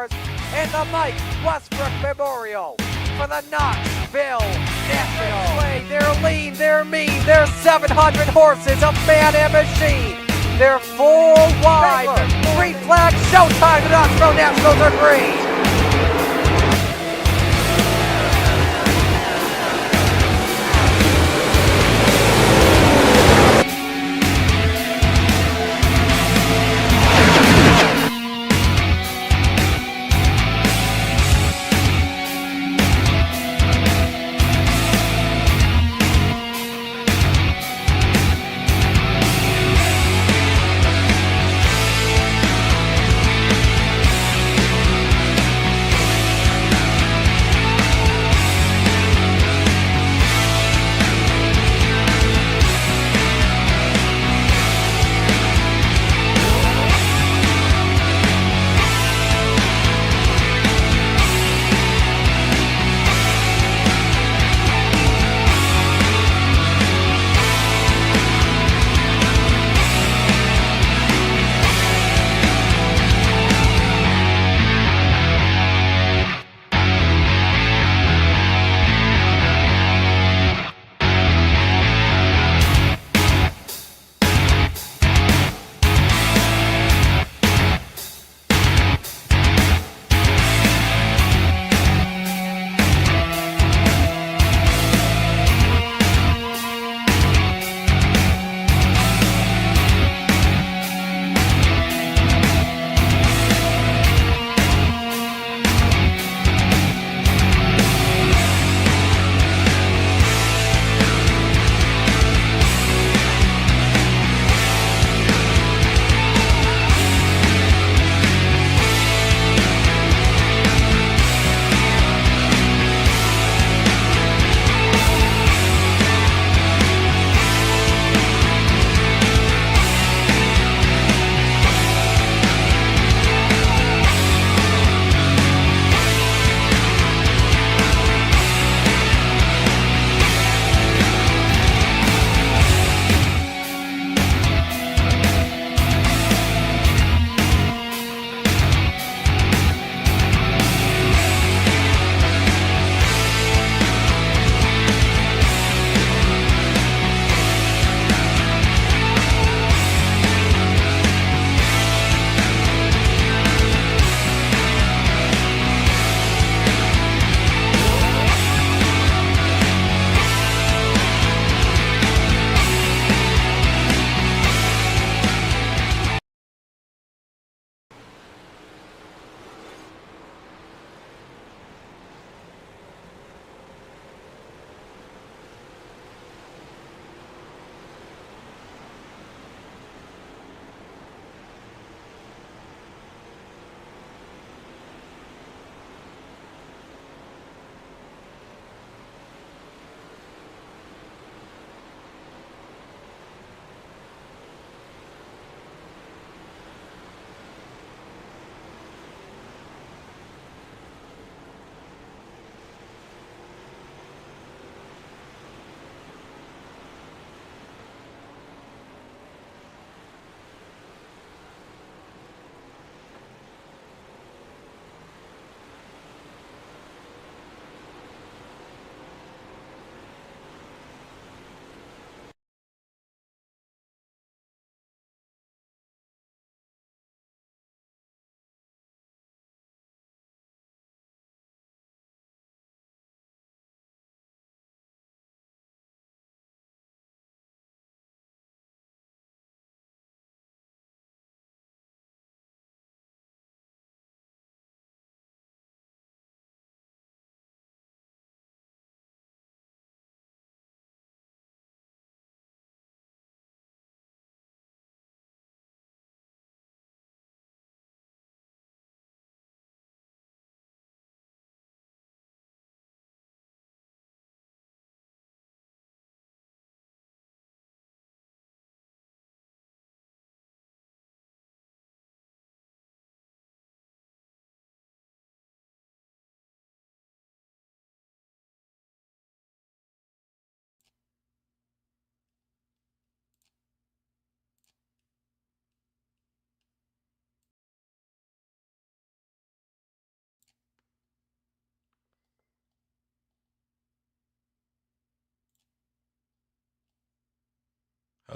Cars and the Mike Westbrook Memorial for the Knoxville National. They're lean, they're mean, they're 700 horses, a man and machine. They're full wide, green flag, showtime, the Knoxville Nationals are green.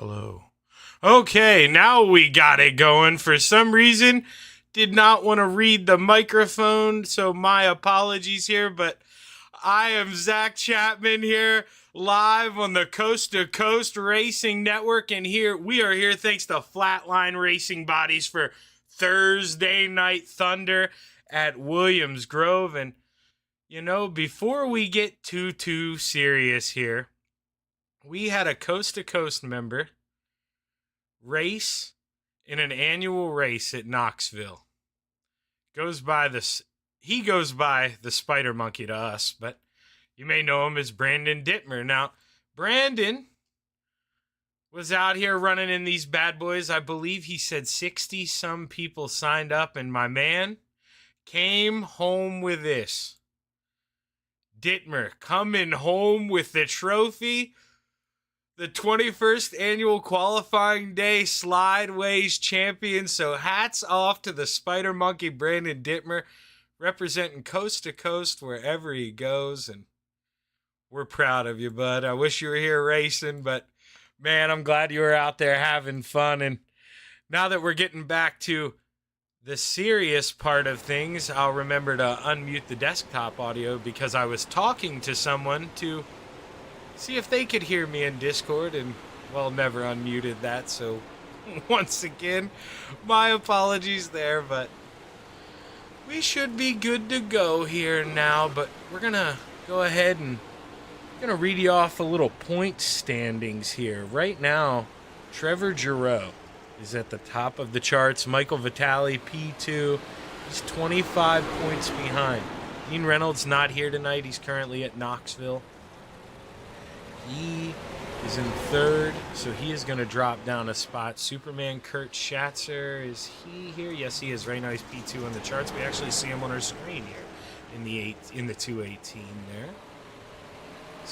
Hello. Okay, now we got it going. For some reason, did not want to read the microphone, so my apologies here, but I am Zach Chapman here, live on the Coast to Coast Racing Network, and we are here thanks to Flatline Racing Bodies for Thursday Night Thunder at Williams Grove. And, before we get too serious here, we had a Coast to Coast member race in an annual race at Knoxville. He goes by the Spider Monkey to us, but you may know him as Brandon Dittmer. Now, Brandon was out here running in these bad boys. I believe he said 60 some people signed up, and my man came home with this. Dittmer coming home with the trophy. The 21st annual qualifying day Slideways champion. So hats off to the Spider Monkey Brandon Dittmer, representing coast to coast wherever he goes. And we're proud of you, bud. I wish you were here racing, but man, I'm glad you were out there having fun. And now that we're getting back to the serious part of things, I'll remember to unmute the desktop audio because I was talking to someone to see if they could hear me in Discord, and, well, never unmuted that, so once again, my apologies there, but we should be good to go here now. But we're going to go ahead and read you off a little point standings here. Right now, Trevor Giroux is at the top of the charts. Michael Vitale, P2, he's 25 points behind. Dean Reynolds not here tonight. He's currently at Knoxville. He is in third, so he is going to drop down a spot. Superman Kurt Schatzer, is he here? Yes, he is. Right now he's P2 on the charts. We actually see him on our screen here in the 218 there.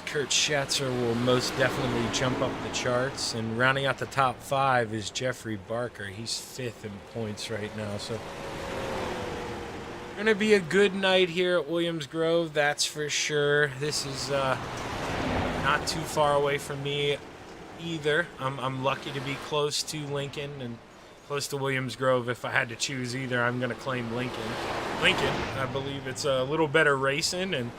Kurt Schatzer will most definitely jump up the charts. And rounding out the top five is Jeffrey Barker. He's fifth in points right now. So going to be a good night here at Williams Grove, that's for sure. This is not too far away from me either. I'm lucky to be close to Lincoln and close to Williams Grove. If I had to choose either, I'm going to claim Lincoln. Lincoln, I believe it's a little better racing and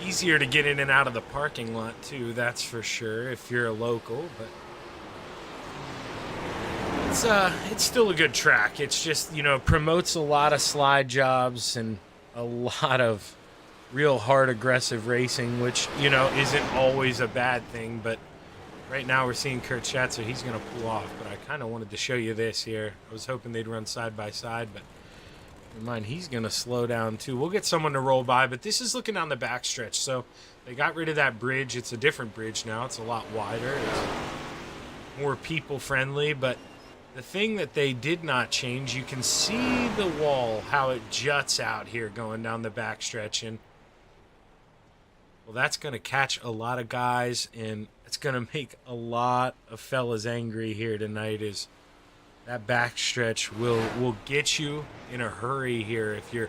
easier to get in and out of the parking lot too, that's for sure, if you're a local. But it's still a good track. It's just, promotes a lot of slide jobs and a lot of real hard aggressive racing, which isn't always a bad thing. But right now we're seeing Kurt Schatzer. He's going to pull off, but I kind of wanted to show you this here. I was hoping they'd run side by side, but never mind, he's going to slow down too. We'll get someone to roll by, but this is looking down the backstretch. So they got rid of that bridge. It's a different bridge now. It's a lot wider. It's more people friendly, but the thing that they did not change, you can see the wall, how it juts out here going down the backstretch. And well, that's going to catch a lot of guys, and it's going to make a lot of fellas angry here tonight. Is that backstretch will get you in a hurry here if you're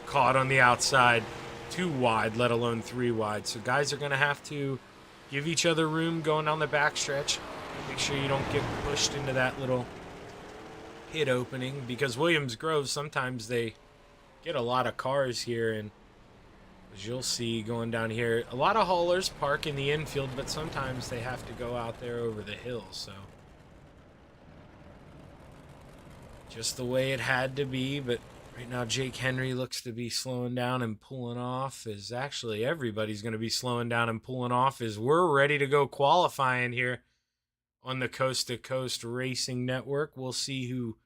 caught on the outside too wide, let alone three wide. So guys are going to have to give each other room going down the backstretch. Make sure you don't get pushed into that little pit opening, because Williams Grove, sometimes they get a lot of cars here, and as you'll see going down here, a lot of haulers park in the infield, but sometimes they have to go out there over the hill. So just the way it had to be. But right now Jake Henry looks to be slowing down and pulling off, as actually everybody's going to be slowing down and pulling off, as we're ready to go qualifying here on the Coast to Coast Racing Network. We'll see who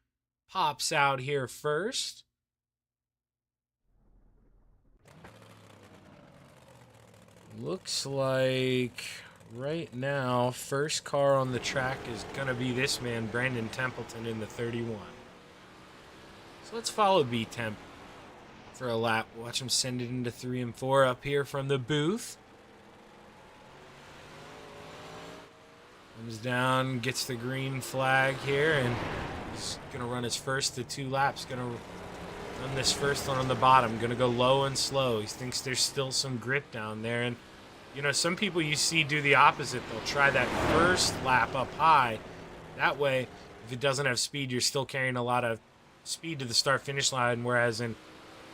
pops out here first. Looks like right now first car on the track is going to be this man, Brandon Templeton, in the 31. So let's follow B-Temp for a lap. Watch him send it into 3 and 4 up here from the booth. Comes down, gets the green flag here, and he's going to run his first of 2 laps. Going to run this first one on the bottom. Going to go low and slow. He thinks there's still some grip down there, and You know, some people you see do the opposite. They'll try that first lap up high. That way, if it doesn't have speed, you're still carrying a lot of speed to the start-finish line, whereas in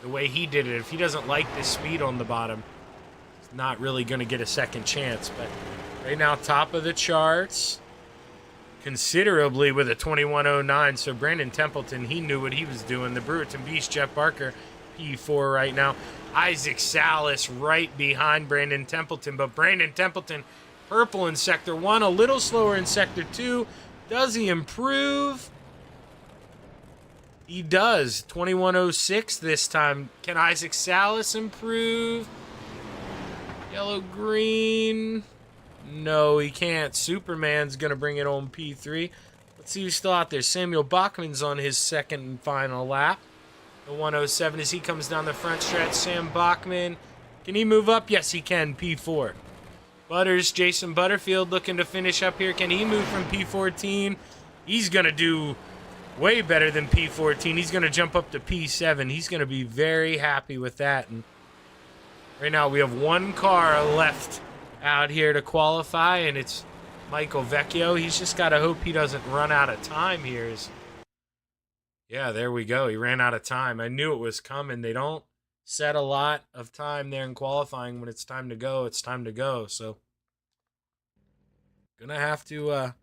the way he did it, if he doesn't like the speed on the bottom, he's not really going to get a second chance. But right now, top of the charts, considerably with a 21.09. So Brandon Templeton, he knew what he was doing. The Brewerton Beast, Jeff Barker, P4 right now. Isaac Salas right behind Brandon Templeton. But Brandon Templeton, purple in Sector 1, a little slower in Sector 2. Does he improve? He does. 21.06 this time. Can Isaac Salas improve? Yellow-green. No, he can't. Superman's going to bring it on P3. Let's see who's still out there. Samuel Bachman's on his second and final lap. The 107 as he comes down the front stretch. Sam Bachman. Can he move up? Yes, he can. P4. Butters, Jason Butterfield looking to finish up here. Can he move from P14? He's going to do way better than P14. He's going to jump up to P7. He's going to be very happy with that. And right now we have one car left out here to qualify, and it's Michael Vecchio. He's just got to hope he doesn't run out of time here. Yeah, there we go. He ran out of time. I knew it was coming. They don't set a lot of time there in qualifying. When it's time to go, it's time to go. So, gonna have to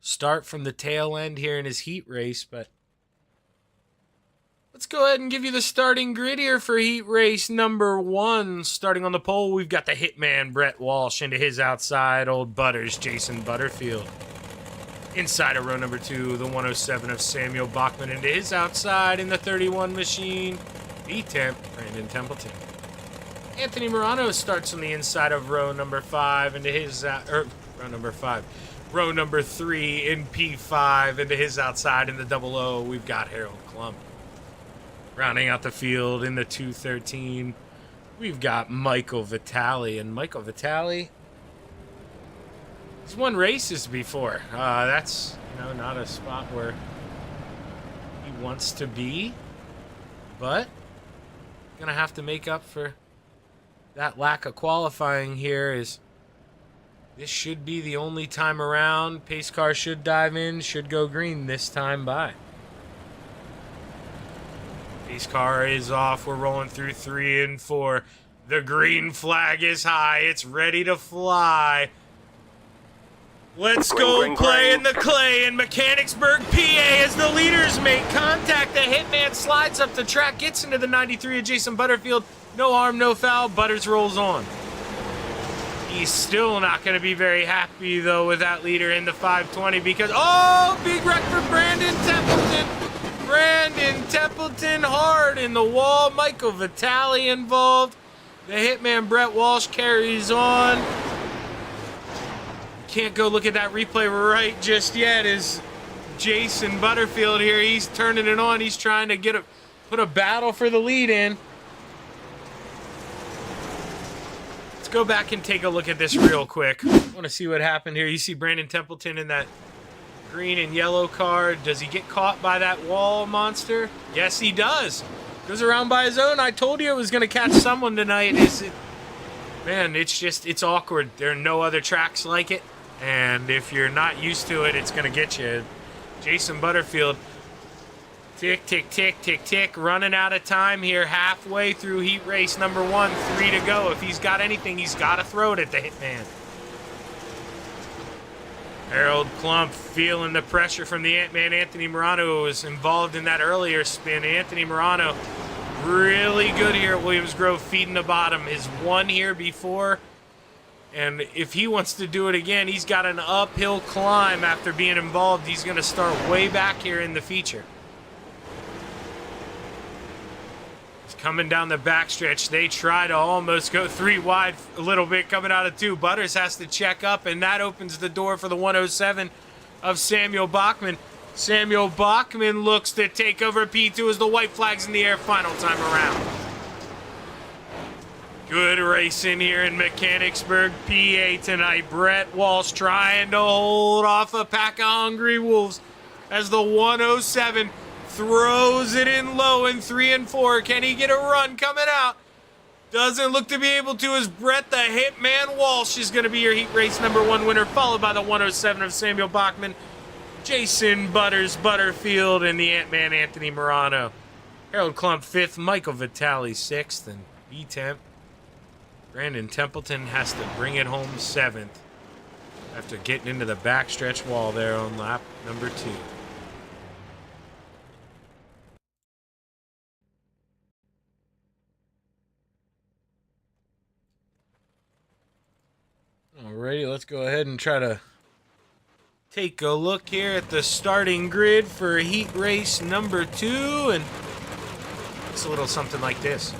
start from the tail end here in his heat race, but let's go ahead and give you the starting grid here for heat race number 1. Starting on the pole, we've got the hitman, Brett Walsh, into his outside, old Butters, Jason Butterfield. Inside of row number 2, the 107 of Samuel Bachman into his outside in the 31 machine, the temp, Brandon Templeton. Anthony Morano starts on the inside of row number 5 into his, row number 3 in P5 into his outside in the 00. We've got Harold Klump. Rounding out the field in the 213, we've got Michael Vitale. And Michael Vitale, he's won races before. That's, not a spot where he wants to be. But going to have to make up for that lack of qualifying here. Is this should be the only time around. Pace car should dive in, should go green this time by. Pace car is off. We're rolling through 3 and 4. The green flag is high. It's ready to fly. Let's go play in the clay in Mechanicsburg, PA, as the leaders make contact. The hitman slides up the track, gets into the 93 of Jason Butterfield. No harm, no foul. Butters rolls on. He's still not going to be very happy, though, with that leader in the 520 because, big wreck for Brandon Templeton. Brandon Templeton hard in the wall. Michael Vitale involved. The hitman, Brett Walsh, carries on. Can't go look at that replay right just yet. Is Jason Butterfield here? He's turning it on. He's trying to put a battle for the lead in. Let's go back and take a look at this real quick. I want to see what happened here. You see Brandon Templeton in that green and yellow car. Does he get caught by that wall monster? Yes, he does. Goes around by his own. I told you it was going to catch someone tonight. Man, it's awkward. There are no other tracks like it. And if you're not used to it, it's going to get you. Jason Butterfield, tick, tick, tick, tick, tick, running out of time here halfway through heat race number 1, 3 to go. If he's got anything, he's got to throw it at the hitman. Harold Klump feeling the pressure from the Ant-Man. Anthony Morano was involved in that earlier spin. Anthony Morano really good here at Williams Grove, feeding the bottom. His one here before. And if he wants to do it again, he's got an uphill climb after being involved. He's going to start way back here in the feature. He's coming down the backstretch. They try to almost go 3 wide a little bit coming out of 2. Butters has to check up, and that opens the door for the 107 of Samuel Bachman. Samuel Bachman looks to take over P2 as the white flag's in the air final time around. Good racing here in Mechanicsburg, PA tonight. Brett Walsh trying to hold off a pack of hungry wolves as the 107 throws it in low in 3 and 4. Can he get a run coming out? Doesn't look to be able to, as Brett the Hitman Walsh is going to be your heat race #1 winner, followed by the 107 of Samuel Bachman, Jason Butters Butterfield, and the Ant-Man Anthony Morano. Harold Klump 5th, Michael Vitale 6th, and B-Temp. Brandon Templeton has to bring it home 7th after getting into the backstretch wall there on lap #2. Alrighty, let's go ahead and try to take a look here at the starting grid for heat race #2, and it's a little something like this.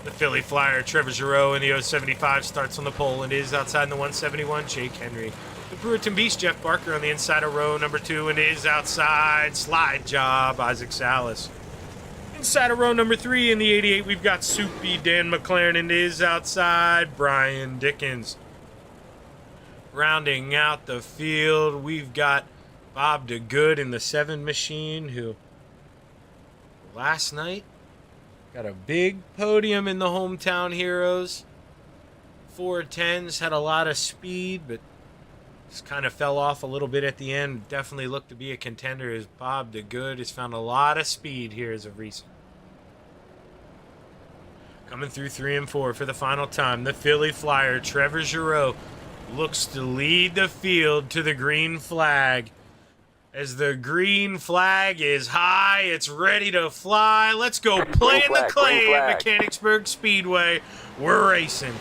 The Philly Flyer, Trevor Giroux, in the 075 starts on the pole and is outside in the 171, Jake Henry. The Brewerton Beast, Jeff Barker, on the inside of row #2 and is outside, slide job, Isaac Salas. Inside of row #3 in the 88, we've got Soupy Dan McLaren and is outside, Brian Dickens. Rounding out the field, we've got Bob DeGood in the 7 machine, who last night got a big podium in the Hometown Heroes. 410s, had a lot of speed, but just kind of fell off a little bit at the end. Definitely looked to be a contender, as Bob DeGood has found a lot of speed here as of recent. Coming through 3 and 4 for the final time, the Philly Flyer, Trevor Giroux, looks to lead the field to the green flag. As the green flag is high, it's ready to fly. Let's go play in the clay at Mechanicsburg Speedway. We're racing.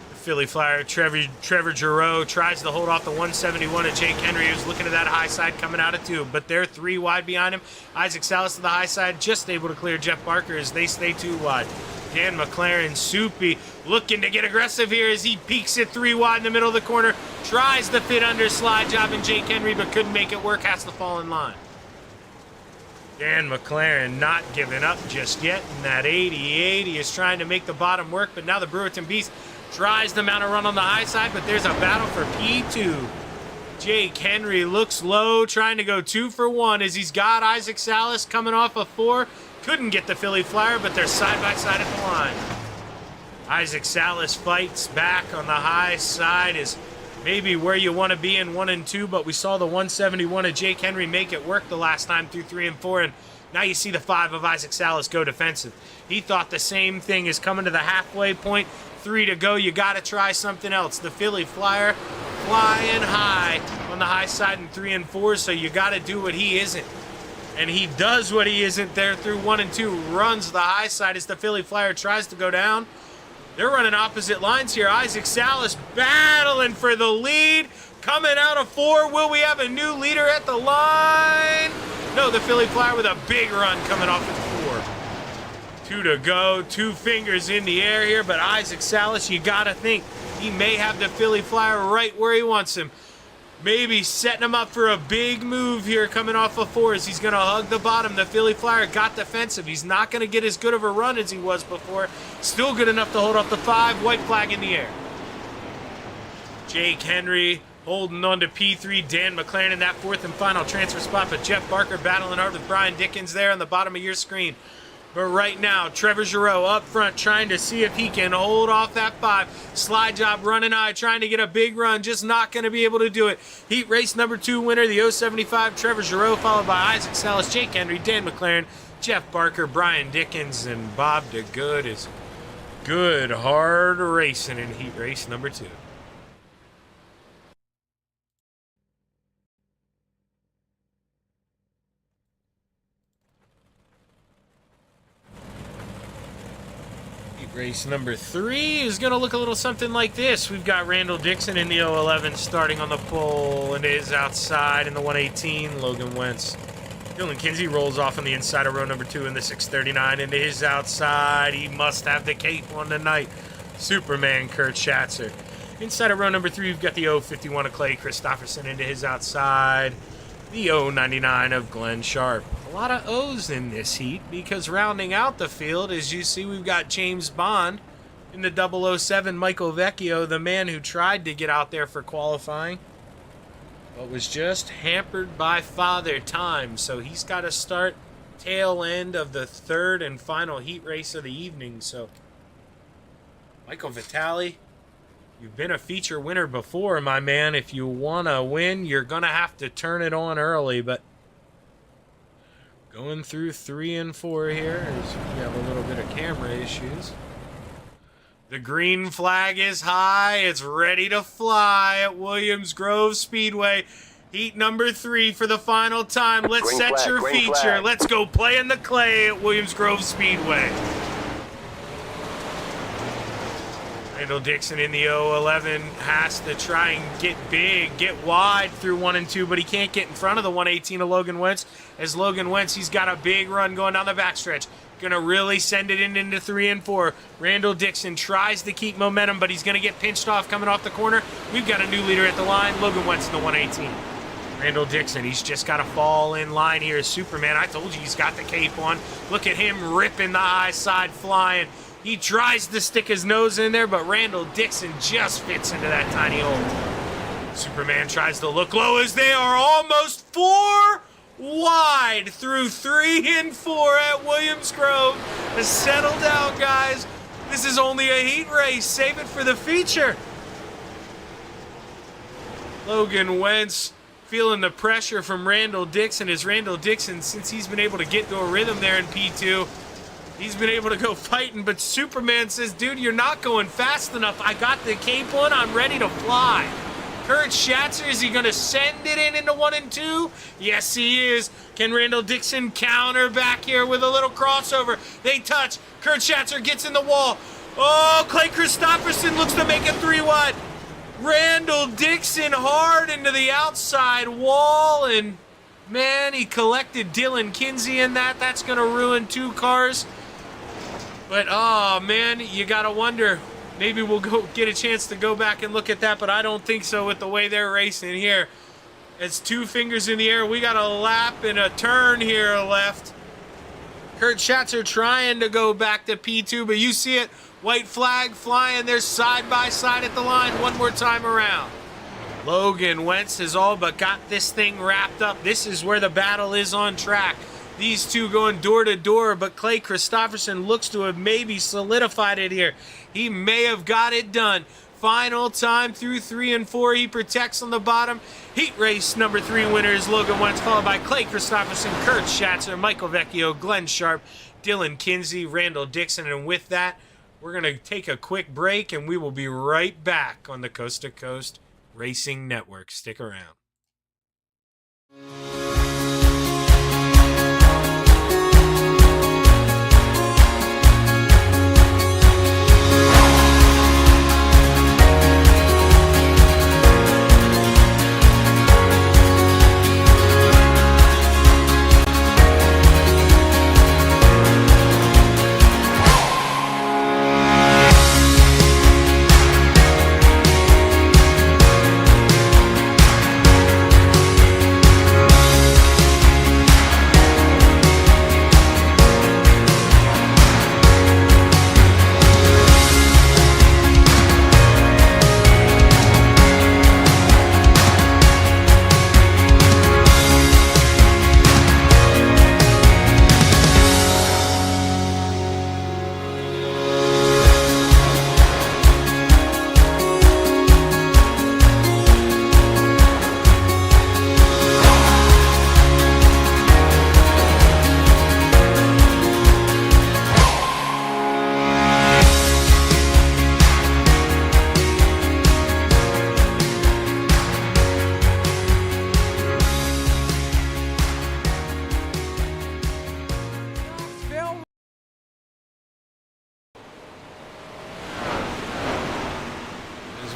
The Philly Flyer, Trevor Giroux, tries to hold off the 171 of Jake Henry, who's looking at that high side coming out of 2. But they're 3 wide behind him. Isaac Salas to the high side, just able to clear Jeff Barker as they stay 2 wide. Dan McLaren, Soupy, looking to get aggressive here as he peeks it 3 wide in the middle of the corner. Tries to fit under slide job in Jake Henry, but couldn't make it work. Has to fall in line. Dan McLaren not giving up just yet in that 88. He is trying to make the bottom work, but now the Brewerton Beast tries to mount a run on the high side, but there's a battle for P2. Jake Henry looks low, trying to go 2 for 1 as he's got Isaac Salas coming off a 4. Couldn't get the Philly Flyer, but they're side by side at the line. Isaac Salas fights back on the high side, is maybe where you want to be in 1 and 2, but we saw the 171 of Jake Henry make it work the last time through 3 and 4, and now you see the 5 of Isaac Salas go defensive. He thought the same thing is coming to the halfway point. 3 to go, you got to try something else. The Philly Flyer flying high on the high side in 3 and 4, so you got to do what he isn't. And he does what he isn't there through 1 and 2. Runs the high side as the Philly Flyer tries to go down. They're running opposite lines here. Isaac Salas battling for the lead. Coming out of 4. Will we have a new leader at the line? No, the Philly Flyer with a big run coming off at 4. 2 to go. 2 fingers in the air here. But Isaac Salas, you got to think he may have the Philly Flyer right where he wants him. Maybe setting him up for a big move here coming off of 4 as he's going to hug the bottom. The Philly Flyer got defensive. He's not going to get as good of a run as he was before. Still good enough to hold off the 5. White flag in the air. Jake Henry holding on to P3. Dan McLaren in that 4th and final transfer spot. But Jeff Barker battling hard with Brian Dickens there on the bottom of your screen. But right now, Trevor Giroux up front trying to see if he can hold off that 5. Slide job running high, trying to get a big run. Just not going to be able to do it. Heat race #2 winner, the 075, Trevor Giroux, followed by Isaac Salas, Jake Henry, Dan McLaren, Jeff Barker, Brian Dickens, and Bob DeGood. Is good, hard racing in heat race #2. Race #3 is going to look a little something like this. We've got Randall Dixon in the 011 starting on the pole and is outside in the 118. Logan Wentz. Dylan Kinsey rolls off on the inside of row #2 in the 639 and is outside. He must have the cape on tonight. Superman Kurt Schatzer. Inside of row #3, we've got the 051 of Clay Christopherson into his outside. The 099 of Glenn Sharp. A lot of O's in this heat because rounding out the field, as you see, we've got James Bond in the 007, Michael Vecchio, the man who tried to get out there for qualifying, but was just hampered by father time. So he's got to start tail end of the third and final heat race of the evening. So, Michael Vitale, you've been a feature winner before, my man. If you want to win, you're going to have to turn it on early. But going through 3 and 4 here, as we have a little bit of camera issues. The green flag is high. It's ready to fly at Williams Grove Speedway. Heat number 3 for the final time. Let's Green set flag, your green feature. flag. Let's go play in the clay at Williams Grove Speedway. Randall Dixon in the 011 has to try and get big, get wide through 1 and 2, but he can't get in front of the 118 of Logan Wentz. As Logan Wentz, he's got a big run going down the backstretch. Gonna really send it into 3 and 4. Randall Dixon tries to keep momentum, but he's gonna get pinched off coming off the corner. We've got a new leader at the line, Logan Wentz in the 118. Randall Dixon, he's just got to fall in line here. Superman, I told you he's got the cape on. Look at him ripping the high side, flying. He tries to stick his nose in there, but Randall Dixon just fits into that tiny hole. Superman tries to look low as they are almost 4 wide through 3 and 4 at Williams Grove. Settle down, guys. This is only a heat race. Save it for the feature. Logan Wentz feeling the pressure from Randall Dixon. As Randall Dixon, since he's been able to get to a rhythm there in P2, he's been able to go fighting, but Superman says, dude, you're not going fast enough. I got the cape on. I'm ready to fly. Kurt Schatzer, is he going to send it into 1 and 2? Yes, he is. Can Randall Dixon counter back here with a little crossover? They touch. Kurt Schatzer gets in the wall. Oh, Clay Christopherson looks to make it 3 wide. Randall Dixon hard into the outside wall, and man, he collected Dylan Kinsey in that. That's going to ruin 2 cars. But, oh, man, you got to wonder. Maybe we'll go get a chance to go back and look at that, but I don't think so with the way they're racing here. It's 2 fingers in the air. We got a lap and a turn here left. Kurt Schatzer trying to go back to P2, but you see it. White flag flying. They're side by side at the line one more time around. Logan Wentz has all but got this thing wrapped up. This is where the battle is on track. These two going door to door, but Clay Christopherson looks to have maybe solidified it here. He may have got it done. Final time through 3 and 4. He protects on the bottom. Heat race number 3 winner is Logan Wentz, followed by Clay Christopherson, Kurt Schatzer, Michael Vecchio, Glenn Sharp, Dylan Kinsey, Randall Dixon. And with that, we're going to take a quick break, and we will be right back on the Coast to Coast Racing Network. Stick around.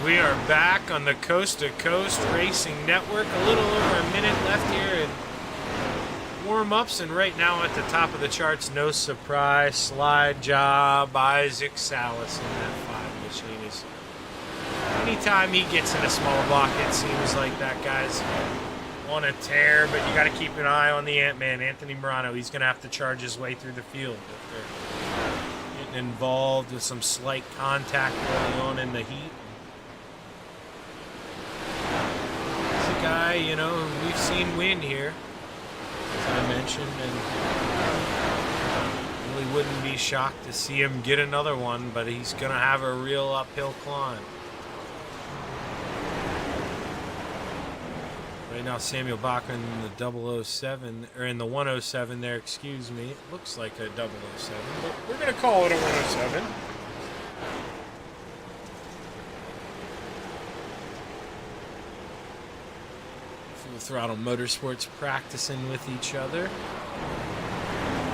We are back on the Coast to Coast Racing Network. A little over a minute left here in warm-ups, and right now at the top of the charts, no surprise, slide job, Isaac Salas in that 5 machine. Is anytime he gets in a small block, it seems like that guy's on a tear, but you got to keep an eye on the Ant-Man, Anthony Morano. He's going to have to charge his way through the field if they're getting involved with some slight contact early on in the heat. Guy, you know, we've seen win here, as I mentioned. caution, and really wouldn't be shocked to see him get another one, but he's going to have a real uphill climb. Right now, Samuel Bachman in the 007, or in the 107 there, excuse me. It looks like a 007, but we're going to call it a 107. Full Throttle Motorsports practicing with each other.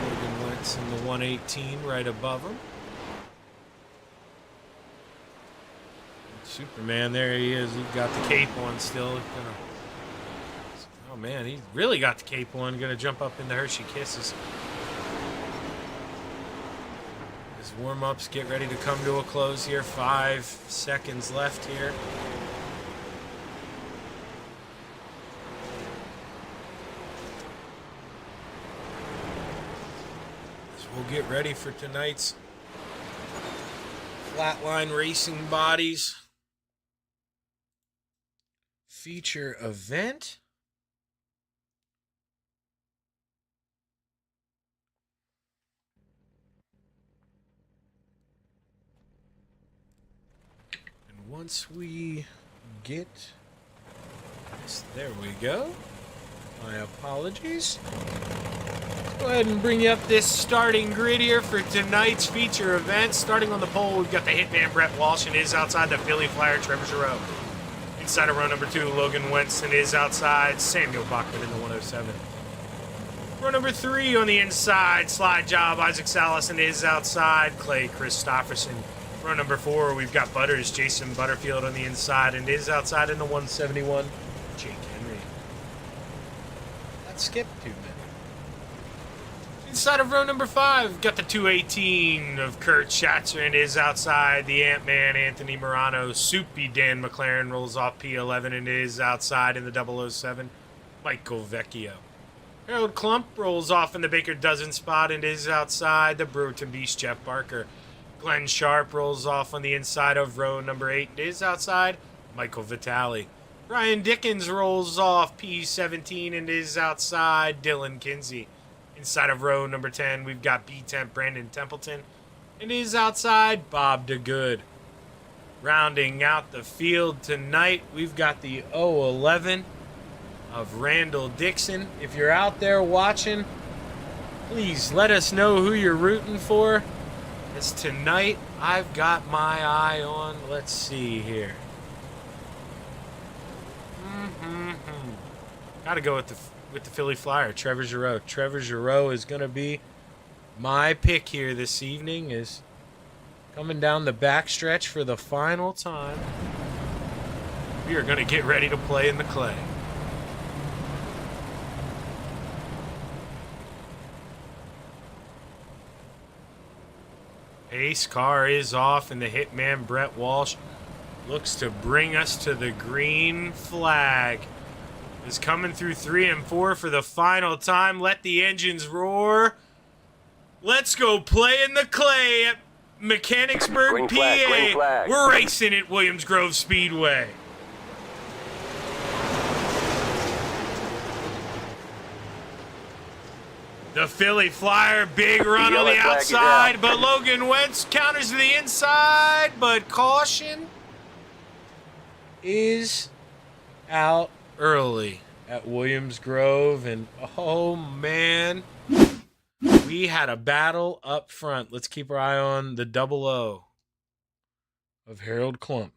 Logan Wentz in the 118 right above him. Superman, there he is. He's got the cape on still. Oh man, he really got the cape on. Gonna jump up in the Hershey Kisses. His warm-ups get ready to come to a close here. 5 seconds left here. So we'll get ready for tonight's Flatline Racing Bodies feature event. Once we get this, there we go. My apologies. Let's go ahead and bring you up this starting grid here for tonight's feature event. Starting on the pole, we've got the Hitman Brett Walsh and is outside the Philly Flyer Trevor Giroux. Inside of row number 2, Logan Wentz and is outside Samuel Bachman in the 107. Row number 3 on the inside, slide job, Isaac Salas and is outside Clay Christopherson. Row number 4, we've got Butters, Jason Butterfield on the inside, and is outside in the 171, Jake Henry. Let's skip 2 minutes. Inside of row number 5, we've got the 218 of Kurt Schatzer, and is outside the Ant-Man, Anthony Morano. Soupy Dan McLaren rolls off P11 and is outside in the 007, Michael Vecchio. Harold Klump rolls off in the Baker Dozen spot and is outside the Brewerton Beast, Jeff Barker. Glenn Sharp rolls off on the inside of row number 8 and is outside Michael Vitale. Brian Dickens rolls off P17 and is outside Dylan Kinsey. Inside of row number 10, we've got B10 Brandon Templeton and is outside Bob DeGood. Rounding out the field tonight, we've got the 011 of Randall Dixon. If you're out there watching, please let us know who you're rooting for. As tonight, I've got my eye on, let's see here. Gotta go with the Philly Flyer, Trevor Giroux. Trevor Giroux is gonna be my pick here this evening, is coming down the backstretch for the final time. We are gonna get ready to play in the clay. Pace car is off, and the Hitman Brett Walsh looks to bring us to the green flag. Is coming through 3 and 4 for the final time. Let the engines roar. Let's go play in the clay at Mechanicsburg, Green PA. flag, green flag. We're racing at Williams Grove Speedway. The Philly Flyer, big run on the outside, but Logan Wentz counters to the inside, but caution is out early at Williams Grove, and oh man, we had a battle up front. Let's keep our eye on the 00 of Harold Klump.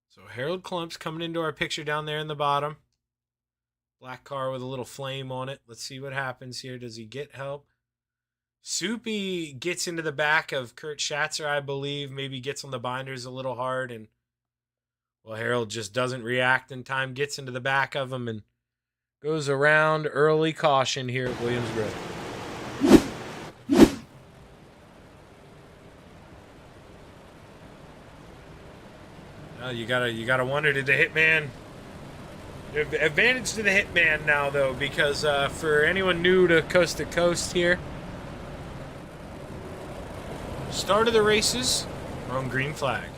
So Harold Klump's coming into our picture down there in the bottom. Black car with a little flame on it. Let's see what happens here. Does he get help? Soupy gets into the back of Kurt Schatzer, I believe. Maybe gets on the binders a little hard. And, well, Harold just doesn't react in time. Gets into the back of him and goes around. Early caution here at Williams Grove. You gotta wonder, did the Hitman... Advantage to the Hitman now, though, because for anyone new to Coast here, start of the races, we're on green flag.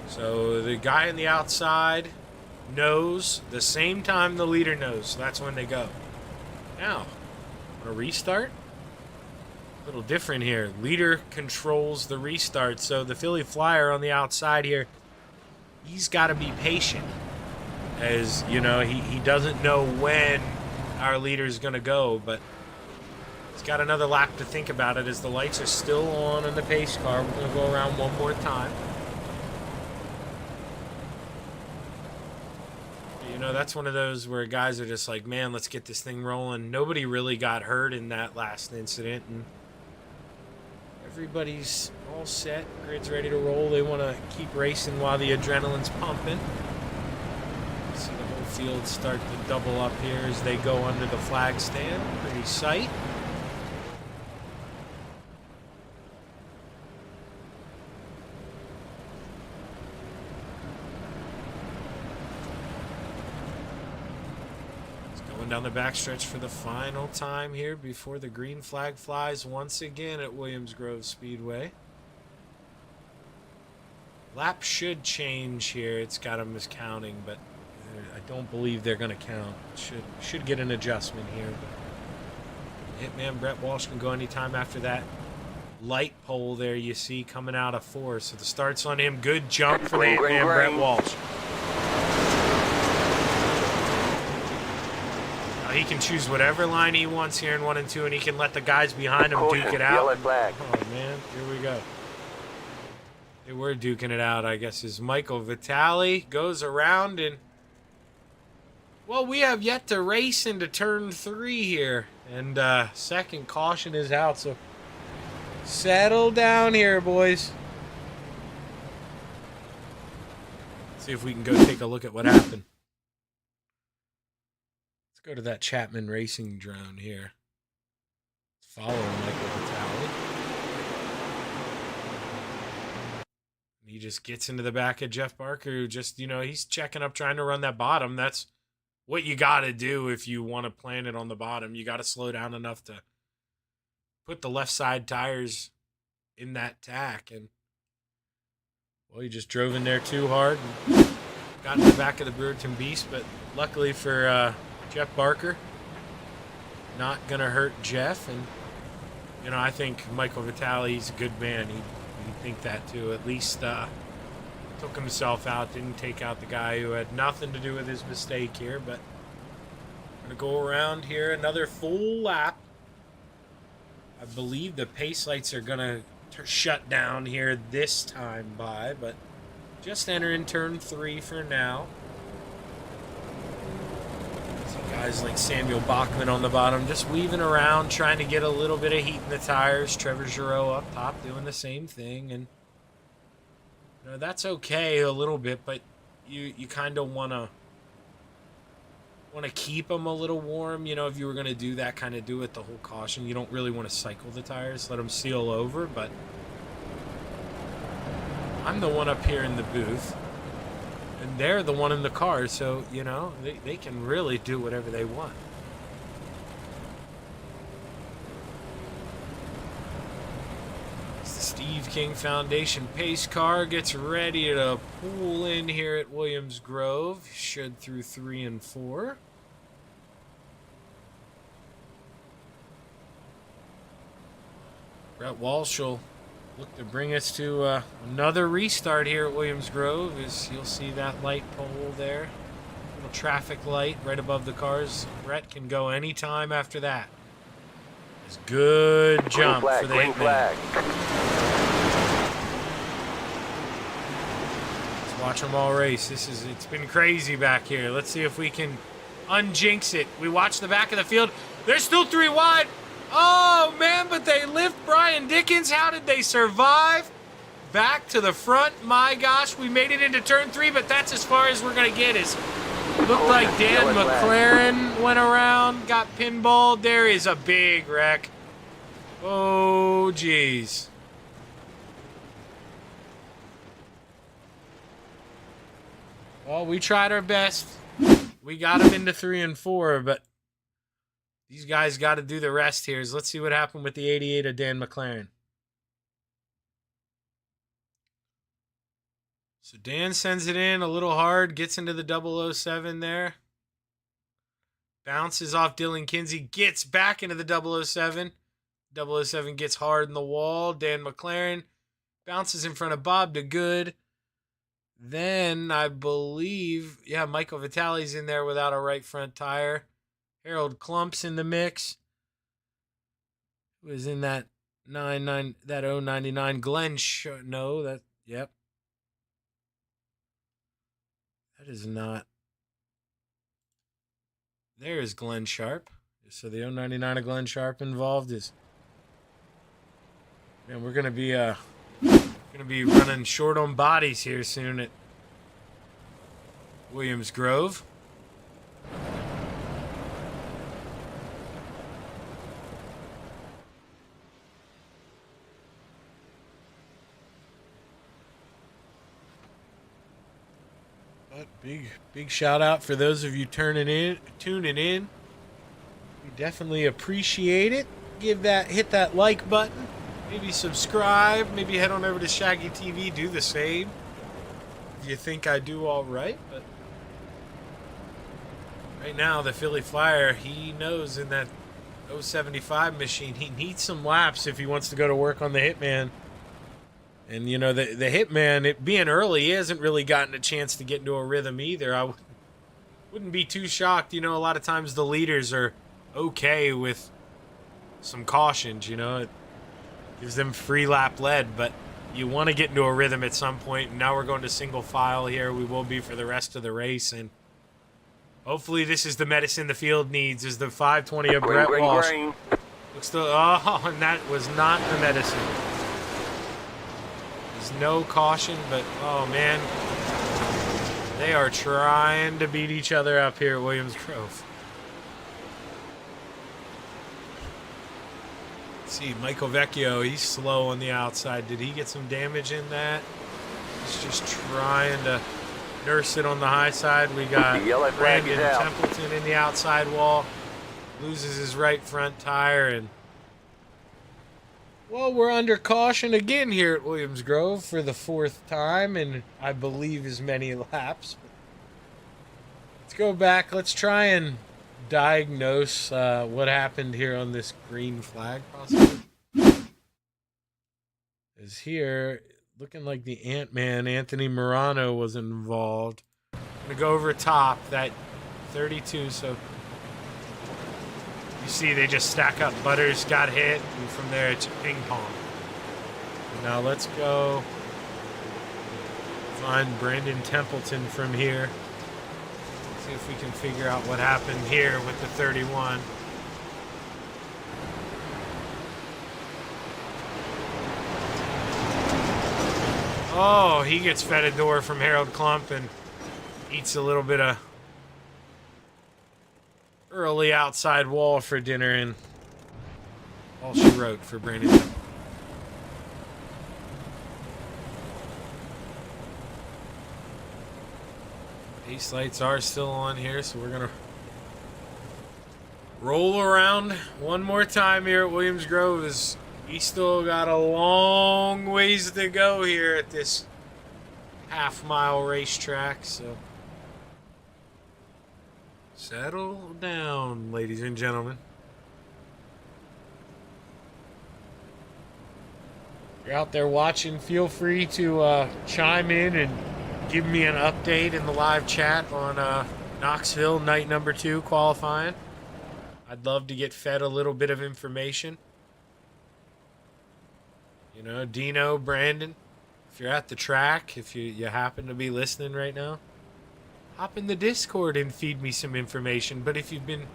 So the guy on the outside knows the same time the leader knows. So that's when they go. Now, want to restart? A little different here. Leader controls the restart. So the Philly Flyer on the outside here, he's got to be patient. As, you know, he doesn't know when our leader is going to go, but he's got another lap to think about it as the lights are still on in the pace car. We're going to go around one more time. You know, that's one of those where guys are just like, man, let's get this thing rolling. Nobody really got hurt in that last incident, and everybody's all set. Grid's ready to roll. They want to keep racing while the adrenaline's pumping. See the whole field start to double up here as they go under the flag stand. Pretty sight. Down the backstretch for the final time here before the green flag flies once again at Williams Grove Speedway. Lap should change here. It's got them miscounting, but I don't believe they're going to count. Should get an adjustment here. But Hitman Brett Walsh can go anytime after that light pole there you see coming out of 4. So the start's on him. Good jump for the Hitman Brett Walsh. He can choose whatever line he wants here in 1 and 2, and he can let the guys behind him duke it out. Oh, man, here we go. They were duking it out, I guess, as Michael Vitale goes around, and, well, we have yet to race into turn 3 here, and second caution is out, so settle down here, boys. See if we can go take a look at what happened. Go to that Chapman Racing drone here. It's following Michael Vitale. He just gets into the back of Jeff Barker, who just, you know, he's checking up, trying to run that bottom. That's what you got to do if you want to plan it on the bottom. You got to slow down enough to put the left side tires in that tack. And, well, he just drove in there too hard and got in the back of the Brewerton Beast. But luckily for Jeff Barker, not going to hurt Jeff. And, you know, I think Michael Vitale, he's a good man. He'd think that, too. At least took himself out, didn't take out the guy who had nothing to do with his mistake here. But going to go around here another full lap. I believe the pace lights are going to shut down here this time by, but just entering turn 3 for now. Guys like Samuel Bachman on the bottom, just weaving around, trying to get a little bit of heat in the tires. Trevor Giroux up top doing the same thing. And, you know, that's okay a little bit, but you kind of want to keep them a little warm. You know, if you were going to do that, kind of do it the whole caution. You don't really want to cycle the tires, let them seal over. But I'm the one up here in the booth. And they're the one in the car, so, you know, they can really do whatever they want. As the Steve King Foundation pace car gets ready to pull in here at Williams Grove. Should through 3 and 4. Brett Walsh will look to bring us to another restart here at Williams Grove. As you'll see that light pole there, little traffic light right above the cars. Brett can go anytime after that. It's good jump for the Hitman. Let's watch them all race. It's been crazy back here. Let's see if we can unjinx it. We watch the back of the field. They're still 3 wide. Oh, man, but they lift Brian Dickens. How did they survive? Back to the front. My gosh, we made it into turn 3, but that's as far as we're going to get. Looked like Dan McLaren went around, got pinballed. There is a big wreck. Oh, geez. Well, we tried our best. We got him into 3 and 4, but these guys got to do the rest here. So let's see what happened with the 88 of Dan McLaren. So Dan sends it in a little hard, gets into the 007 there. Bounces off Dylan Kinsey, gets back into the 007. 007 gets hard in the wall. Dan McLaren bounces in front of Bob to good. Then I believe, Michael Vitale's in there without a right front tire. Harold Klump's in the mix. Who was in that 099 Glenn yep. That is not. There's Glenn Sharp. So the 099 of Glenn Sharp involved is. Man, we're gonna be running short on bodies here soon at Williams Grove. But big shout out for those of you tuning in. We definitely appreciate it. Hit that like button. Maybe subscribe. Maybe head on over to Shaggy TV. Do the same. If you think I do all right. But right now, the Philly Flyer, he knows in that 075 machine, he needs some laps if he wants to go to work on the Hitman. And, you know, the Hitman, it being early, he hasn't really gotten a chance to get into a rhythm either. I wouldn't be too shocked. You know, a lot of times the leaders are okay with some cautions, you know. It gives them free lap lead, but you want to get into a rhythm at some point. And now we're going to single file here. We will be for the rest of the race. And hopefully this is the medicine the field needs, is the 520 of Brett Walsh. And that was not the medicine. There's no caution, but, oh, man. They are trying to beat each other up here at Williams Grove. See, Michael Vecchio, he's slow on the outside. Did he get some damage in that? He's just trying to nurse it on the high side. We got Brandon Templeton in the outside wall. Loses his right front tire. And, well, we're under caution again here at Williams Grove for the 4th time in, I believe, as many laps. Let's go back. Let's try and diagnose what happened here on this green flag possibly. Is here looking like the Ant-Man Anthony Morano was involved. I'm gonna go over top that 32, so you see they just stack up. Butters got hit, and from there it's ping pong. Now let's go find Brandon Templeton from here. See if we can figure out what happened here with the 31. Oh, he gets fed a door from Harold Klump and eats a little bit of early outside wall for dinner, and all she wrote for Brandon Templeton. Pace lights are still on here, so we're going to roll around one more time here at Williams Grove. As we still got a long ways to go here at this half-mile racetrack, so settle down, ladies and gentlemen. If you're out there watching, feel free to chime in and give me an update in the live chat on Knoxville night number 2 qualifying. I'd love to get fed a little bit of information. You know, Dino, Brandon, if you're at the track, if you happen to be listening right now, hop in the Discord and feed me some information. But if you've been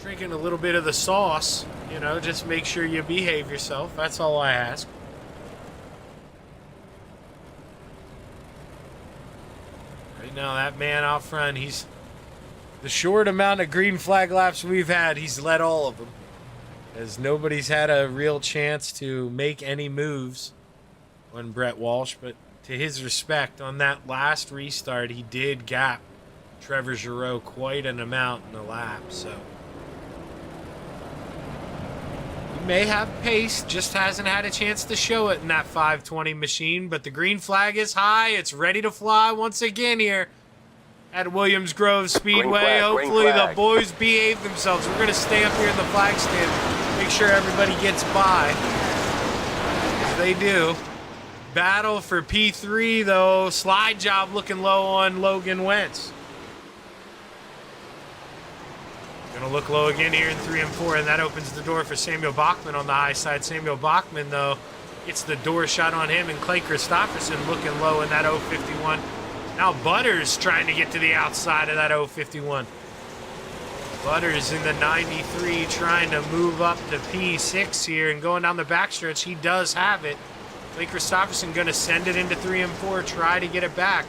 drinking a little bit of the sauce, you know, just make sure you behave yourself. That's all I ask. Right now, that man out front, he's the short amount of green flag laps we've had, he's led all of them, as nobody's had a real chance to make any moves on Brett Walsh. But to his respect, on that last restart, he did gap Trevor Giroux quite an amount in the lap. So he may have pace, just hasn't had a chance to show it in that 520 machine, but the green flag is high. It's ready to fly once again here at Williams Grove Speedway. Hopefully the boys behave themselves. We're going to stay up here in the flag stand, make sure everybody gets by, as they do. Battle for P3, though. Slide job looking low on Logan Wentz. Going to look low again here in 3 and 4, and that opens the door for Samuel Bachman on the high side. Samuel Bachman, though, gets the door shot on him, and Clay Christopherson looking low in that 051. Now Butters trying to get to the outside of that 051. Butters in the 93 trying to move up to P6 here, and going down the backstretch, he does have it. Clay Christopherson going to send it into 3 and 4, try to get it back.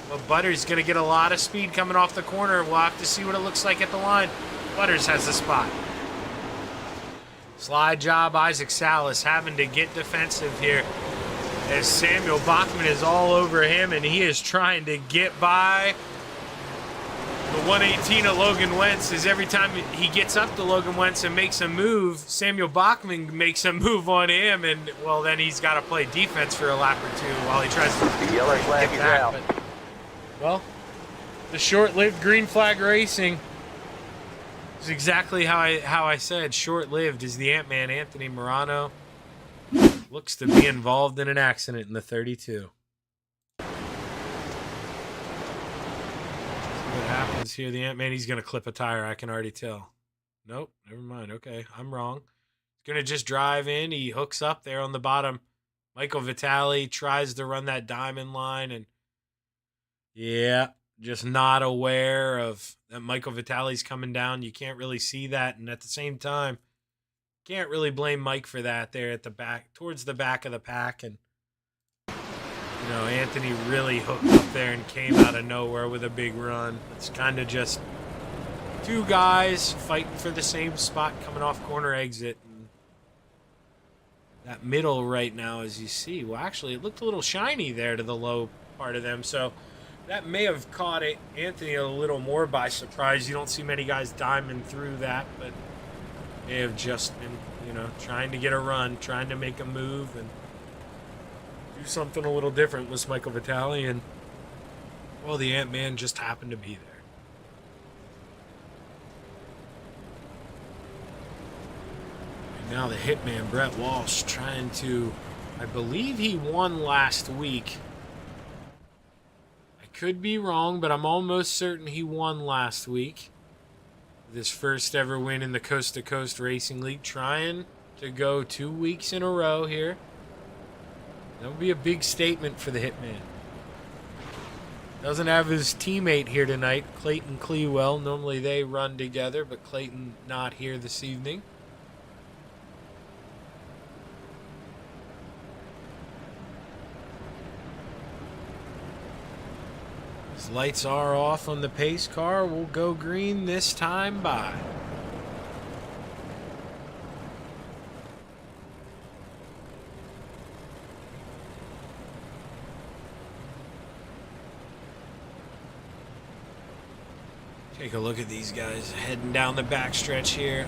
But Butters going to get a lot of speed coming off the corner. We'll have to see what it looks like at the line. Butters has the spot. Slide job, Isaac Salas having to get defensive here as Samuel Bachman is all over him, and he is trying to get by the 118 of Logan Wentz. As every time he gets up to Logan Wentz and makes a move, Samuel Bachman makes a move on him, and, well, then he's got to play defense for a lap or two while he tries to Yellow flag is out. But, well, the short-lived green flag racing is exactly how I said. Short-lived is the Ant-Man, Anthony Morano. Looks to be involved in an accident in the 32. What happens here? The Ant-Man, he's going to clip a tire. I can already tell. Nope, never mind. Okay, I'm wrong. He's going to just drive in. He hooks up there on the bottom. Michael Vitale tries to run that diamond line, and yeah, just not aware of that Michael Vitale's coming down. You can't really see that, and at the same time, can't really blame Mike for that there at the back, towards the back of the pack, and you know, Anthony really hooked up there and came out of nowhere with a big run. It's kind of just two guys fighting for the same spot coming off corner exit. And that middle right now, as you see, well, actually, it looked a little shiny there to the low part of them. So that may have caught Anthony a little more by surprise. You don't see many guys diamond through that, but they have just been, you know, trying to get a run, trying to make a move, and do something a little different with Michael Vitale, and, well, the Ant-Man just happened to be there. And now the Hitman, Brett Walsh, trying to, I believe he won last week. I could be wrong, but I'm almost certain he won last week. This first ever win in the Coast to Coast Racing League, trying to go 2 weeks in a row here. That would be a big statement for the Hitman. Doesn't have his teammate here tonight, Clayton Clewell. Normally they run together, but Clayton not here this evening. His lights are off on the pace car. We'll go green this time by. Take a look at these guys heading down the backstretch here.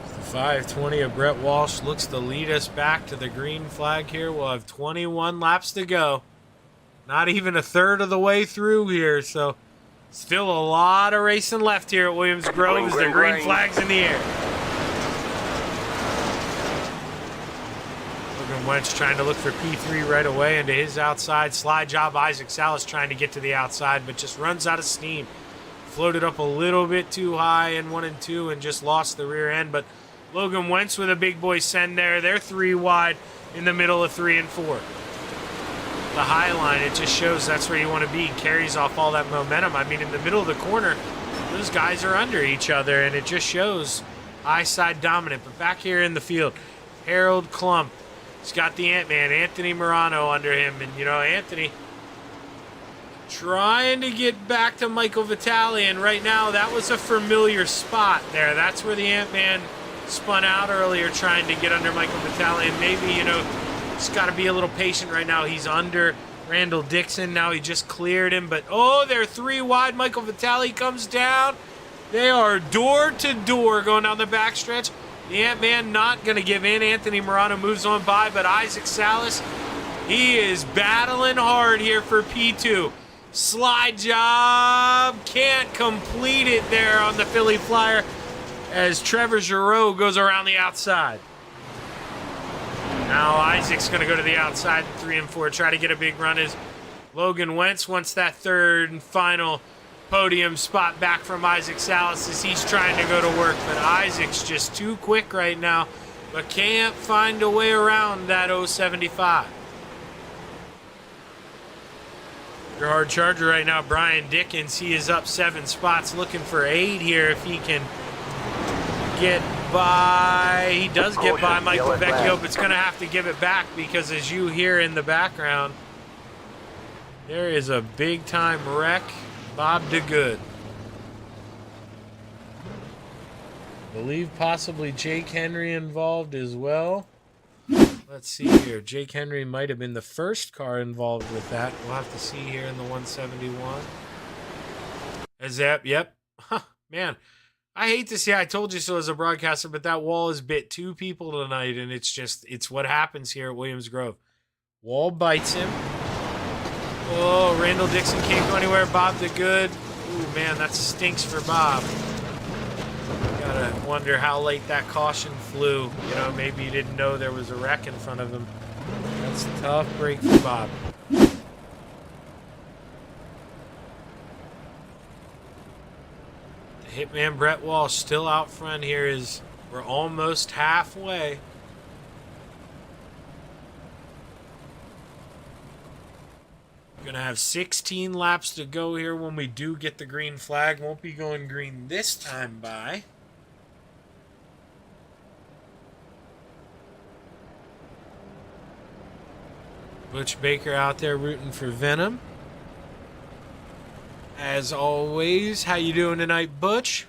The 520 of Brett Walsh looks to lead us back to the green flag here. We'll have 21 laps to go. Not even a third of the way through here, so still a lot of racing left here at Williams Grove as the green flag's in the air. Wentz trying to look for P3 right away into his outside. Slide job, Isaac Salas trying to get to the outside, but just runs out of steam. Floated up a little bit too high in 1 and 2 and just lost the rear end. But Logan Wentz with a big boy send there. They're 3 wide in the middle of 3 and 4. The high line, it just shows that's where you want to be. Carries off all that momentum. I mean, in the middle of the corner, those guys are under each other, and it just shows high side dominant. But back here in the field, Harold Klump. He's got the Ant-Man, Anthony Morano, under him. And, you know, Anthony trying to get back to Michael Vitale. And right now, that was a familiar spot there. That's where the Ant-Man spun out earlier trying to get under Michael Vitale. And maybe, you know, Just got to be a little patient right now. He's under Randall Dixon. Now he just cleared him. But, oh, they're 3 wide. Michael Vitale comes down. They are door to door going down the backstretch. The Ant-Man not going to give in. Anthony Morano moves on by, but Isaac Salas, he is battling hard here for P2. Slide job. Can't complete it there on the Philly Flyer as Trevor Giroux goes around the outside. Now Isaac's going to go to the outside in 3 and 4. Try to get a big run as Logan Wentz wants that third and final podium spot back from Isaac Salas as he's trying to go to work. But Isaac's just too quick right now, but can't find a way around that 075. Your hard charger right now, Brian Dickens. He is up 7 spots, looking for 8 here if he can get by. He does get by Michael Vecchio, but it's going to have to give it back because as you hear in the background, there is a big-time wreck. Bob DeGood. Believe possibly Jake Henry involved as well. Let's see here. Jake Henry might have been the first car involved with that. We'll have to see here in the 171. Is that? Yep. Huh, man, I hate to say I told you so as a broadcaster, but that wall has bit 2 people tonight, and it's what happens here at Williams Grove. Wall bites him. Oh, Randall Dixon can't go anywhere. Bob DeGood. Ooh, man, that stinks for Bob. Gotta wonder how late that caution flew. You know, maybe he didn't know there was a wreck in front of him. That's a tough break for Bob. The Hitman Brett Walsh still out front here. We're almost halfway. We're going to have 16 laps to go here when we do get the green flag. Won't be going green this time by. Butch Baker out there rooting for Venom. As always, how you doing tonight, Butch?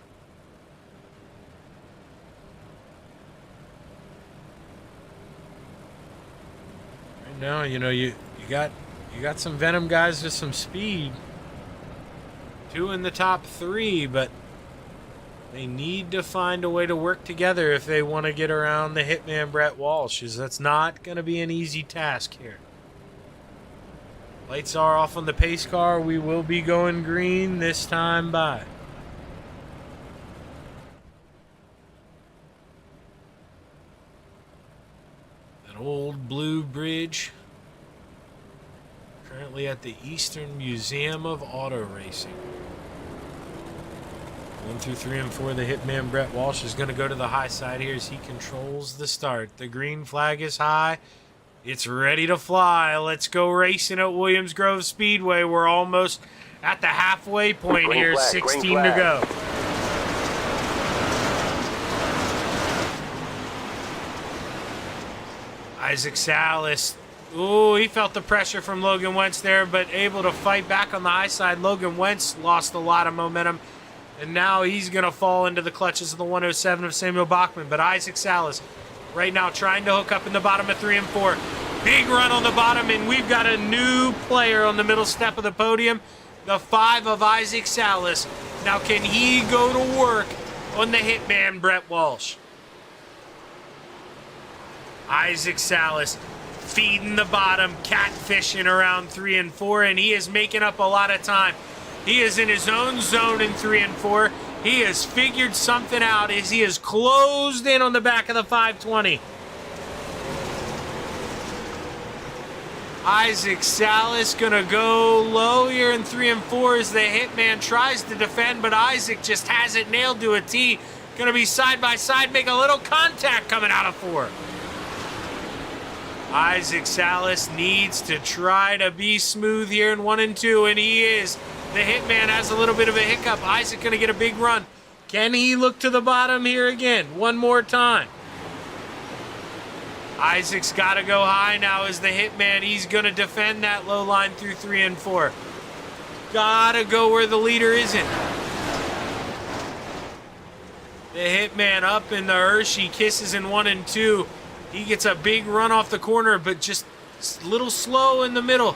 Right now, you know, you got some Venom guys with some speed. 2 in the top 3, but they need to find a way to work together if they want to get around the Hitman Brett Walsh. That's not going to be an easy task here. Lights are off on the pace car. We will be going green this time by. That old blue bridge. Currently at the Eastern Museum of Auto Racing. 1 through 3 and 4, the Hitman Brett Walsh is going to go to the high side here as he controls the start. The green flag is high. It's ready to fly. Let's go racing at Williams Grove Speedway. We're almost at the halfway point green here. Flag, 16 to go. Isaac Salas. Ooh, he felt the pressure from Logan Wentz there, but able to fight back on the high side. Logan Wentz lost a lot of momentum, and now he's going to fall into the clutches of the 107 of Samuel Bachman. But Isaac Salas right now trying to hook up in the bottom of 3 and 4. Big run on the bottom, and we've got a new player on the middle step of the podium. The 5 of Isaac Salas. Now can he go to work on the Hitman Brett Walsh? Isaac Salas feeding the bottom, catfishing around 3 and 4, and he is making up a lot of time. He is in his own zone in 3 and 4. He has figured something out as he is closed in on the back of the 520. Isaac Salas gonna go low here in 3 and 4 as the Hitman tries to defend, but Isaac just has it nailed to a T. Gonna be side by side, make a little contact coming out of 4. Isaac Salas needs to try to be smooth here in 1 and 2, and he is. The Hitman has a little bit of a hiccup. Isaac going to get a big run. Can he look to the bottom here again? One more time. Isaac's got to go high now as the Hitman. He's going to defend that low line through 3 and 4. Got to go where the leader isn't. The Hitman up in the Hershey. Kisses in 1 and 2. He gets a big run off the corner, but just a little slow in the middle.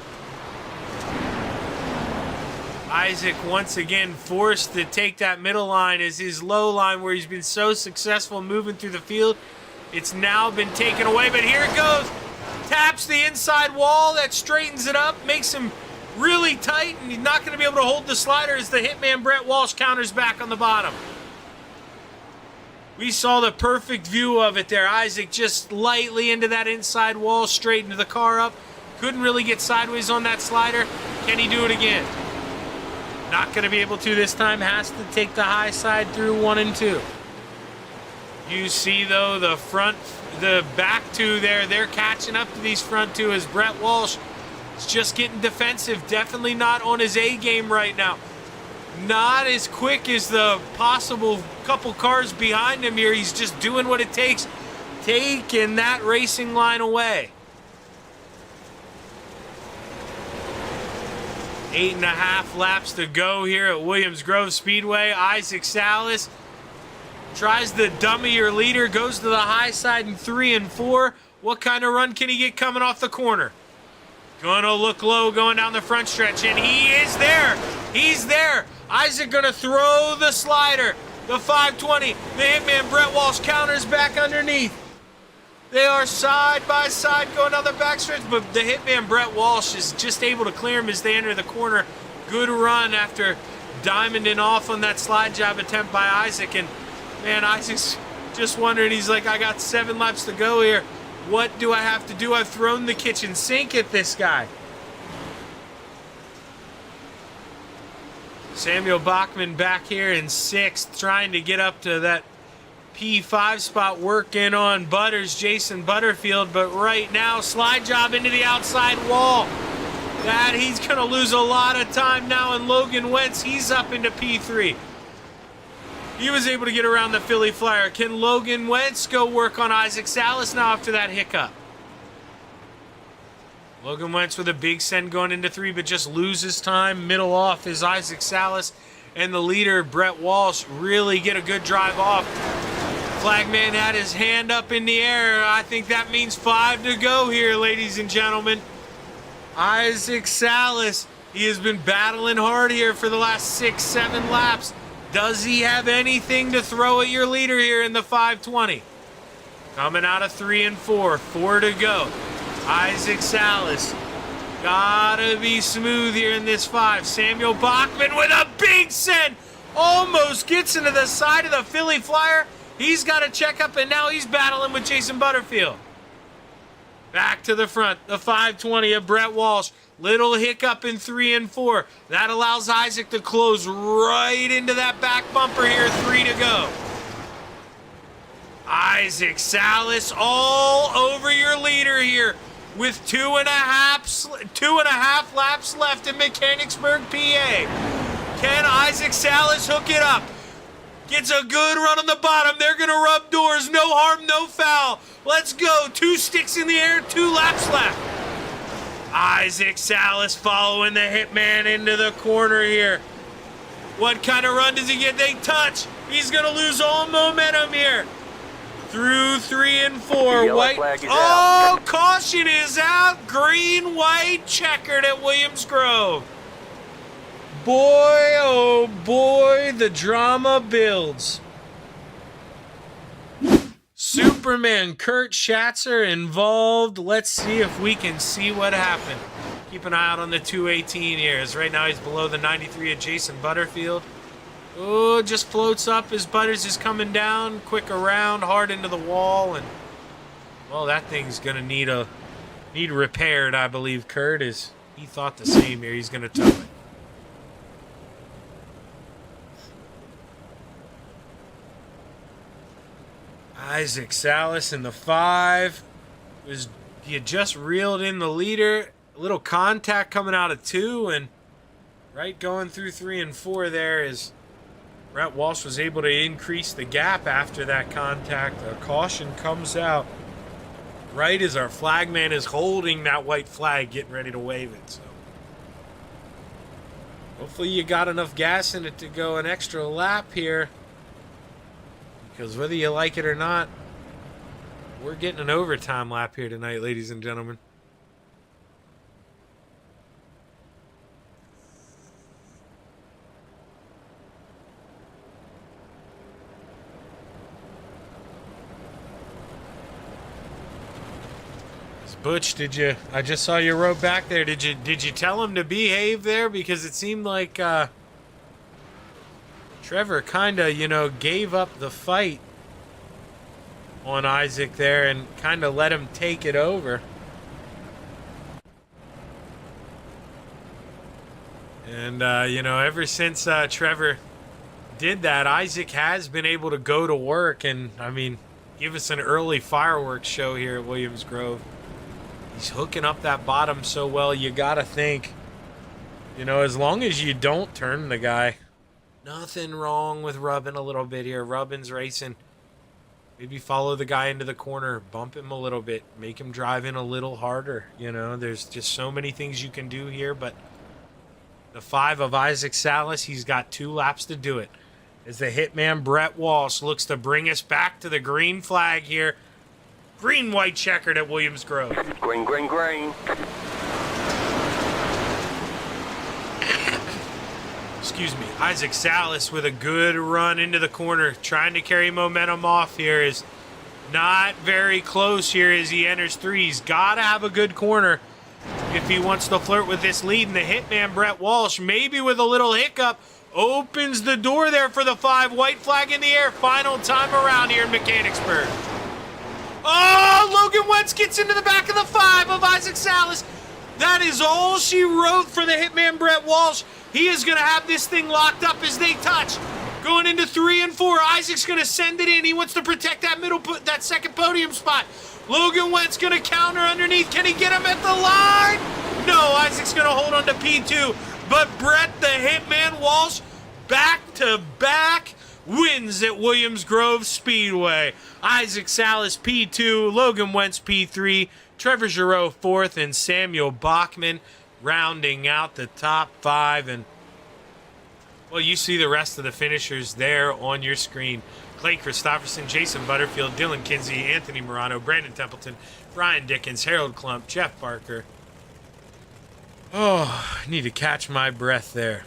Isaac once again forced to take that middle line as his low line where he's been so successful moving through the field. It's now been taken away, but here it goes. Taps the inside wall, that straightens it up, makes him really tight, and he's not going to be able to hold the slider as the hitman Brett Walsh counters back on the bottom. We saw the perfect view of it there. Isaac just lightly into that inside wall, straightened the car up. Couldn't really get sideways on that slider. Can he do it again? Not going to be able to this time. Has to take the high side through 1 and 2. You see, though, the back two there, they're catching up to these front two as Brett Walsh is just getting defensive. Definitely not on his A game right now. Not as quick as the possible couple cars behind him here. He's just doing what it takes, taking that racing line away. 8.5 laps to go here at Williams Grove Speedway. Isaac Salas tries to dummy your leader, goes to the high side in 3 and 4. What kind of run can he get coming off the corner? Gonna look low going down the front stretch, and he is there. He's there. Isaac gonna throw the slider. The 520. The hitman Brett Walsh counters back underneath. They are side by side going down the backstretch, but the hitman Brett Walsh is just able to clear him as they enter the corner. Good run after diamonding off on that slide job attempt by Isaac. And man, Isaac's just wondering, he's like, I got 7 laps to go here. What do I have to do? I've thrown the kitchen sink at this guy. Samuel Bachman back here in 6th, trying to get up to that P5 spot, working on Butters, Jason Butterfield, but right now, slide job into the outside wall. That he's going to lose a lot of time now, and Logan Wentz, he's up into P3. He was able to get around the Philly Flyer. Can Logan Wentz go work on Isaac Salas now after that hiccup? Logan Wentz with a big send going into 3, but just loses time. Middle off is Isaac Salas, and the leader, Brett Walsh, really get a good drive off. Flagman had his hand up in the air. I think that means 5 to go here, ladies and gentlemen. Isaac Salas, he has been battling hard here for the last 6-7 laps. Does he have anything to throw at your leader here in the 520? Coming out of 3 and 4, 4 to go. Isaac Salas, gotta be smooth here in this 5. Samuel Bachman with a big send, almost gets into the side of the Philly Flyer. He's got to check up, and now he's battling with Jason Butterfield. Back to the front, the 520 of Brett Walsh. Little hiccup in 3 and 4. That allows Isaac to close right into that back bumper here, 3 to go. Isaac Salas all over your leader here with 2.5 laps left in Mechanicsburg, PA. Can Isaac Salas hook it up? Gets a good run on the bottom. They're going to rub doors. No harm, no foul. Let's go. 2 sticks in the air, 2 laps left. Isaac Salas following the hitman into the corner here. What kind of run does he get? They touch. He's going to lose all momentum here. Through 3 and 4. White. Oh, caution is out. Green, white, checkered at Williams Grove. Boy, oh boy, the drama builds. Superman Kurt Schatzer involved. Let's see if we can see what happened. Keep an eye out on the 218 here, as right now he's below the 93 of Jason Butterfield. Oh, just floats up as Butters is coming down. Quick around, hard into the wall, and well, that thing's gonna need repaired, I believe. Kurt is. He thought the same here. He's gonna tow it. Isaac Salas in the 5. He had just reeled in the leader. A little contact coming out of 2, and right going through 3 and 4 there is Brett Walsh was able to increase the gap after that contact. A caution comes out right as our flagman is holding that white flag, getting ready to wave it. So hopefully you got enough gas in it to go an extra lap here. Because whether you like it or not, we're getting an overtime lap here tonight, ladies and gentlemen. Butch, I just saw you wrote back there. Did you tell him to behave there? Because it seemed like Trevor kind of, gave up the fight on Isaac there and kind of let him take it over. And, ever since Trevor did that, Isaac has been able to go to work and, give us an early fireworks show here at Williams Grove. He's hooking up that bottom so well, you gotta think, as long as you don't turn the guy, nothing wrong with rubbing a little bit here. Rubbing's racing. Maybe follow the guy into the corner, bump him a little bit, make him drive in a little harder. There's just so many things you can do here, but the 5 of Isaac Salas, he's got 2 laps to do it. As the hitman Brett Walsh looks to bring us back to the green flag here. Green, white checkered at Williams Grove. Green, green, green. Excuse me. Isaac Salas with a good run into the corner. Trying to carry momentum off here. Is not very close here as he enters 3. He's got to have a good corner if he wants to flirt with this lead. And the hitman, Brett Walsh, maybe with a little hiccup, opens the door there for the 5. White flag in the air. Final time around here in Mechanicsburg. Oh, Logan Wentz gets into the back of the 5 of Isaac Salas. That is all she wrote for the hitman Brett Walsh. He is going to have this thing locked up as they touch. Going into 3 and 4. Isaac's going to send it in. He wants to protect that second podium spot. Logan Wentz going to counter underneath. Can he get him at the line? No, Isaac's going to hold on to P2. But Brett the hitman Walsh, back-to-back wins at Williams Grove Speedway. Isaac Salas P2, Logan Wentz P3, Trevor Giroux 4th, and Samuel Bachman rounding out the top 5. And, well, you see the rest of the finishers there on your screen. Clay Christopherson, Jason Butterfield, Dylan Kinsey, Anthony Morano, Brandon Templeton, Brian Dickens, Harold Klump, Jeff Barker. Oh, I need to catch my breath there.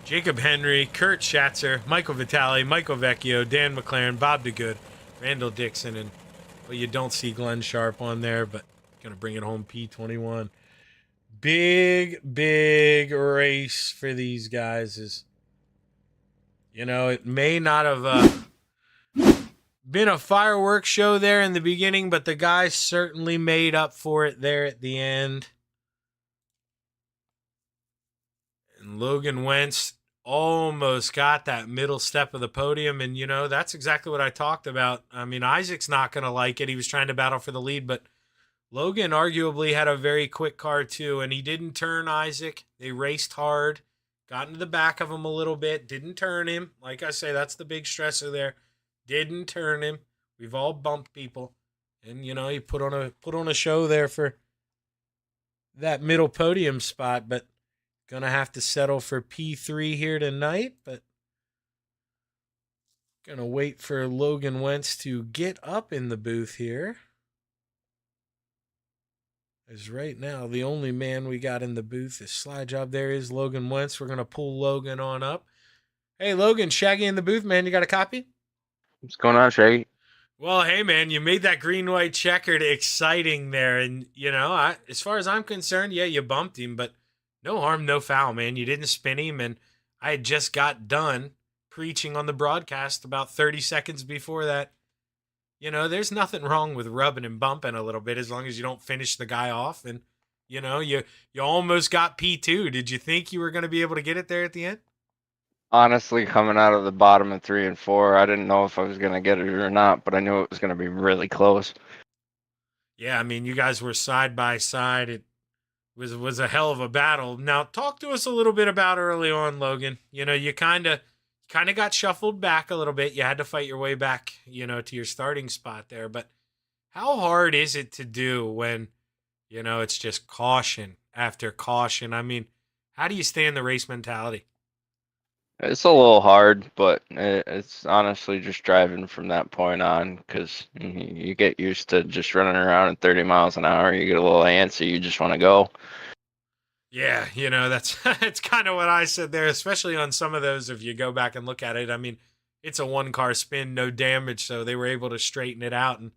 Jacob Henry, Kurt Schatzer, Michael Vitale, Michael Vecchio, Dan McLaren, Bob DeGood, Randall Dixon, and, well, you don't see Glenn Sharp on there, but going to bring it home P21. Big race for these guys. It may not have been a fireworks show there in the beginning, but the guys certainly made up for it there at the end. And Logan Wentz almost got that middle step of the podium, and, that's exactly what I talked about. Isaac's not going to like it. He was trying to battle for the lead, but Logan arguably had a very quick car too, and he didn't turn Isaac. They raced hard, got into the back of him a little bit, didn't turn him. Like I say, that's the big stressor there. Didn't turn him. We've all bumped people, and, he put on a show there for that middle podium spot, but gonna have to settle for P3 here tonight, but gonna wait for Logan Wentz to get up in the booth here. As right now, the only man we got in the booth is slide job. There is Logan Wentz. We're gonna pull Logan on up. Hey, Logan, Shaggy in the booth, man. You got a copy? What's going on, Shaggy? Well, hey, man, you made that green-white checkered exciting there. And, as far as I'm concerned, yeah, you bumped him, but no harm, no foul, man. You didn't spin him, and I had just got done preaching on the broadcast about 30 seconds before that. There's nothing wrong with rubbing and bumping a little bit as long as you don't finish the guy off. And, you almost got P2. Did you think you were going to be able to get it there at the end? Honestly, coming out of the bottom of 3 and 4, I didn't know if I was going to get it or not, but I knew it was going to be really close. Yeah, you guys were side by side. It was a hell of a battle. Now, talk to us a little bit about early on, Logan. You kind of got shuffled back a little bit. You had to fight your way back, to your starting spot there. But how hard is it to do when, it's just caution after caution? How do you stay in the race mentality? It's a little hard, but it's honestly just driving from that point on because you get used to just running around at 30 miles an hour. You get a little antsy. You just want to go. Yeah, that's it's kind of what I said there, especially on some of those. If you go back and look at it, I mean, it's a one car spin, no damage, so they were able to straighten it out. And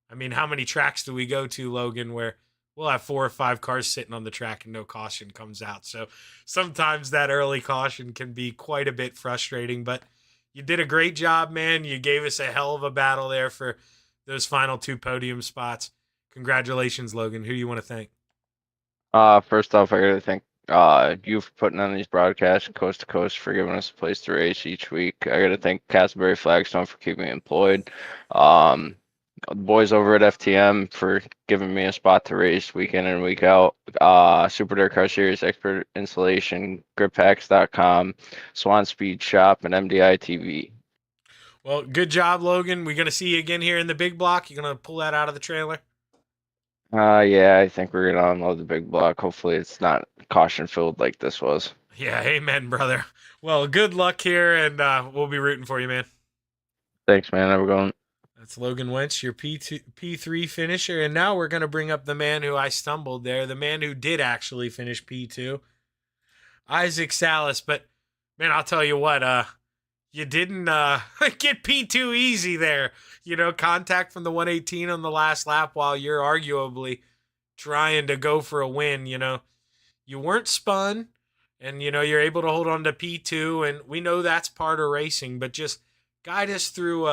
I mean, how many tracks do we go to, Logan, where we'll have 4 or 5 cars sitting on the track and no caution comes out? So sometimes that early caution can be quite a bit frustrating, but you did a great job, man. You gave us a hell of a battle there for those final 2 podium spots. Congratulations, Logan. Who do you want to thank? First off, I gotta thank you for putting on these broadcasts coast to coast for giving us a place to race each week. I gotta thank Castleberry Flagstone for keeping me employed. Um, the boys over at FTM for giving me a spot to race week in and week out. Super Dirt Car Series Expert Installation, GripPacks.com, Swan Speed Shop, and MDI TV. Well, good job, Logan. We're going to see you again here in the big block. You're going to pull that out of the trailer? Yeah, I think we're gonna unload the big block. Hopefully, it's not caution filled like this was. Yeah, amen, brother. Well, good luck here, and we'll be rooting for you, man. Thanks, man. Have a good one. That's Logan Wentz, your P3 finisher. And now we're going to bring up the man who I stumbled there, the man who did actually finish P2, Isaac Salas. But, man, I'll tell you what, you didn't get P2 easy there. Contact from the 118 on the last lap while you're arguably trying to go for a win. You weren't spun, and, you're able to hold on to P2. And we know that's part of racing, but just guide us through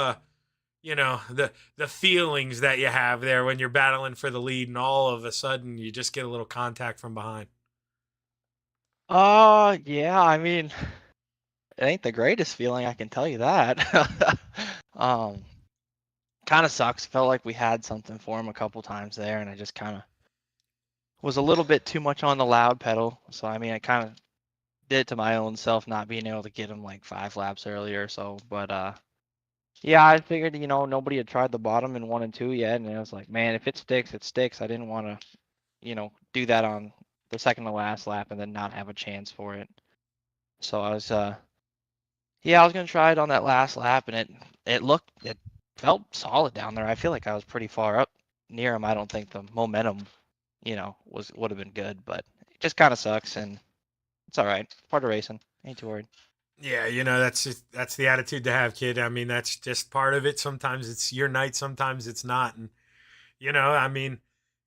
the feelings that you have there when you're battling for the lead and all of a sudden you just get a little contact from behind. Yeah, I mean, it ain't the greatest feeling, I can tell you that. um, kind of sucks. Felt like we had something for him a couple times there, and I just kind of was a little bit too much on the loud pedal. So, I mean, I kind of did it to my own self, not being able to get him like 5 laps earlier or so. But, yeah, I figured, nobody had tried the bottom in 1 and 2 yet, and I was like, man, if it sticks, it sticks. I didn't want to, do that on the second to last lap and then not have a chance for it. So I was, yeah, I was gonna try it on that last lap, and it felt solid down there. I feel like I was pretty far up near him. I don't think the momentum, would have been good, but it just kind of sucks, and it's all right. Part of racing. Ain't too worried. Yeah, that's the attitude to have, kid. I mean, that's just part of it. Sometimes it's your night, sometimes it's not. And I mean,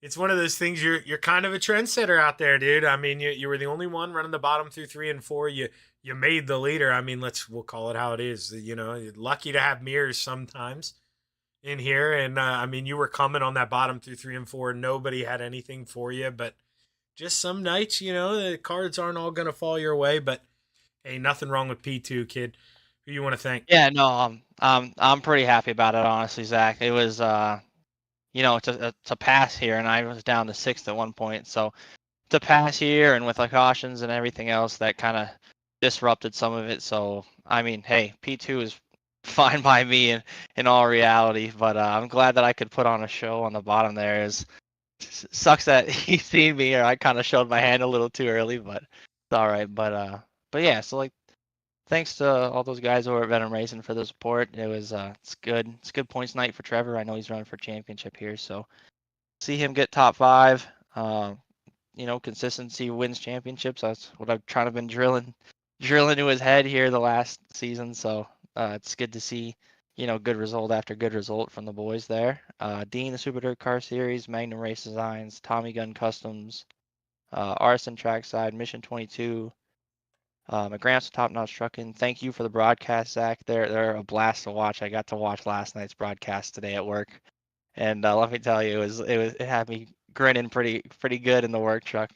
it's one of those things. You're kind of a trendsetter out there, dude. I mean, you were the only one running the bottom through 3 and 4. You made the leader. I mean, we'll call it how it is. You're lucky to have mirrors sometimes in here. And I mean, you were coming on that bottom through 3 and 4. Nobody had anything for you, but just some nights, the cards aren't all gonna fall your way. But hey, nothing wrong with P2, kid. Who you want to thank? Yeah, no, I'm pretty happy about it, honestly, Zach. It was, to pass here, and I was down to 6th at one point, so to pass here and with the cautions and everything else, that kind of disrupted some of it. So I mean, hey, P2 is fine by me in all reality, but I'm glad that I could put on a show on the bottom there. Sucks that he seen me, or I kind of showed my hand a little too early, but it's all right. But yeah, so like, thanks to all those guys over at Venom Racing for the support. It was it's good. It's a good points night for Trevor. I know he's running for championship here, so see him get top 5. Consistency wins championships. That's what I've trying to been drilling into his head here the last season. So it's good to see, good result after good result from the boys there. Dean, the Super Dirt Car Series, Magnum Race Designs, Tommy Gun Customs, Arson Trackside, Mission 22, McGrath's Top Notch Trucking. Thank you for the broadcast, Zach. They're a blast to watch. I got to watch last night's broadcast today at work, and let me tell you, it had me grinning pretty good in the work truck.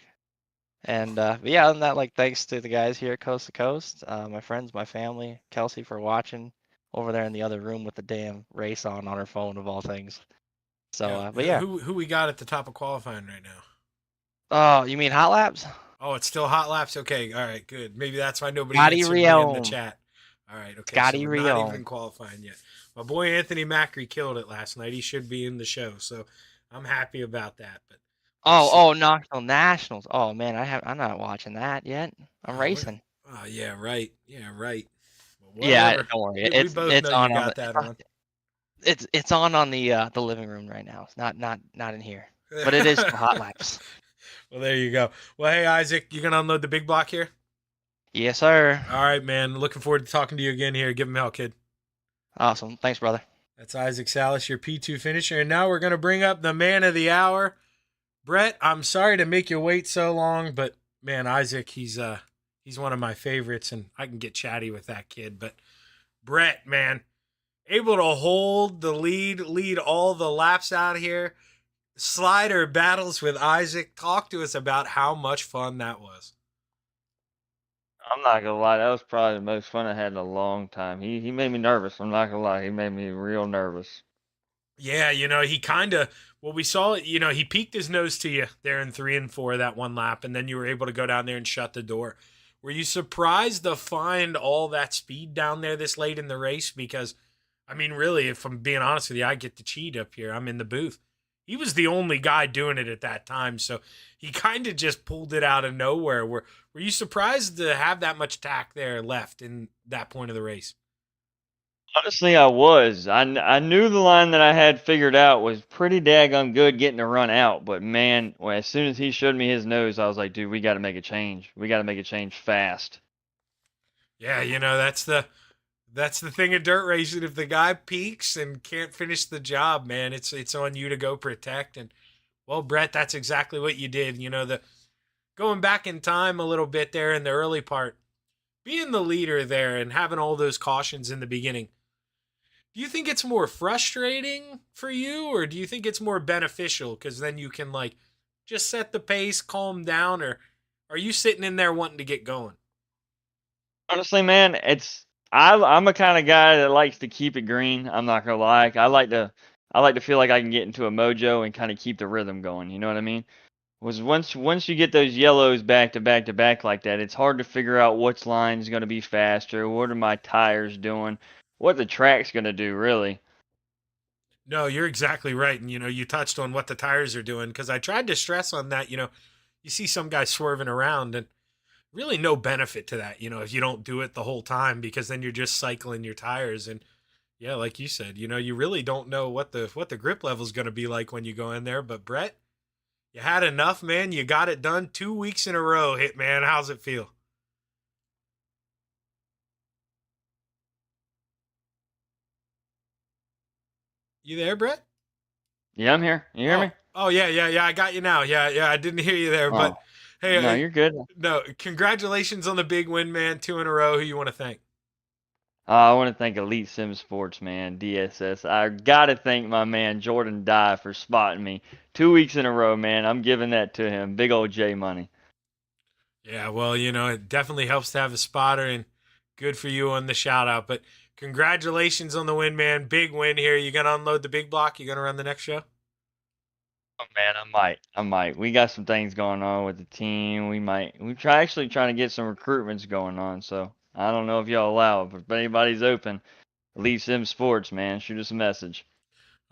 And but yeah, other than that, like, thanks to the guys here at Coast to Coast, my friends, my family, Kelsey for watching over there in the other room with the damn race on her phone of all things. So, Yeah. but yeah. Who we got at the top of qualifying right now? Oh, you mean hot laps? Oh, it's still hot laps. Okay, all right, good. Maybe that's why nobody Scotty answered me in the Rion. chat. All right, okay. Scotty So we're not Rion. even qualifying yet. My boy Anthony Macri killed it last night. He should be in the show, so I'm happy about that. But Oh, Knoxville Nationals. Oh man, I'm not watching that yet. I'm racing. Oh yeah, right. Yeah, right. Well, Yeah, whatever. don't worry. We both It's know on you on got that on. it's on the living room right now. It's not in here, but it is for hot laps. Well, there you go. Well, hey Isaac, you gonna unload the big block here? Yes, sir. All right, man. Looking forward to talking to you again here. Give him hell, kid. Awesome. Thanks, brother. That's Isaac Salas, your P2 finisher. And now we're going to bring up the man of the hour. Brett, I'm sorry to make you wait so long, but man, Isaac, he's one of my favorites, and I can get chatty with that kid. But Brett, man, able to hold the lead all the laps out here. Slider battles with Isaac. Talk to us about how much fun that was. I'm not gonna lie, that was probably the most fun I had in a long time. He made me nervous. I'm not gonna lie, he made me real nervous. Yeah, he kind of, well, we saw, he peeked his nose to you there in 3 and 4 that one lap, and then you were able to go down there and shut the door. Were you surprised to find all that speed down there this late in the race? Because, I mean, really, if I'm being honest with you, I get to cheat up here. I'm in the booth. He was the only guy doing it at that time, so he kind of just pulled it out of nowhere. Were you surprised to have that much tack there left in that point of the race? Honestly, I was. I knew the line that I had figured out was pretty daggone good getting the run out, but man, as soon as he showed me his nose, I was like, dude, we got to make a change. We got to make a change fast. Yeah, that's the thing of dirt racing. If the guy peaks and can't finish the job, man, it's on you to go protect. And well, Brett, that's exactly what you did. The going back in time a little bit there in the early part, being the leader there and having all those cautions in the beginning. Do you think it's more frustrating for you, or do you think it's more beneficial because then you can just set the pace, calm down, or are you sitting in there wanting to get going? Honestly, man, I'm a kind of guy that likes to keep it green. I'm not gonna lie. I like to feel like I can get into a mojo and kind of keep the rhythm going. You know what I mean? Was once you get those yellows back to back to back like that, it's hard to figure out which line's going to be faster, what are my tires doing, what the track's going to do, really. No, you're exactly right. And, you touched on what the tires are doing because I tried to stress on that. You see some guys swerving around and really no benefit to that, if you don't do it the whole time because then you're just cycling your tires. And yeah, like you said, you really don't know what the grip level is going to be like when you go in there. But Brett, you had enough, man. You got it done 2 weeks in a row, Hitman. How's it feel? You there, Brett? Yeah, I'm here. You hear me? Oh, yeah. I got you now. Yeah. I didn't hear you there, but hey, no, you're good. No, congratulations on the big win, man. 2 in a row. Who you want to thank? I want to thank Elite Sim Sports, man, DSS. I got to thank my man Jordan Dye for spotting me 2 weeks in a row, man. I'm giving that to him. Big old J money. Yeah, well, it definitely helps to have a spotter, and good for you on the shout out. But congratulations on the win, man. Big win here. You gonna unload the big block? You gonna run the next show? Oh man, I might. We got some things going on with the team. We're actually trying to get some recruitments going on. So I don't know if y'all allow it, but if anybody's open, Elite Sim Sports, man, shoot us a message.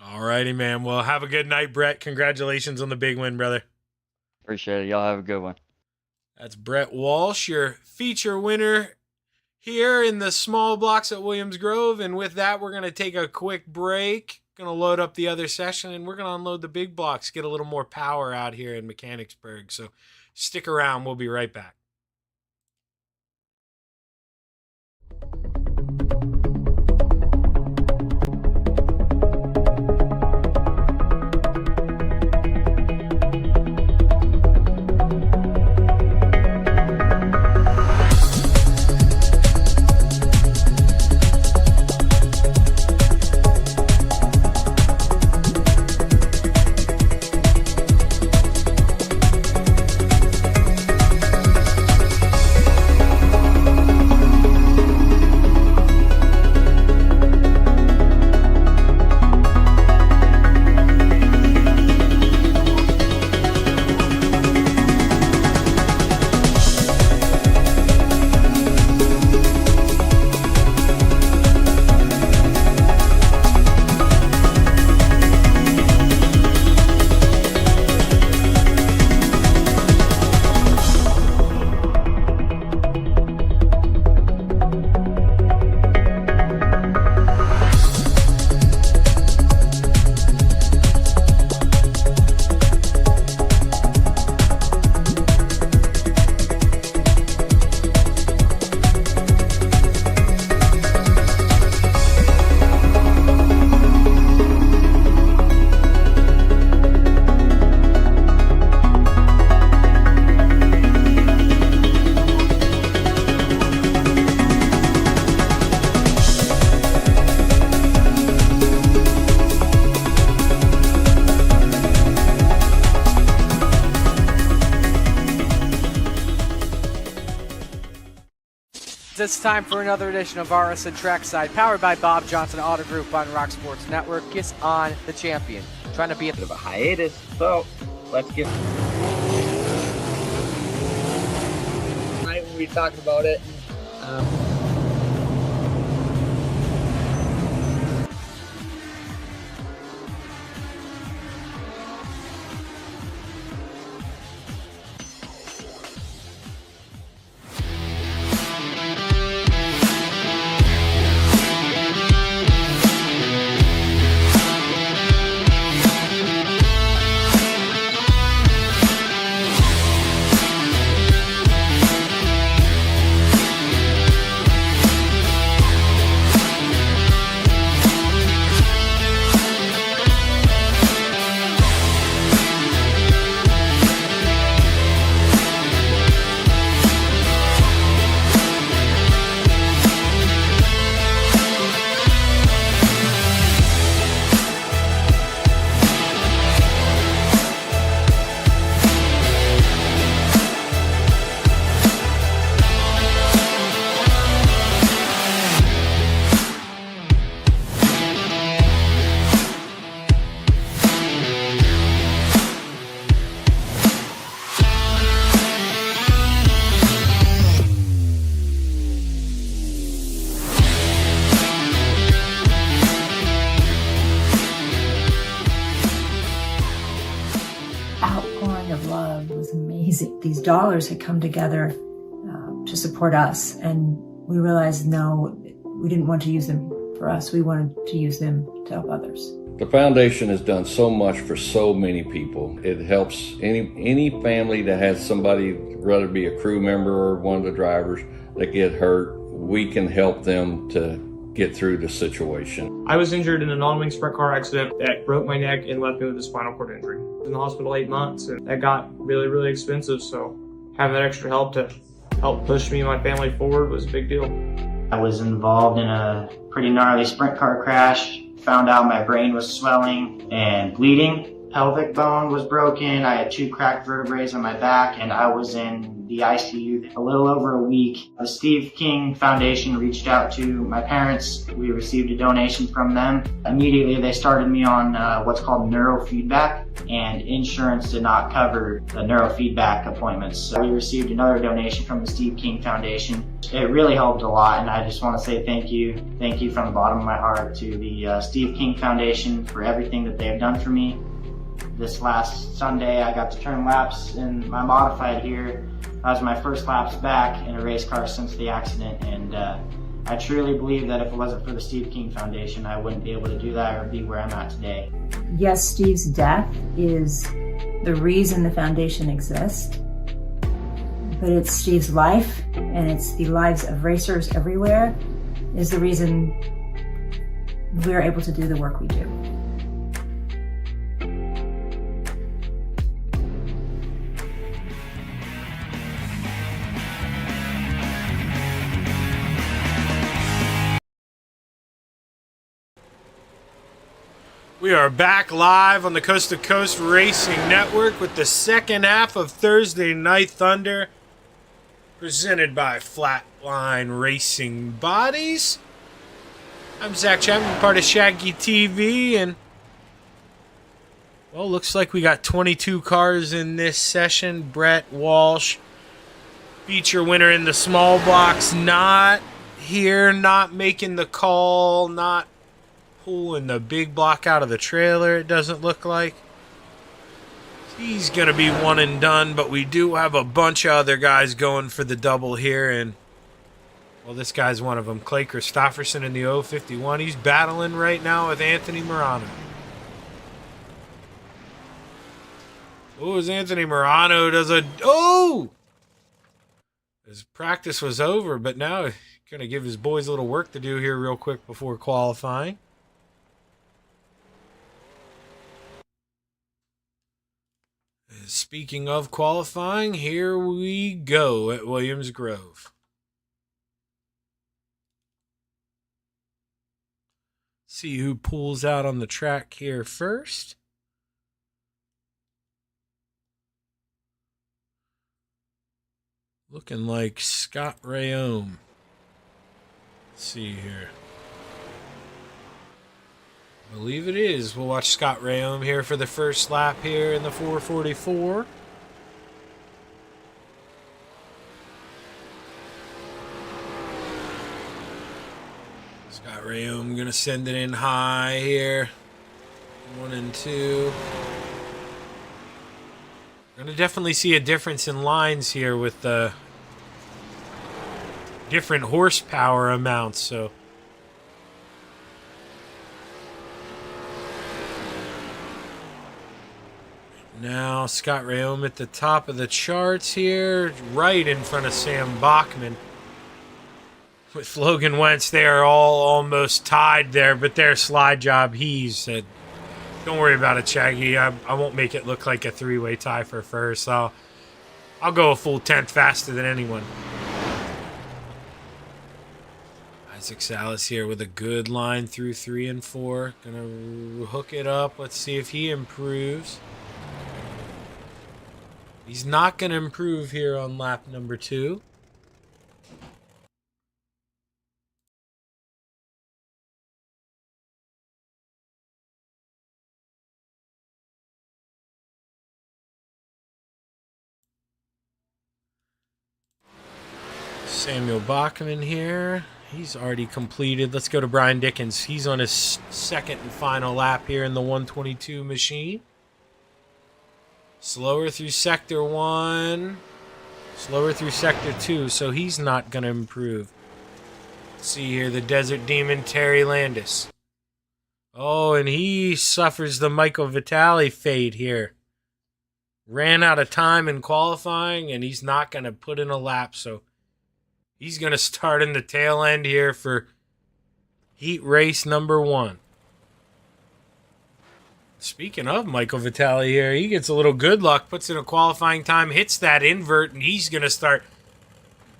All righty, man. Well, have a good night, Brett. Congratulations on the big win, brother. Appreciate it. Y'all have a good one. That's Brett Walsh, your feature winner here in the small blocks at Williams Grove. And with that, we're going to take a quick break. Going to load up the other session, and we're going to unload the big blocks, get a little more power out here in Mechanicsburg. So stick around. We'll be right back. friends, it's time for another edition of RSN Trackside, powered by Bob Johnson Auto Group on Rock Sports Network. Kiss on the champion. Trying to be a bit of a hiatus, so let's get. Right when we talked about it. Outpouring of love was amazing. These dollars had come together to support us, and we realized, no, we didn't want to use them for us. We wanted to use them to help others. The foundation has done so much for so many people. It helps any family that has somebody, whether it be a crew member or one of the drivers, that get hurt. We can help them to get through the situation. I was injured in a non-wing sprint car accident that broke my neck and left me with a spinal cord injury. I was in the hospital 8 months, and that got really, really expensive. So having that extra help to help push me and my family forward was a big deal. I was involved in a pretty gnarly sprint car crash. Found out my brain was swelling and bleeding. Pelvic bone was broken. I had 2 cracked vertebrae on my back, and I was in the ICU a little over a week. The Steve King Foundation reached out to my parents. We received a donation from them. Immediately, they started me on what's called neurofeedback, and insurance did not cover the neurofeedback appointments. So we received another donation from the Steve King Foundation. It really helped a lot, and I just want to say thank you. Thank you from the bottom of my heart to the Steve King Foundation for everything that they have done for me. This last Sunday, I got to turn laps in my modified here. That was my first laps back in a race car since the accident, and I truly believe that if it wasn't for the Steve King Foundation, I wouldn't be able to do that or be where I'm at today. Yes, Steve's death is the reason the foundation exists, but it's Steve's life, and it's the lives of racers everywhere, is the reason we're able to do the work we do. We are back live on the Coast to Coast Racing Network with the second half of Thursday Night Thunder, presented by Flatline Racing Bodies. I'm Zach Chapman, part of Shaggy TV, and well, looks like we got 22 cars in this session. Brett Walsh, feature winner in the small blocks, not here, not making the call, not pulling the big block out of the trailer, it doesn't look like. He's going to be one and done, but we do have a bunch of other guys going for the double here, and well, this guy's one of them. Clay Christofferson in the 051. He's battling right now with Anthony Morano. Oh, as Anthony Morano does a... Oh! His practice was over, but now he's going to give his boys a little work to do here real quick before qualifying. Speaking of qualifying, here we go at Williams Grove. See who pulls out on the track here first. Looking like Scott Rayome. Let's see here. I believe it is. We'll watch Scott Rayom here for the first lap here in the 444. Scott Rayom gonna send it in high here. 1 and 2. Gonna definitely see a difference in lines here with the different horsepower amounts, so. Now Scott Rayom at the top of the charts here, right in front of Sam Bachman. With Logan Wentz, they are all almost tied there, but their slide job, he said, don't worry about it, Shaggy. I won't make it look like a three-way tie for first. I'll go a full 10th faster than anyone. Isaac Salas here with a good line through 3 and 4. Gonna hook it up. Let's see if he improves. He's not gonna improve here on lap number 2. Samuel Bachman here. He's already completed. Let's go to Brian Dickens. He's on his second and final lap here in the 122 machine. Slower through Sector 1. Slower through Sector 2, so he's not going to improve. Let's see here, the Desert Demon, Terry Landis. Oh, and he suffers the Michael Vitale fate here. Ran out of time in qualifying, and he's not going to put in a lap, so he's going to start in the tail end here for heat race number 1. Speaking of Michael Vitale here, he gets a little good luck, puts in a qualifying time, hits that invert, and he's going to start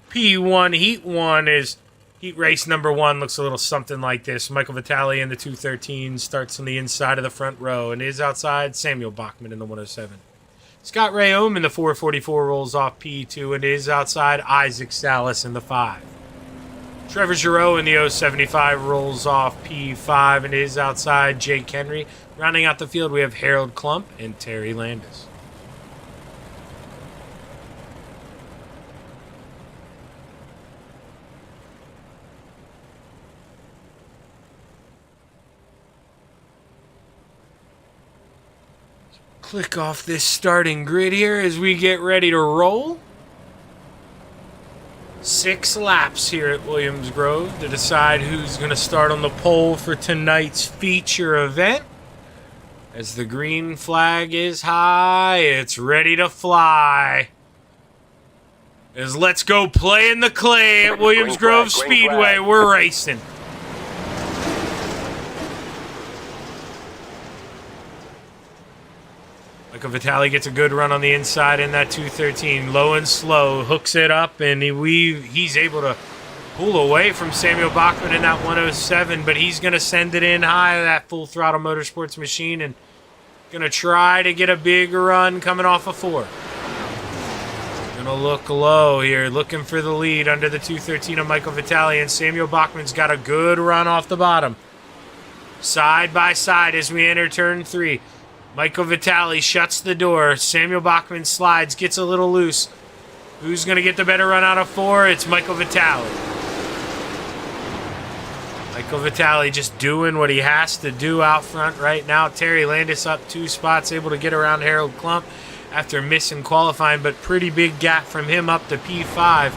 P1. Heat 1 is heat race number 1. Looks a little something like this. Michael Vitale in the 213 starts on the inside of the front row and is outside Samuel Bachman in the 107. Scott Rayom in the 444 rolls off P2 and is outside Isaac Salas in the 5. Trevor Giroux in the 075 rolls off P5 and is outside Jake Henry. Rounding out the field, we have Harold Klump and Terry Landis. Click off this starting grid here as we get ready to roll. 6 laps here at Williams Grove to decide who's going to start on the pole for tonight's feature event. As the green flag is high, it's ready to fly. As let's go play in the clay at Williams Grove Speedway. We're racing. Michael Vitale gets a good run on the inside in that 213. Low and slow, hooks it up, and he's able to pull away from Samuel Bachman in that 107, but he's going to send it in high, that Full Throttle Motorsports machine, and going to try to get a big run coming off of 4. Going to look low here, looking for the lead under the 213 of Michael Vitale, and Samuel Bachman's got a good run off the bottom. Side by side as we enter turn 3. Michael Vitale shuts the door. Samuel Bachman slides, gets a little loose. Who's going to get the better run out of 4? It's Michael Vitale. Michael Vitale just doing what he has to do out front right now. Terry Landis up 2 spots, able to get around Harold Klump after missing qualifying, but pretty big gap from him up to P5.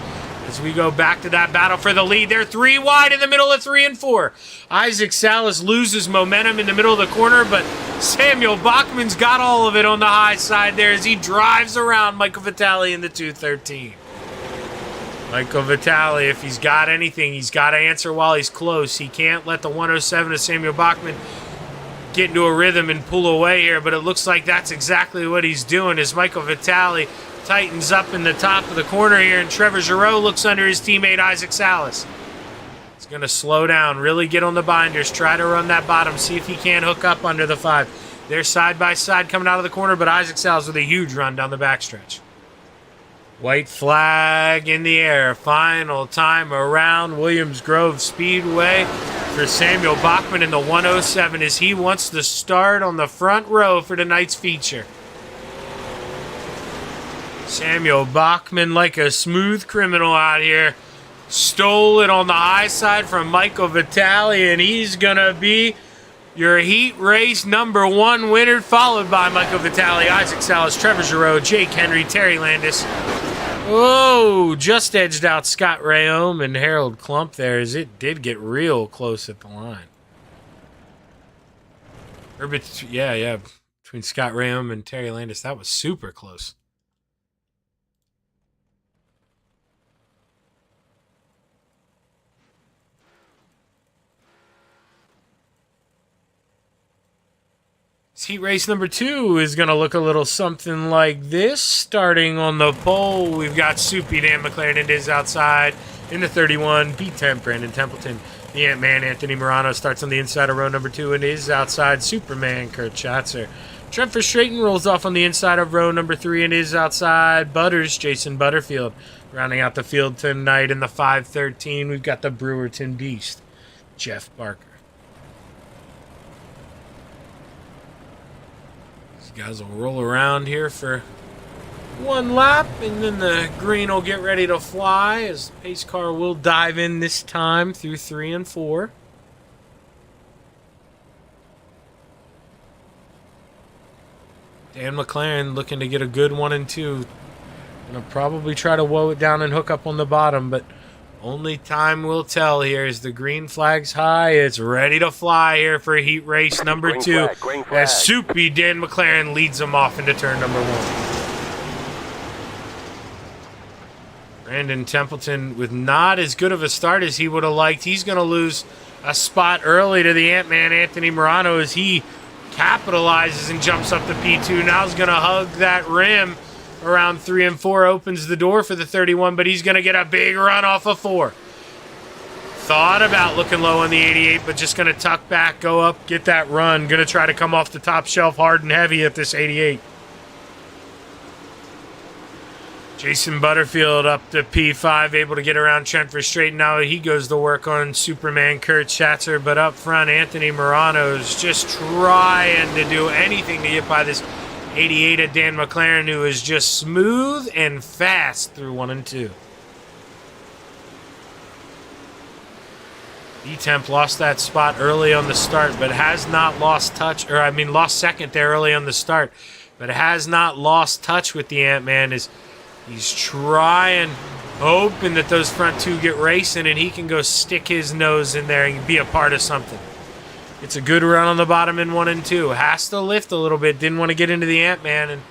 As we go back to that battle for the lead, they're 3 wide in the middle of 3 and 4. Isaac Salas loses momentum in the middle of the corner, but Samuel Bachman's got all of it on the high side there as he drives around Michael Vitale in the 213. Michael Vitale, if he's got anything, he's got to answer while he's close. He can't let the 107 of Samuel Bachman get into a rhythm and pull away here, but it looks like that's exactly what he's doing as Michael Vitale tightens up in the top of the corner here, and Trevor Giroux looks under his teammate Isaac Salas. He's going to slow down, really get on the binders, try to run that bottom, see if he can't hook up under the 5. They're side by side coming out of the corner, but Isaac Salas with a huge run down the backstretch. White flag in the air. Final time around Williams Grove Speedway for Samuel Bachman in the 107 as he wants to start on the front row for tonight's feature. Samuel Bachman, like a smooth criminal out here, stole it on the high side from Michael Vitale, and he's going to be your heat race number 1 winner, followed by Michael Vitale, Isaac Salas, Trevor Giroux, Jake Henry, Terry Landis. Oh, just edged out Scott Rayome and Harold Klump there as it did get real close at the line. Between Scott Rayome and Terry Landis, that was super close. Heat race number 2 is going to look a little something like this. Starting on the pole, we've got Soupy Dan McLaren and his outside in the 31. P10, Brandon Templeton. The Ant-Man, Anthony Morano, starts on the inside of row number 2 and is outside. Superman, Kurt Schatzer. Trent Verstraeten rolls off on the inside of row number 3 and is outside. Butters, Jason Butterfield. Rounding out the field tonight in the 513, we've got the Brewerton Beast, Jeff Barker. Guys will roll around here for 1 lap, and then the green will get ready to fly as the pace car will dive in this time through 3 and 4. Dan McLaren looking to get a good 1 and 2. Gonna probably try to woe it down and hook up on the bottom, but only time will tell here as the green flag's high. It's ready to fly here for heat race number 2 as Soupy Dan McLaren leads them off into turn number 1. Brandon Templeton with not as good of a start as he would have liked. He's going to lose a spot early to the Ant-Man Anthony Morano as he capitalizes and jumps up to P2. Now he's going to hug that rim. Around 3 and 4 opens the door for the 31, but he's going to get a big run off of 4. Thought about looking low on the 88, but just going to tuck back, go up, get that run. Going to try to come off the top shelf hard and heavy at this 88. Jason Butterfield up to P5, able to get around Trent Verstraeten. Now he goes to work on Superman Kurt Schatzer, but up front, Anthony Morano's just trying to do anything to get by this 88 of Dan McLaren, who is just smooth and fast through 1 and 2. E-Temp lost that spot early on the start, but has not lost touch, lost second there early on the start, but has not lost touch with the Ant-Man as he's trying, hoping that those front 2 get racing and he can go stick his nose in there and be a part of something. It's a good run on the bottom in 1 and 2. Has to lift a little bit. Didn't want to get into the Ant-Man. And,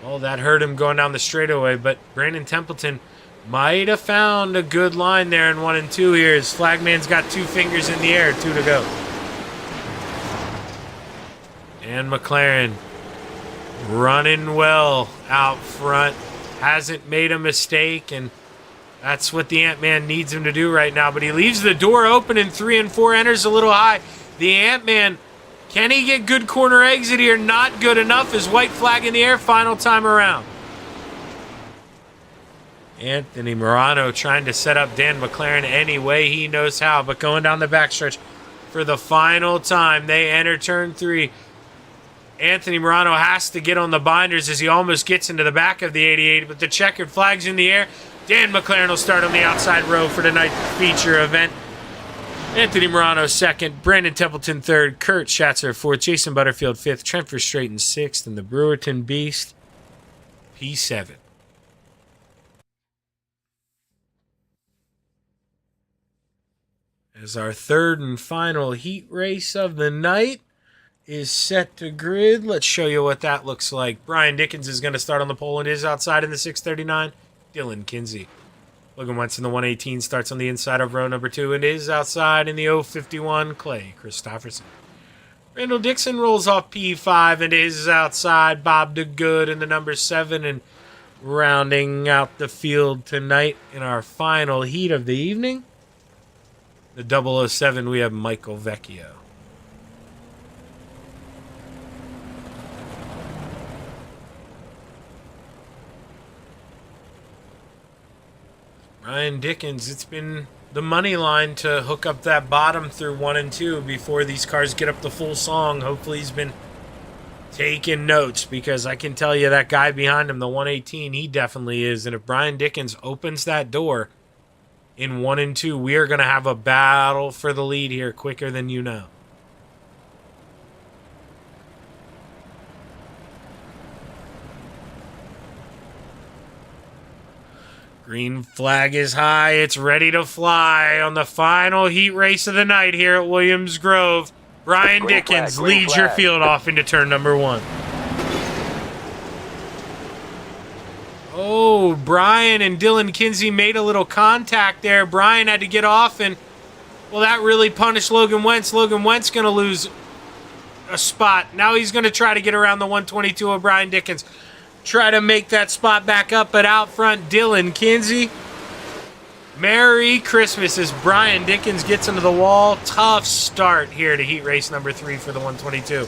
well, that hurt him going down the straightaway. But Brandon Templeton might have found a good line there in 1 and 2 here. His flagman's got 2 fingers in the air. 2 to go. And McLaren running well out front. Hasn't made a mistake. And that's what the Ant-Man needs him to do right now. But he leaves the door open in 3 and 4. Enters a little high. The Ant-Man, can he get good corner exit here? Not good enough. His white flag in the air, final time around. Anthony Morano trying to set up Dan McLaren any way he knows how, but going down the backstretch for the final time. They enter turn 3. Anthony Morano has to get on the binders as he almost gets into the back of the 88, but the checkered flag's in the air. Dan McLaren will start on the outside row for tonight's feature event. Anthony Morano 2nd, Brandon Templeton 3rd, Kurt Schatzer 4th, Jason Butterfield 5th, Trent Verstraeten 6th, and the Brewerton Beast P7. As our 3rd and final heat race of the night is set to grid, let's show you what that looks like. Brian Dickens is going to start on the pole and is outside in the 639. Dylan Kinsey. Logan Wentz in the 118 starts on the inside of row number 2 and is outside in the 051. Clay Christopherson. Randall Dixon rolls off P5 and is outside. Bob DeGood in the number 7, and rounding out the field tonight in our final heat of the evening, the 007, we have Michael Vecchio. Brian Dickens, it's been the money line to hook up that bottom through 1 and 2 before these cars get up the full song. Hopefully he's been taking notes, because I can tell you that guy behind him, the 118, he definitely is. And if Brian Dickens opens that door in 1 and 2, we are going to have a battle for the lead here quicker than you know. Green flag is high. It's ready to fly on the final heat race of the night here at Williams Grove. Brian Dickens leads your field off into turn number 1. Oh, Brian and Dylan Kinsey made a little contact there. Brian had to get off, and, well, that really punished Logan Wentz. Logan Wentz going to lose a spot. Now he's going to try to get around the 122 of Brian Dickens. Try to make that spot back up, but out front, Dylan Kinsey. Merry Christmas as Brian Dickens gets into the wall. Tough start here to heat race number 3 for the 122.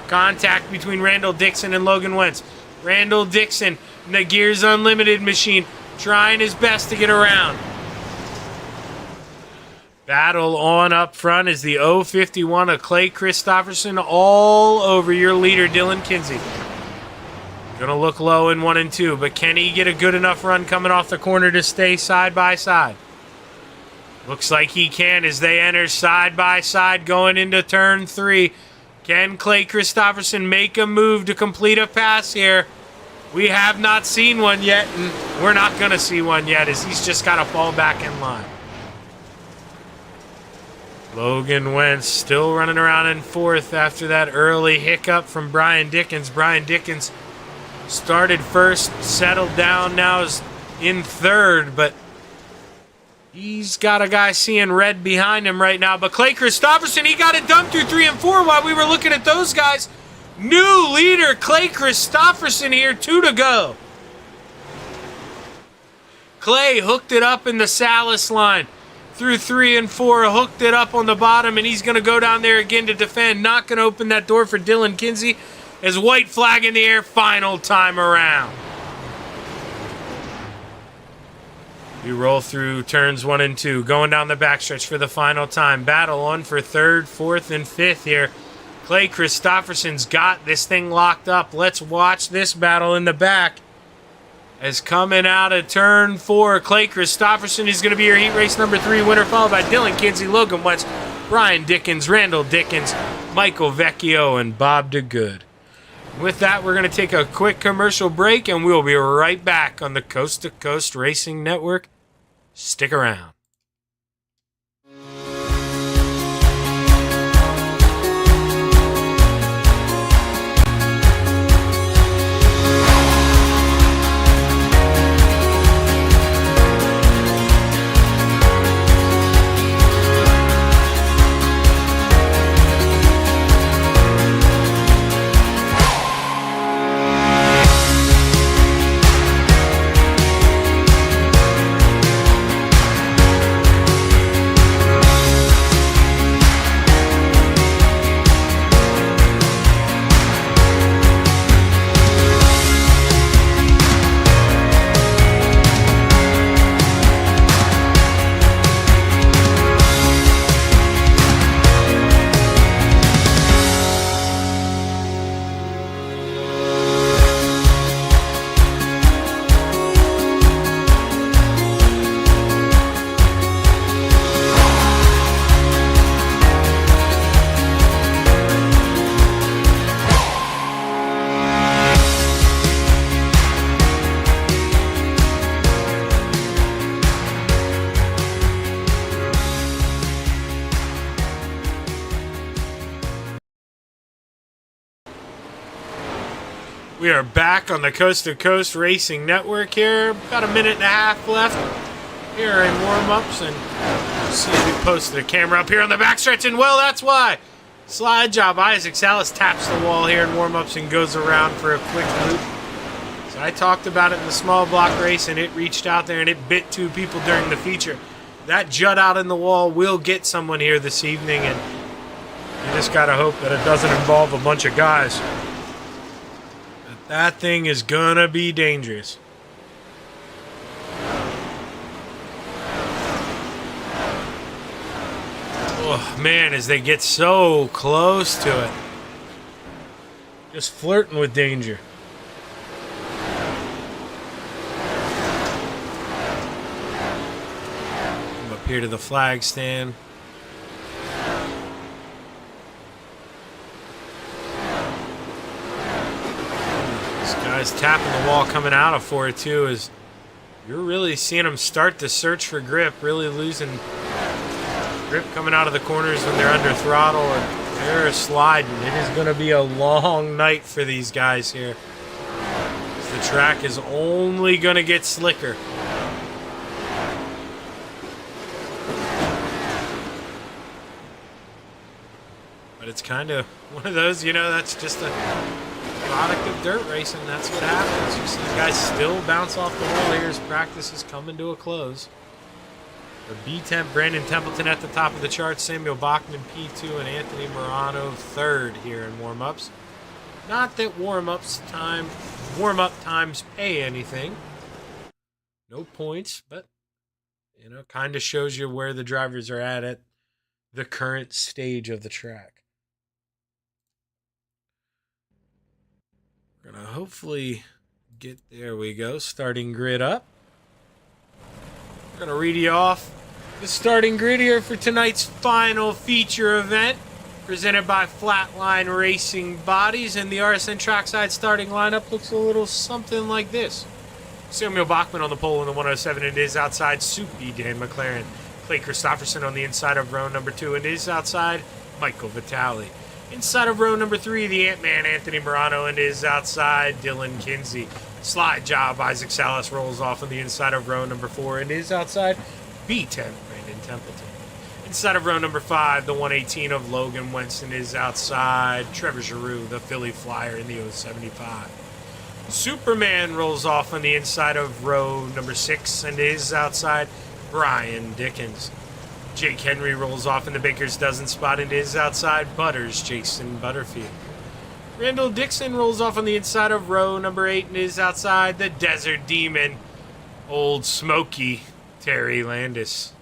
Contact between Randall Dixon and Logan Wentz. Randall Dixon, the Gears Unlimited machine, trying his best to get around. Battle on up front is the 051 of Clay Christopherson, all over your leader, Dylan Kinsey. Gonna look low in 1 and 2, but can he get a good enough run coming off the corner to stay side by side? Looks like he can as they enter side by side going into turn 3. Can Clay Christopherson make a move to complete a pass here? We have not seen one yet, and we're not gonna see one yet, as he's just gotta fall back in line. Logan Wentz still running around in 4th after that early hiccup from Brian Dickens. Brian Dickens started first, settled down, now is in 3rd, but he's got a guy seeing red behind him right now. But Clay Christopherson, he got it done through 3 and 4 while we were looking at those guys. New leader, Clay Christopherson here, 2 to go. Clay hooked it up in the Salas line through 3 and 4, hooked it up on the bottom, and he's going to go down there again to defend. Not going to open that door for Dylan Kinsey. As white flag in the air, final time around. We roll through turns 1 and 2, going down the backstretch for the final time. Battle on for 3rd, 4th, and 5th here. Clay Christopherson's got this thing locked up. Let's watch this battle in the back. As coming out of turn 4, Clay Christopherson is going to be your heat race number 3 winner, followed by Dylan Kinsey, Logan Wentz, Brian Dickens, Randall Dickens, Michael Vecchio, and Bob DeGood. With that, we're going to take a quick commercial break, and we'll be right back on the Coast to Coast Racing Network. Stick around. We are back on the Coast to Coast Racing Network here. About a minute and a half left here in warm-ups, and see if we posted a camera up here on the backstretch, and well, that's why. Slide job. Isaac Salas taps the wall here in warm-ups and goes around for a quick loop. So I talked about it in the small block race, and it reached out there and it bit 2 people during the feature. That jut out in the wall will get someone here this evening, and you just got to hope that it doesn't involve a bunch of guys. That thing is gonna be dangerous. Oh, man, as they get so close to it. Just flirting with danger. Come up here to the flag stand. This guy's tapping the wall coming out of 4-2 as you're really seeing them start to search for grip, really losing grip coming out of the corners when they're under throttle, and they're sliding. It is going to be a long night for these guys here. The track is only going to get slicker. But it's kind of one of those, you know, that's just a product of dirt racing. That's what happens. You see guys still bounce off the wall here as practice is coming to a close. For B10, Brandon Templeton at the top of the chart, Samuel Bachman P2, and Anthony Morano third here in warm-ups. Not that warm-up times pay anything. No points, but, you know, kind of shows you where the drivers are at the current stage of the track. We're going to hopefully get, there we go, starting grid up. We're going to read you off the starting grid here for tonight's final feature event, presented by Flatline Racing Bodies, and the RSN Trackside starting lineup looks a little something like this. Samuel Bachman on the pole in the 107, and is outside Soupy Dan McLaren. Clay Christopherson on the inside of row number 2, and is outside Michael Vitale. Inside of row number 3, the Ant-Man Anthony Morano, and is outside Dylan Kinsey. Slide job, Isaac Salas rolls off on the inside of row number 4, and is outside B10 Brandon Templeton. Inside of row number 5, the 118 of Logan Winston, is outside Trevor Giroux, the Philly Flyer in the 075. Superman rolls off on the inside of row number 6 and is outside Brian Dickens. Jake Henry rolls off in the Baker's Dozen spot and is outside Butters Jason Butterfield. Randall Dixon rolls off on the inside of row number 8 and is outside the Desert Demon, Old Smoky Terry Landis.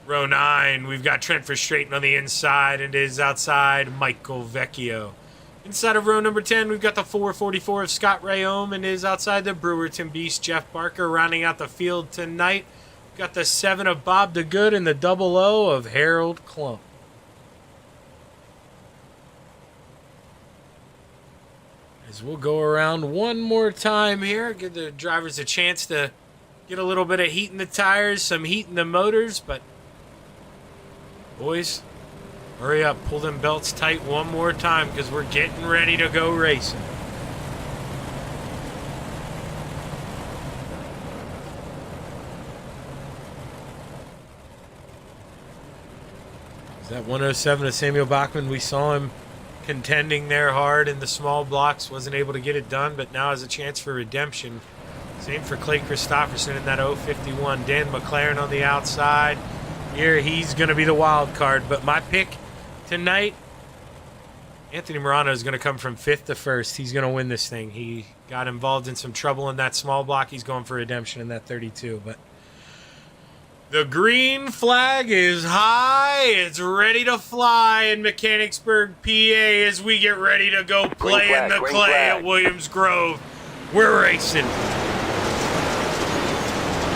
Row 9, we've got Trent Verstraeten on the inside and is outside Michael Vecchio. Inside of row number 10, we've got the 444 of Scott Rayome and is outside the Brewerton Beast Jeff Barker. Rounding out the field tonight, we've got the 7 of Bob DeGood and the 00 of Harold Klump. As we'll go around one more time here, give the drivers a chance to get a little bit of heat in the tires, some heat in the motors, but boys, hurry up, pull them belts tight one more time because we're getting ready to go racing. Is that 107 of Samuel Bachman? We saw him contending there hard in the small blocks, wasn't able to get it done, but now has a chance for redemption. Same for Clay Christopherson in that 051. Dan McLaren on the outside. Here, he's going to be the wild card, but my pick tonight, Anthony Morano is going to come from 5th to 1st. He's going to win this thing. He got involved in some trouble in that small block. He's going for redemption in that 32, but the green flag is high. It's ready to fly in Mechanicsburg, PA, as we get ready to go play in the clay at Williams Grove. We're racing.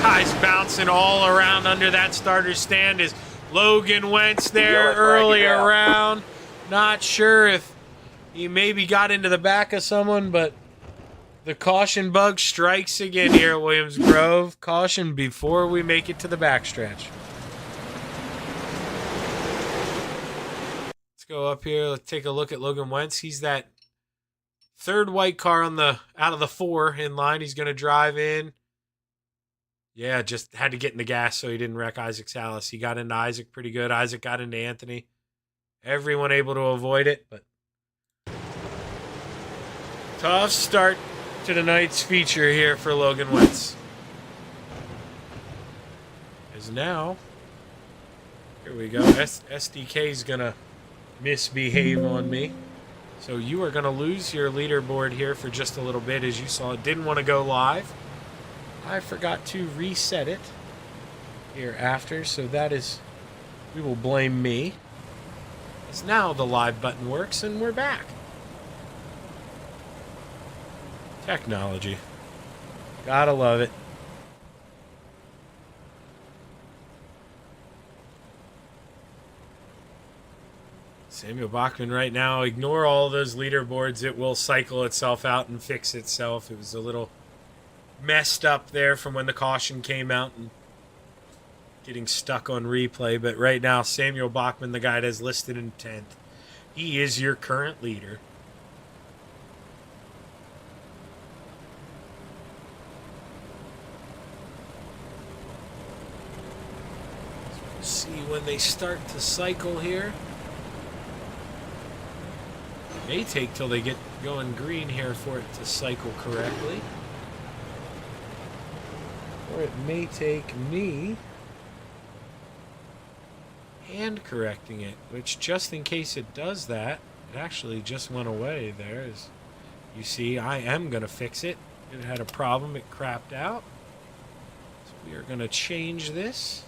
Guys bouncing all around under that starter stand is Logan Wentz there early around. Not sure if he maybe got into the back of someone, but the caution bug strikes again here at Williams Grove. Caution before we make it to the backstretch. Let's go up here. Let's take a look at Logan Wentz. He's that third white car on the out of the 4 in line. He's going to drive in. Yeah, just had to get in the gas so he didn't wreck Isaac Salas. He got into Isaac pretty good. Isaac got into Anthony. Everyone able to avoid it, but tough start to tonight's feature here for Logan Wentz. As now, here we go. SDK's going to misbehave on me. So you are going to lose your leaderboard here for just a little bit. As you saw, it didn't want to go live. I forgot to reset it here after, so that is we will blame me. Because now the live button works and we're back. Technology. Gotta love it. Samuel Bachman right now, ignore all those leaderboards. It will cycle itself out and fix itself. It was a little messed up there from when the caution came out and getting stuck on replay. But right now, Samuel Bachman, the guy that's listed in 10th, he is your current leader. So we'll see when they start to cycle here. May take till they get going green here for it to cycle correctly. Or it may take me hand correcting it, which just in case it does that, it actually just went away there. As you see, I am going to fix it. It had a problem, it crapped out. So we are going to change this.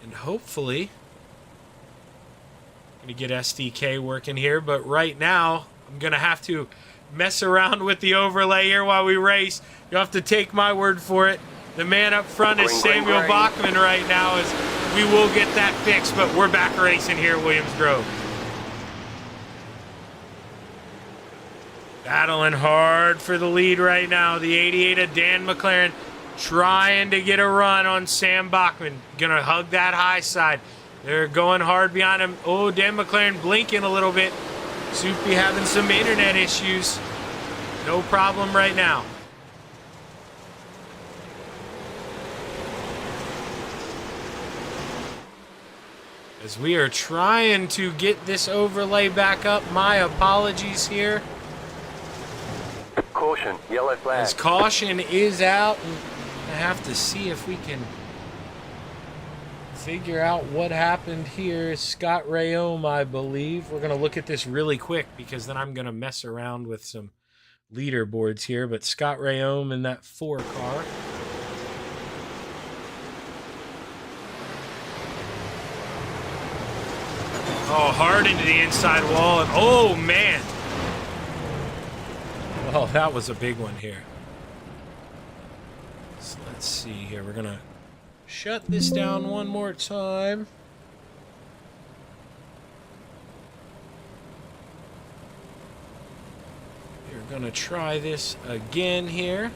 And hopefully to get SDK working here, but right now I'm gonna have to mess around with the overlay here while we race. You'll have to take my word for it. The man up front is Samuel Bachman right now, as we will get that fixed, but we're back racing here at Williams Grove. Battling hard for the lead right now. The 88 of Dan McLaren trying to get a run on Sam Bachman. Gonna hug that high side. They're going hard behind him. Oh, Dan McLaren blinking a little bit. Soupy having some internet issues. No problem right now. As we are trying to get this overlay back up. My apologies here. Caution, yellow flag. As caution is out, I have to see if we can figure out what happened here. Scott Rayome, I believe. We're going to look at this really quick because then I'm going to mess around with some leaderboards here. But Scott Rayome in that 4 car. Oh, hard into the inside wall. And oh, man. Well, that was a big one here. So let's see here. We're going to shut this down one more time. We're going to try this again here.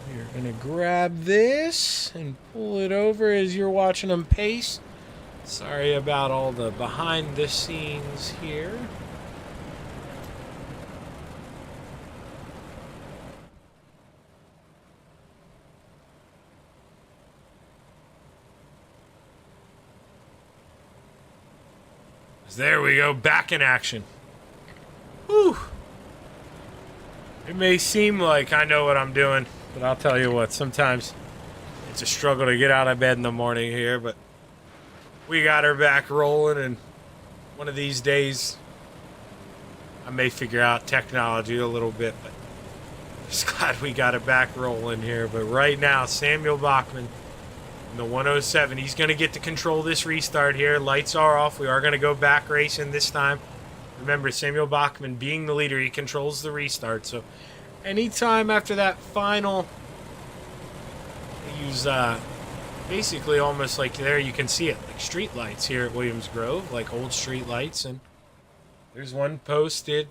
And we're going to grab this and pull it over as you're watching them pace. Sorry about all the behind the scenes here. There we go, back in action. Whew. It may seem like I know what I'm doing, but I'll tell you what, sometimes it's a struggle to get out of bed in the morning here, but we got her back rolling, and one of these days I may figure out technology a little bit, but I'm just glad we got it back rolling here. But right now, Samuel Bachman in the 107, he's going to get to control this restart here. Lights are off. We are going to go back racing this time. Remember, Samuel Bachman being the leader, he controls the restart. So anytime after that final, they use basically almost like there you can see it, like street lights here at Williams Grove, like old street lights. And there's one posted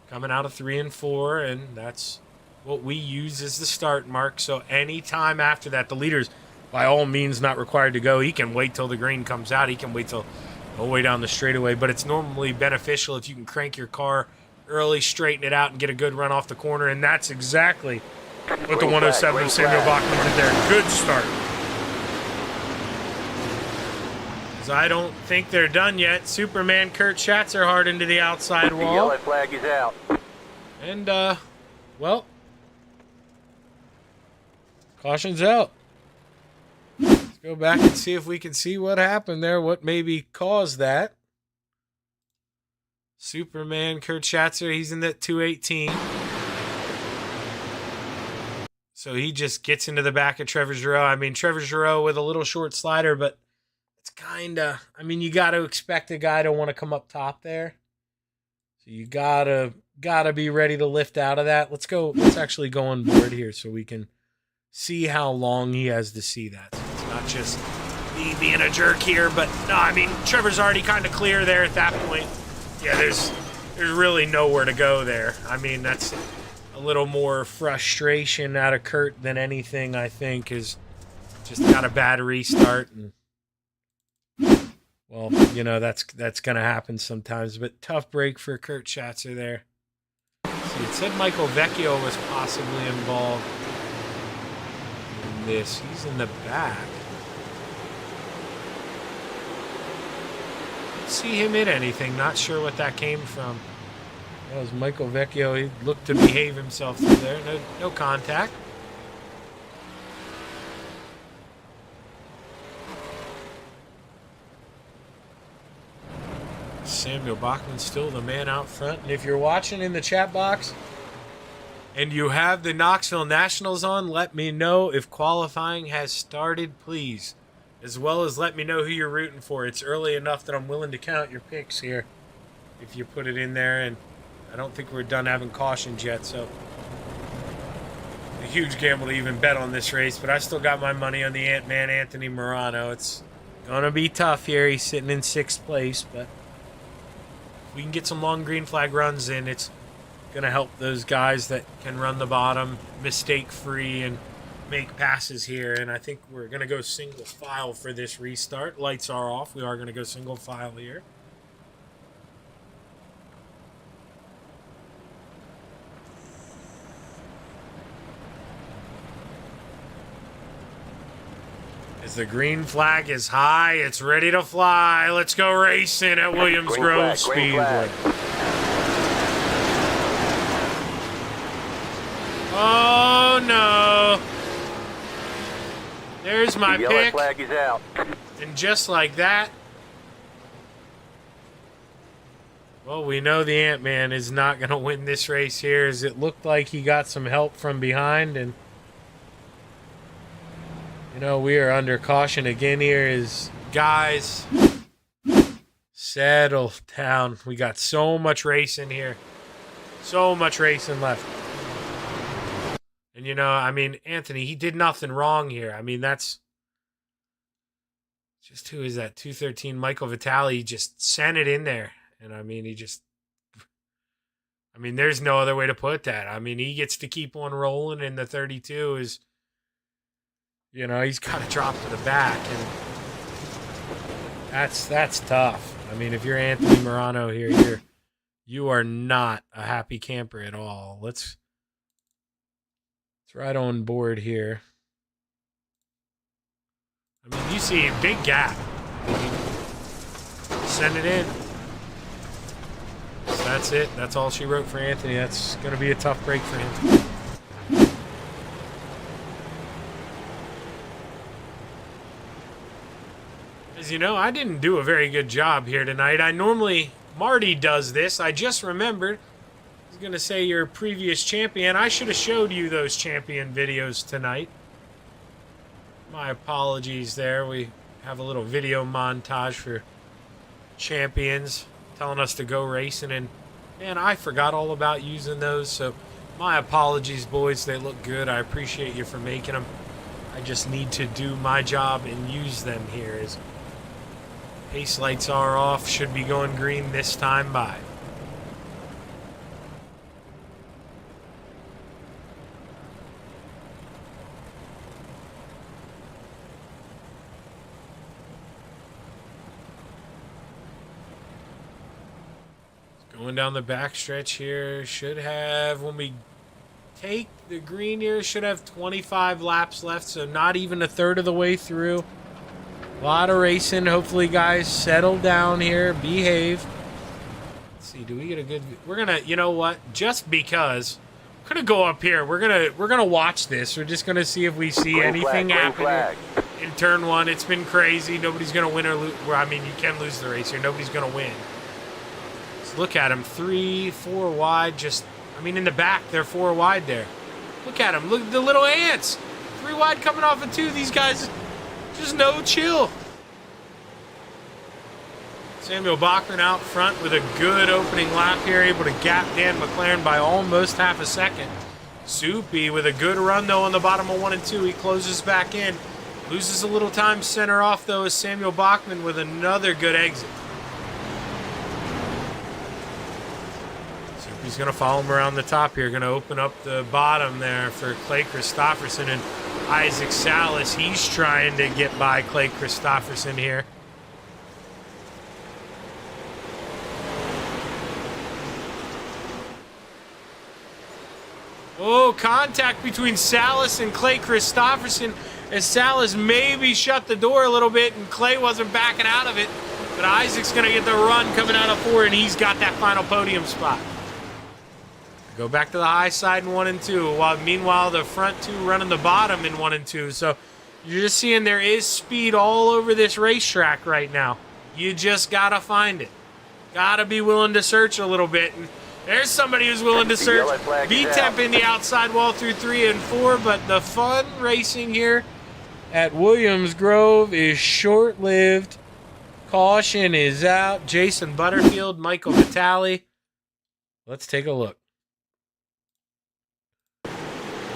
coming out of 3 and 4, and that's what we use as the start mark. So anytime after that, the leader's by all means not required to go. He can wait till the green comes out. He can wait till the whole way down the straightaway. But it's normally beneficial if you can crank your car early, straighten it out, and get a good run off the corner. And that's exactly what the 107 of Samuel Bachman did there. Good start. Because I don't think they're done yet. Superman Kurt Schatzer hard into the outside wall. The yellow flag is out. And, well, caution's out. Let's go back and see if we can see what happened there, what maybe caused that. Superman, Kurt Schatzer, he's in that 218. So he just gets into the back of Trevor Giroux. I mean, Trevor Giroux with a little short slider, but it's kind of, I mean, you got to expect a guy to want to come up top there. So you gotta be ready to lift out of that. Let's actually go on board here so we can see how long he has to see that. So it's not just me being a jerk here, but no, I mean, Trevor's already kind of clear there at that point. Yeah, there's really nowhere to go there. I mean, that's a little more frustration out of Kurt than anything, I think, is just got a bad restart. And, well, you know, that's going to happen sometimes. But tough break for Kurt Schatzer there. See, it said Michael Vecchio was possibly involved in this. He's in the back. See him hit anything. Not sure what that came from. That was Michael Vecchio. He looked to behave himself through there. No contact. Samuel Bachman still the man out front. And if you're watching in the chat box and you have the Knoxville Nationals on, let me know if qualifying has started, please. As well as let me know who you're rooting for. It's early enough that I'm willing to count your picks here if you put it in there. And I don't think we're done having cautions yet, so a huge gamble to even bet on this race. But I still got my money on the Ant-Man, Anthony Morano. It's going to be tough here. He's sitting in 6th place, but if we can get some long green flag runs in, it's going to help those guys that can run the bottom mistake-free and make passes here. And I think we're going to go single file for this restart. Lights are off. We are going to go single file here. As the green flag is high, it's ready to fly. Let's go racing at Williams Grove Speedway. Oh no! There's my The pick. yellow flag is out. And just like that, well, we know the Ant-Man is not going to win this race here, as it looked like he got some help from behind. And, you know, we are under caution again here as guys settle down. We got so much racing here. So much racing left. And, you know, I mean, Anthony, he did nothing wrong here. I mean, that's just, who is that? 213, Michael Vitale just sent it in there. And, I mean, there's no other way to put that. I mean, he gets to keep on rolling, and the 32 is, you know, he's got to drop to the back. And that's tough. I mean, if you're Anthony Morano here, you are not a happy camper at all. Let's right on board here. I mean, you see a big gap. Send it in. So that's it. That's all she wrote for Anthony. That's going to be a tough break for him. As you know, I didn't do a very good job here tonight. Marty does this. I just remembered. I was going to say your previous champion. I should have showed you those champion videos tonight. My apologies there. We have a little video montage for champions telling us to go racing. And, man, I forgot all about using those. So my apologies, boys. They look good. I appreciate you for making them. I just need to do my job and use them here. As pace lights are off. Should be going green this time by. Going down the backstretch here, should have, when we take the green here, should have 25 laps left, so not even a third of the way through. A lot of racing. Hopefully, guys, settle down here, behave. Let's see, do we get a good, we're gonna, you know what, just because, we're gonna go up here, we're gonna watch this. We're just gonna see if we see anything happen in turn one. It's been crazy. Nobody's gonna win or lose. Well, I mean, you can lose the race here. Nobody's gonna win. Just look at them. 3, 4 wide. In the back, they're 4 wide there. Look at them. Look at the little ants. 3 wide coming off of 2. These guys, just no chill. Samuel Bachman out front with a good opening lap here, able to gap Dan McLaren by almost half a second. Soupy with a good run, though, on the bottom of 1 and 2. He closes back in. Loses a little time center off, though, as Samuel Bachman with another good exit. Soupy's going to follow him around the top here. Going to open up the bottom there for Clay Christopherson and Isaac Salas. He's trying to get by Clay Christopherson here. Oh, contact between Salas and Clay Christopherson as Salas maybe shut the door a little bit and Clay wasn't backing out of it. But Isaac's going to get the run coming out of 4, and he's got that final podium spot. Go back to the high side in 1 and 2, while meanwhile the front 2 running the bottom in 1 and 2. So you're just seeing there is speed all over this racetrack right now. You just got to find it. Got to be willing to search a little bit. And there's somebody who's willing to search. V-Temp in the outside wall through 3 and 4, but the fun racing here at Williams Grove is short-lived. Caution is out. Jason Butterfield, Michael Vitale. Let's take a look.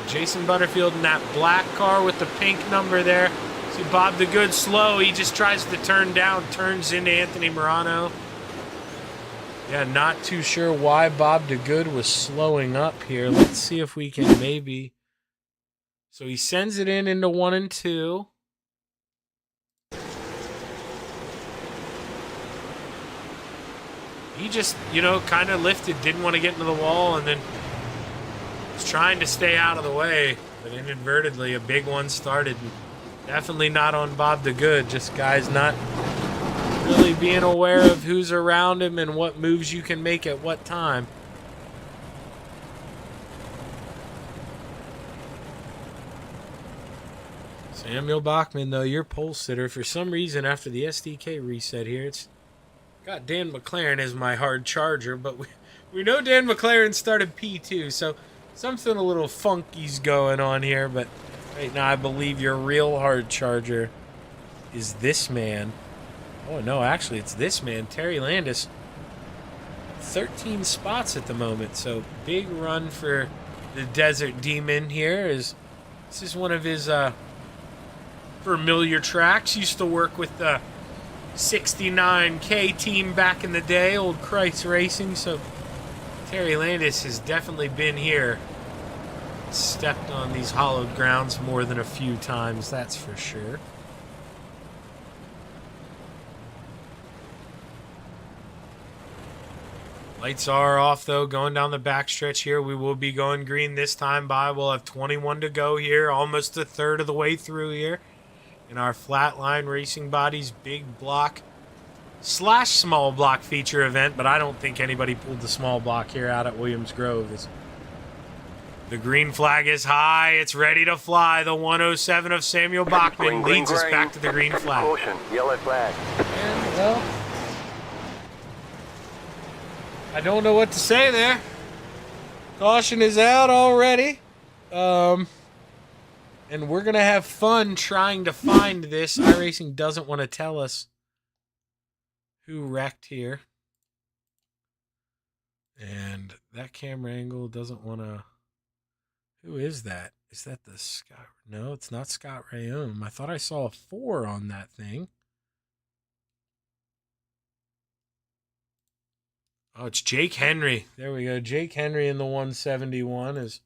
Jason Butterfield in that black car with the pink number there. See Bob the Good slow. He just tries to turn down, turns into Anthony Morano. Yeah, not too sure why Bob DeGood was slowing up here. Let's see if we can maybe. So he sends it into 1 and 2. He just, kind of lifted, didn't want to get into the wall, and then was trying to stay out of the way. But inadvertently, a big one started. Definitely not on Bob DeGood. Just guys not really being aware of who's around him and what moves you can make at what time. Samuel Bachman, though, your pole sitter. For some reason, after the SDK reset here, it's got Dan McLaren as my hard charger, but we know Dan McLaren started P2, so something a little funky's going on here. But right now, I believe your real hard charger is this man. Oh, no, actually, it's this man, Terry Landis. 13 spots at the moment, so big run for the Desert Demon here. This is one of his familiar tracks. Used to work with the 69K team back in the day, old Christ Racing, so Terry Landis has definitely been here. Stepped on these hallowed grounds more than a few times, that's for sure. Lights are off, though, going down the backstretch here. We will be going green this time by. We'll have 21 to go here, almost a third of the way through here. In our Flatline Racing Bodies big block / small block feature event, but I don't think anybody pulled the small block here out at Williams Grove. The green flag is high. It's ready to fly. The 107 of Samuel Bachman leads us back to the green flag. Caution, yellow flag. And, well, I don't know what to say there. Caution is out already. And we're going to have fun trying to find this. iRacing doesn't want to tell us who wrecked here. And that camera angle doesn't want to... Who is that? Is that the Scott? No, it's not Scott Rayum. I thought I saw a 4 on that thing. Oh, it's Jake Henry. There we go. Jake Henry in the 171 is...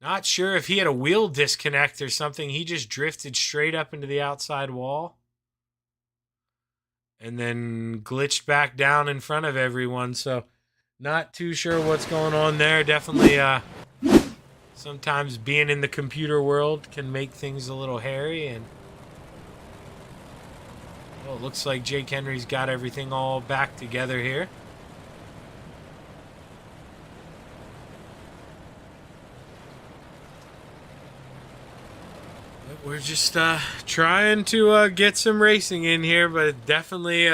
Not sure if he had a wheel disconnect or something. He just drifted straight up into the outside wall. And then glitched back down in front of everyone. So, not too sure what's going on there. Definitely, sometimes being in the computer world can make things a little hairy. And well, it looks like Jake Henry's got everything all back together here. We're just trying to get some racing in here, but definitely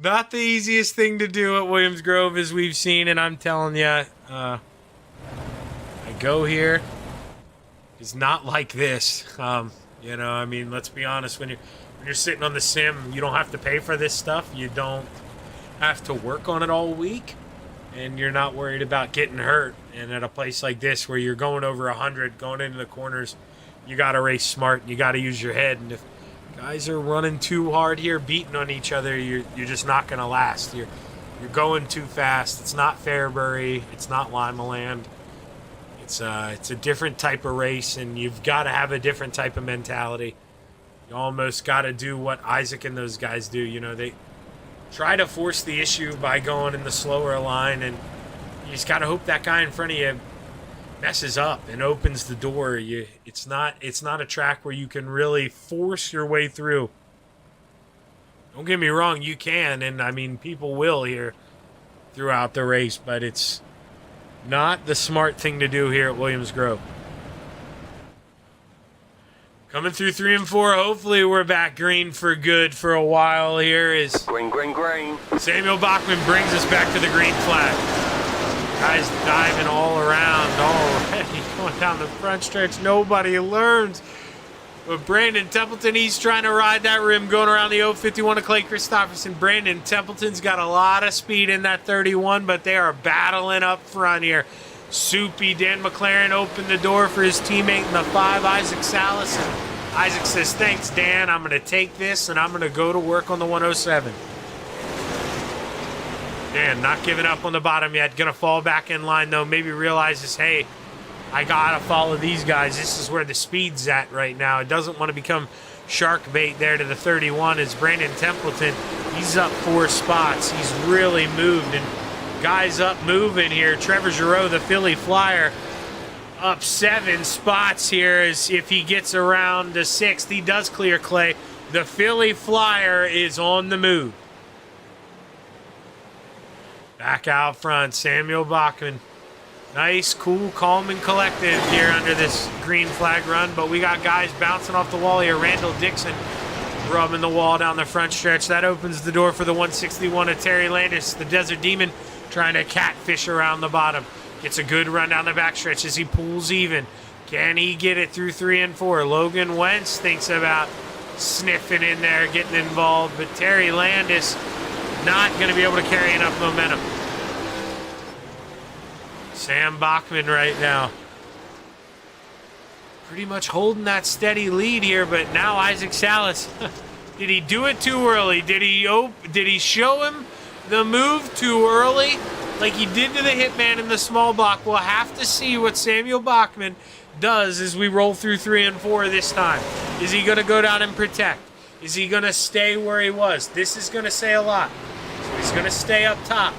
Not the easiest thing to do at Williams Grove, as we've seen, and I'm telling you, I go here. It's not like this. You know, I mean, let's be honest. When you're sitting on the sim, you don't have to pay for this stuff. You don't have to work on it all week, and you're not worried about getting hurt. And at a place like this, where you're going over 100, going into the corners, you got to race smart. You got to use your head. And if guys are running too hard here, beating on each other, you're just not going to last. You're going too fast. It's not Fairbury. It's not Limaland. It's a different type of race, and you've got to have a different type of mentality. You almost got to do what Isaac and those guys do. You know, they try to force the issue by going in the slower line, and you just got to hope that guy in front of you messes up and opens the door. It's not a track where you can really force your way through. Don't get me wrong, you can, and I mean, people will here throughout the race, but it's not the smart thing to do here at Williams Grove. Coming through 3 and 4. Hopefully we're back green for good for a while here. Is Green, green, green. Samuel Bachman brings us back to the green flag. Guys diving all around already. Going down the front stretch. Nobody learns. But Brandon Templeton, he's trying to ride that rim going around the 051 of Clay Christopherson. Brandon Templeton's got a lot of speed in that 31, but they are battling up front here. Soupy Dan McLaren opened the door for his teammate in the 5, Isaac Salas. And Isaac says, thanks, Dan. I'm going to take this, and I'm going to go to work on the 107. Dan not giving up on the bottom yet. Going to fall back in line, though. Maybe realizes, hey, I got to follow these guys. This is where the speed's at right now. It doesn't want to become shark bait there to the 31 as Brandon Templeton, he's up 4 spots. He's really moved, and guys up moving here. Trevor Giroux, the Philly Flyer, up 7 spots here as if he gets around the 6th. He does clear Clay. The Philly Flyer is on the move. Back out front, Samuel Bachman. Nice, cool, calm, and collected here under this green flag run. But we got guys bouncing off the wall here. Randall Dixon rubbing the wall down the front stretch. That opens the door for the 161 of Terry Landis. The Desert Demon trying to catfish around the bottom. Gets a good run down the back stretch as he pulls even. Can he get it through 3 and 4? Logan Wentz thinks about sniffing in there, getting involved. But Terry Landis not going to be able to carry enough momentum. Sam Bachman right now pretty much holding that steady lead here, but now Isaac Salas, did he do it too early? Did he show him the move too early like he did to the Hitman in the small block? We'll have to see what Samuel Bachman does as we roll through 3 and 4 this time. Is he going to go down and protect? Is he going to stay where he was? This is going to say a lot. So he's going to stay up top.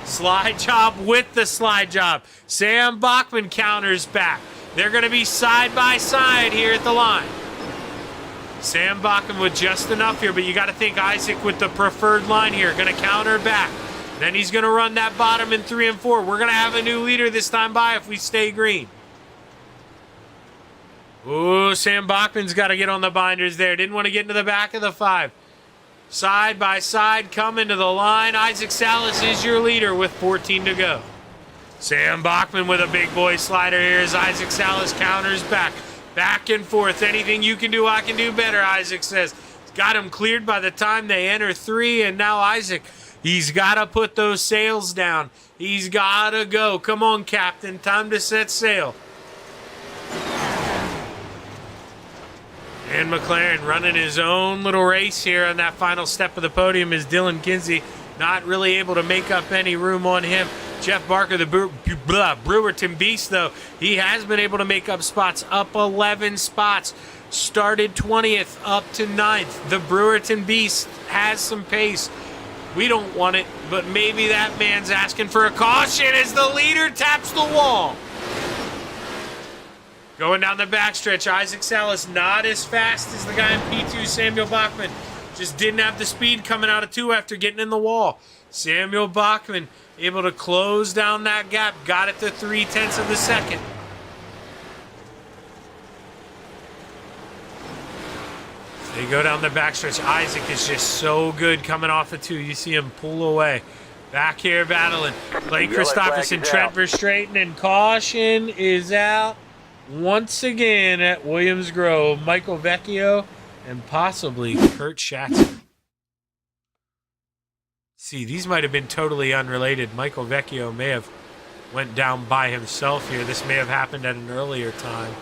Slide job with the slide job. Sam Bachman counters back. They're going to be side by side here at the line. Sam Bachman with just enough here, but you got to think Isaac with the preferred line here. Going to counter back. Then he's going to run that bottom in 3 and 4. We're going to have a new leader this time by if we stay green. Ooh, Sam Bachman's got to get on the binders there. Didn't want to get into the back of the 5. Side by side, coming to the line. Isaac Salas is your leader with 14 to go. Sam Bachman with a big boy slider here as Isaac Salas counters back. Back and forth. Anything you can do, I can do better, Isaac says. He's got him cleared by the time they enter 3, and now Isaac, he's got to put those sails down. He's got to go. Come on, Captain. Time to set sail. And McLaren running his own little race here on that final step of the podium is Dylan Kinsey. Not really able to make up any room on him. Jeff Barker, the Brewerton Beast, though, he has been able to make up spots. Up 11 spots. Started 20th up to 9th. The Brewerton Beast has some pace. We don't want it, but maybe that man's asking for a caution as the leader taps the wall. Going down the backstretch, Isaac Salas not as fast as the guy in P2, Samuel Bachman. Just didn't have the speed coming out of 2 after getting in the wall. Samuel Bachman able to close down that gap. Got it to 0.3 of a second. They go down the backstretch. Isaac is just so good coming off the 2. You see him pull away. Back here battling. Blake Yellow flag Christopherson, is Trent out. Verstraeten, and caution is out once again at Williams Grove. Michael Vecchio and possibly Kurt Schatzer. See, these might have been totally unrelated. Michael Vecchio may have went down by himself here. This may have happened at an earlier time.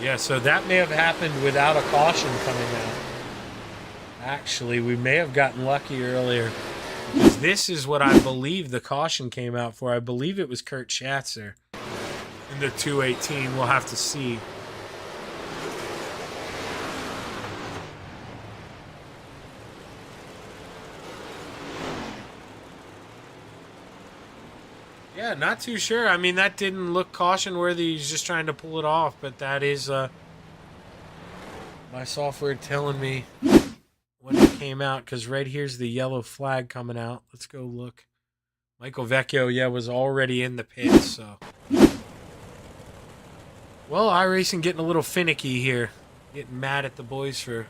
Yeah, so that may have happened without a caution coming out. Actually, we may have gotten lucky earlier. Because this is what I believe the caution came out for. I believe it was Kurt Schatzer in the 218. We'll have to see. Yeah, not too sure. I mean, that didn't look caution worthy. He's just trying to pull it off, but that is my software telling me when it came out, because right here's the yellow flag coming out. Let's go look. Michael Vecchio, yeah, was already in the pits, so. Well, iRacing getting a little finicky here. Getting mad at the boys for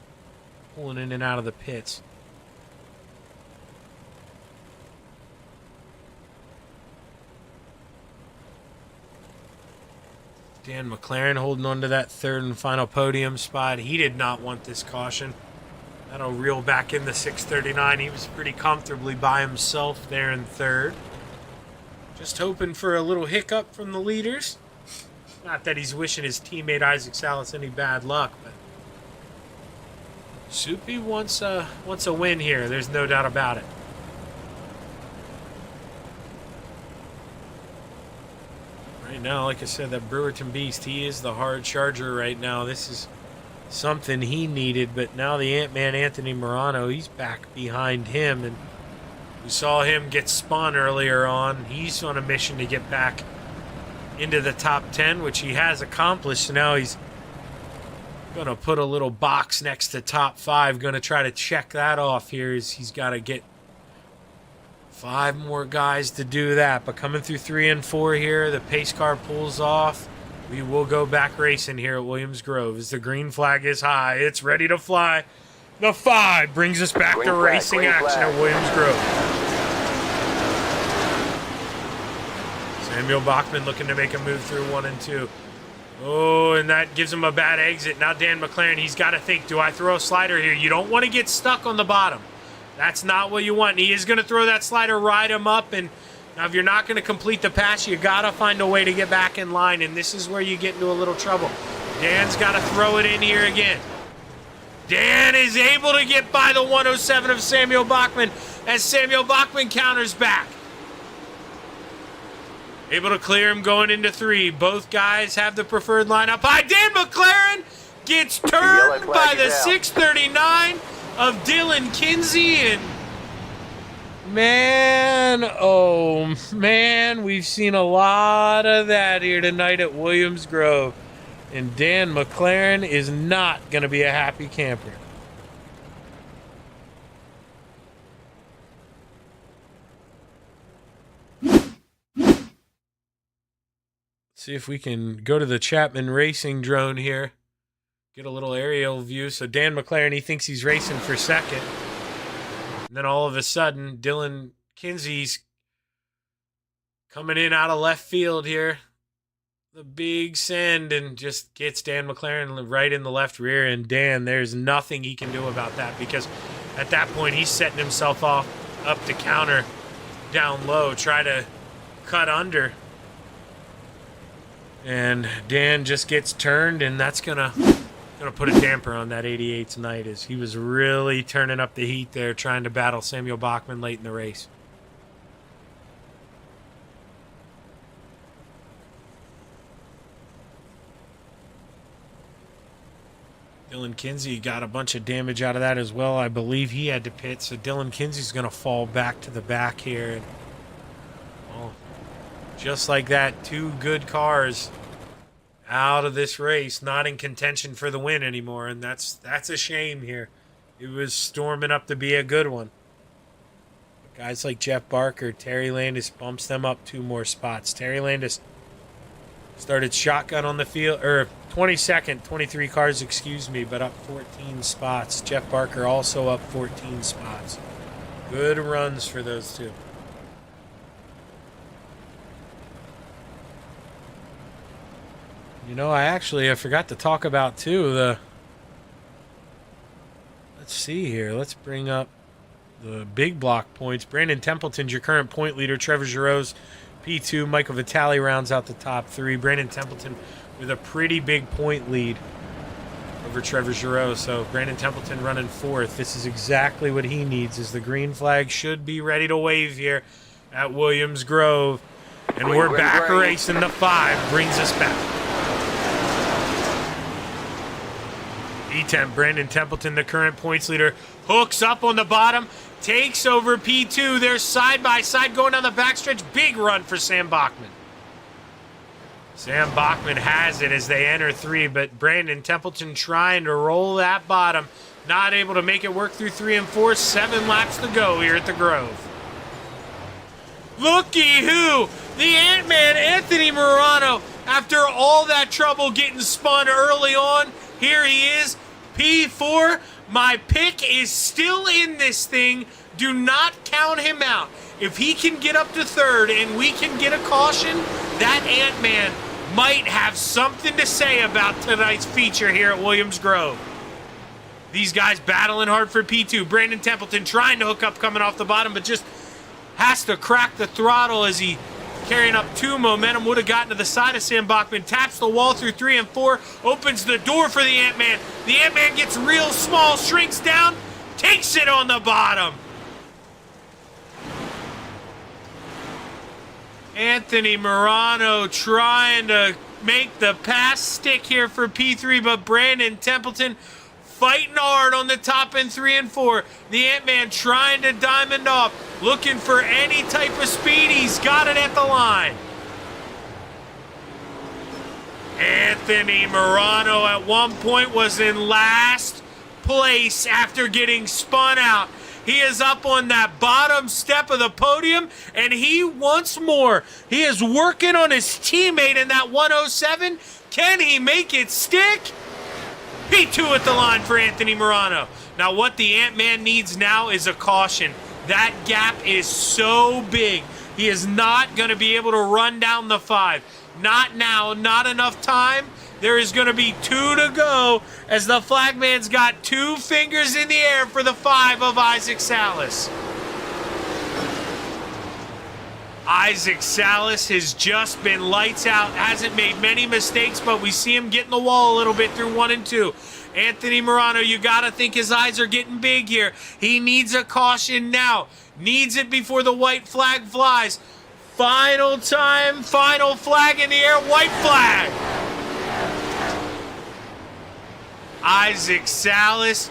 pulling in and out of the pits. Dan McLaren holding on to that third and final podium spot. He did not want this caution. That'll reel back in the 639. He was pretty comfortably by himself there in third. Just hoping for a little hiccup from the leaders. Not that he's wishing his teammate Isaac Salas any bad luck, but Soupy wants a win here. There's no doubt about it. Right now, like I said, that Brewerton Beast, he is the hard charger right now. This is something he needed, but now the Ant-Man Anthony Morano, he's back behind him, and we saw him get spun earlier on. He's on a mission to get back into the top 10, which he has accomplished. So now he's going to put a little box next to top 5, going to try to check that off here. He's got to get 5 more guys to do that, but coming through 3 and 4 here, the pace car pulls off. We will go back racing here at Williams Grove as the green flag is high. It's ready to fly. The 5 brings us back to racing action at Williams Grove. Samuel Bachman looking to make a move through 1 and 2. Oh, and that gives him a bad exit. Now Dan McLaren, he's got to think, do I throw a slider here? You don't want to get stuck on the bottom. That's not what you want. And he is going to throw that slider, ride him up, and now if you're not going to complete the pass, you got to find a way to get back in line, and this is where you get into a little trouble. Dan's got to throw it in here again. Dan is able to get by the 107 of Samuel Bachman as Samuel Bachman counters back. Able to clear him going into 3. Both guys have the preferred lineup. Hi, Dan McLaren gets turned by the 639 of Dylan Kinsey, and man, oh man, we've seen a lot of that here tonight at Williams Grove, and Dan McLaren is not going to be a happy camper. See if we can go to the Chapman Racing drone here. Get a little aerial view. So Dan McLaren, he thinks he's racing for second. And then all of a sudden, Dylan Kinsey's coming in out of left field here. The big send, and just gets Dan McLaren right in the left rear. And Dan, there's nothing he can do about that, because at that point, he's setting himself off up to counter down low, try to cut under. And Dan just gets turned, and that's gonna put a damper on that 88 tonight, as he was really turning up the heat there, trying to battle Samuel Bachman late in the race. Dylan Kinsey got a bunch of damage out of that as well. I believe he had to pit, so Dylan Kinsey's going to fall back to the back here. And, well, just like that, 2 good cars out of this race, not in contention for the win anymore, and that's a shame here. It was storming up to be a good one. But guys like Jeff Barker, Terry Landis bumps them up 2 more spots. Terry Landis started shotgun on the field, or 22nd, 23 cars, excuse me, but up 14 spots. Jeff Barker also up 14 spots. Good runs for those two. You know, I forgot to talk about, too, let's see here. Let's bring up the big block points. Brandon Templeton's your current point leader. Trevor Giroux's P2. Michael Vitale rounds out the top three. Brandon Templeton with a pretty big point lead over Trevor Giroux. So Brandon Templeton running fourth. This is exactly what he needs, as the green flag should be ready to wave here at Williams Grove. And we're back racing the 5. Brings us back. E10, Brandon Templeton, the current points leader, hooks up on the bottom, takes over P2. They're side by side going down the backstretch. Big run for Sam Bachman. Sam Bachman has it as they enter 3, but Brandon Templeton trying to roll that bottom. Not able to make it work through 3 and 4. 7 laps to go here at the Grove. Looky who! The Ant-Man, Anthony Morano. After all that trouble getting spun early on, here he is, P4. My pick is still in this thing. Do not count him out. If he can get up to 3rd and we can get a caution, that Ant-Man might have something to say about tonight's feature here at Williams Grove. These guys battling hard for P2. Brandon Templeton trying to hook up coming off the bottom, but just has to crack the throttle as he carrying up 2 momentum. Would have gotten to the side of Sam Bachman. Taps the wall through 3 and 4. Opens the door for the Ant-Man. The Ant-Man gets real small, shrinks down, takes it on the bottom. Anthony Morano trying to make the pass stick here for P3, but Brandon Templeton fighting hard on the top end 3 and 4. The Ant-Man trying to diamond off, looking for any type of speed. He's got it at the line. Anthony Morano at one point was in last place after getting spun out. He is up on that bottom step of the podium, and he once more, he is working on his teammate in that 107. Can he make it stick? P2 at the line for Anthony Morano. Now what the Ant-Man needs now is a caution. That gap is so big. He is not going to be able to run down the 5. Not now, not enough time. There is going to be 2 to go as the flagman's got 2 fingers in the air for the 5 of Isaac Salas. Isaac Salas has just been lights out, hasn't made many mistakes, but we see him getting the wall a little bit through 1 and 2. Anthony Morano, you got to think his eyes are getting big here. He needs a caution now. Needs it before the white flag flies. Final time, final flag in the air, white flag. Isaac Salas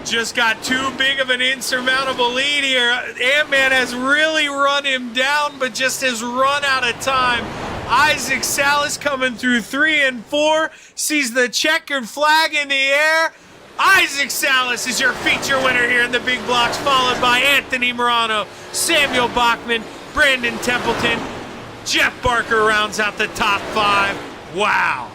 just got too big of an insurmountable lead here. Ant-Man has really run him down, but just has run out of time. Isaac Salas coming through 3 and 4, sees the checkered flag in the air. Isaac Salas is your feature winner here in the big blocks, followed by Anthony Morano, Samuel Bachman, Brandon Templeton. Jeff Barker rounds out the top 5. Wow.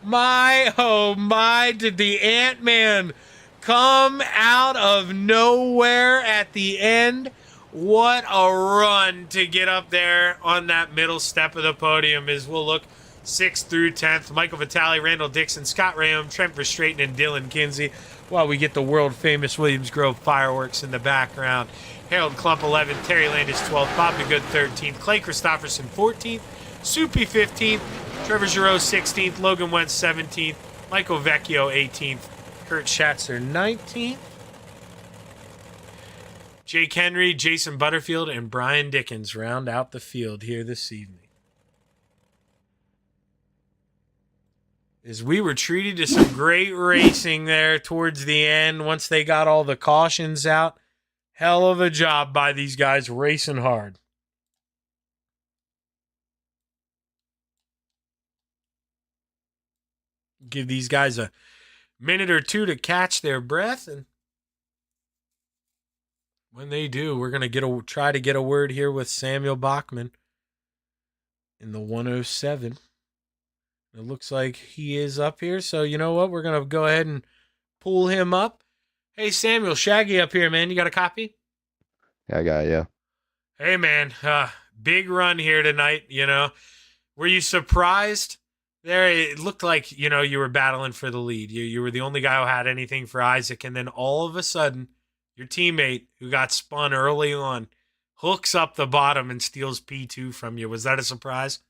My, oh my, did the Ant-Man come out of nowhere at the end? What a run to get up there on that middle step of the podium as we'll look 6th through 10th. Michael Vitale, Randall Dixon, Scott Rayom, Trent Verstraeten, and Dylan Kinsey. While we get the world-famous Williams Grove fireworks in the background. Harold Klump, 11th. Terry Landis, 12th. Bob DeGood, 13th. Clay Christopherson, 14th. Soupy, 15th. Trevor Giroux, 16th. Logan Wentz, 17th. Michael Vecchio, 18th. Kurt Schatzer, 19th. Jake Henry, Jason Butterfield, and Brian Dickens round out the field here this evening. As we were treated to some great racing there towards the end once they got all the cautions out. Hell of a job by these guys racing hard. Give these guys a minute or two to catch their breath, and when they do, we're going to try to get a word here with Samuel Bachman. in the 107. It looks like he is up here. So you know what? We're going to go ahead and pull him up. Hey, Samuel, Shaggy up here, man. You got a copy? Yeah, I got you. Hey, man. Big run here tonight, you know. Were you surprised? There, it looked like, you know, you were battling for the lead. You were the only guy who had anything for Isaac. And then all of a sudden, your teammate who got spun early on hooks up the bottom and steals P2 from you. Was that a surprise?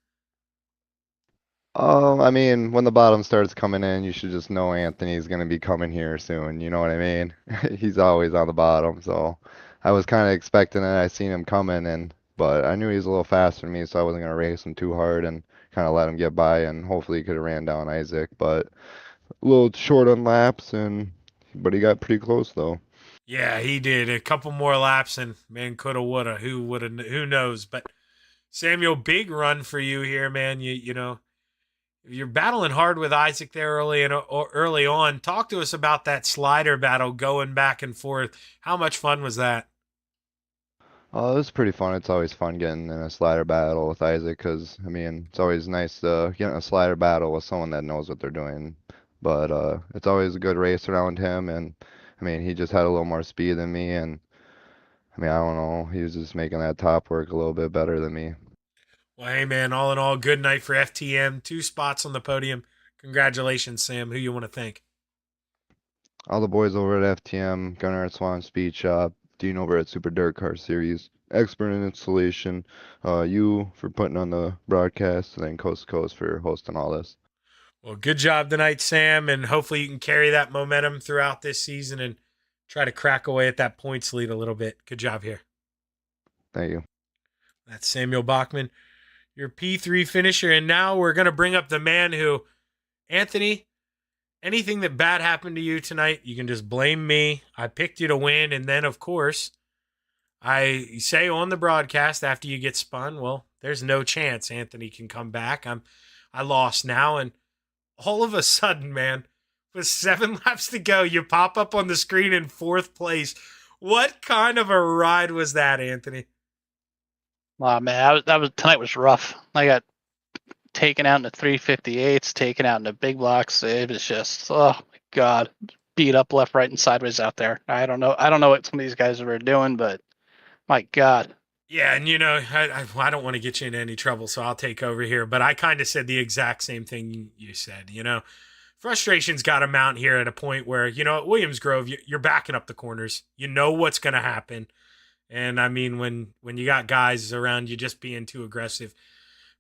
I mean, when the bottom starts coming in, you should just know Anthony's going to be coming here soon. You know what I mean? He's always on the bottom, so I was kind of expecting it. I seen him coming, but I knew he was a little faster than me, so I wasn't going to race him too hard and kind of let him get by, and hopefully he could have ran down Isaac. But a little short on laps, but he got pretty close though. Yeah, he did. A couple more laps, and man, coulda, woulda. Who knows? But Samuel, big run for you here, man. You know. You're battling hard with Isaac there early on. Talk to us about that slider battle going back and forth. How much fun was that? Oh, it was pretty fun. It's always fun getting in a slider battle with Isaac because, I mean, it's always nice to get in a slider battle with someone that knows what they're doing. But it's always a good race around him, and I mean, he just had a little more speed than me, and I mean, I don't know, he was just making that top work a little bit better than me. Well, hey, man, all in all, good night for FTM. 2 spots on the podium. Congratulations, Sam. Who you want to thank? All the boys over at FTM, Gunnar at Swan Speed Shop, Dean over at Super Dirt Car Series, Expert in Installation, you for putting on the broadcast, and then Coast to Coast for hosting all this. Well, good job tonight, Sam, and hopefully you can carry that momentum throughout this season and try to crack away at that points lead a little bit. Good job here. Thank you. That's Samuel Bachman, your P3 finisher, and now we're going to bring up the man who, Anthony, anything that bad happened to you tonight, you can just blame me. I picked you to win, and then, of course, I say on the broadcast after you get spun, well, there's no chance Anthony can come back. I lost now, and all of a sudden, man, with 7 laps to go, you pop up on the screen in 4th place. What kind of a ride was that, Anthony? Wow, man, tonight was rough. I got taken out into 358s, taken out into big blocks. It was just, oh my god, beat up left, right, and sideways out there. I don't know what some of these guys were doing, but my god. Yeah, and you know, I don't want to get you into any trouble, so I'll take over here. But I kind of said the exact same thing you said. You know, frustration's got to mount here at a point where, you know, at Williams Grove, you're backing up the corners. You know what's going to happen. And I mean, when you got guys around you just being too aggressive,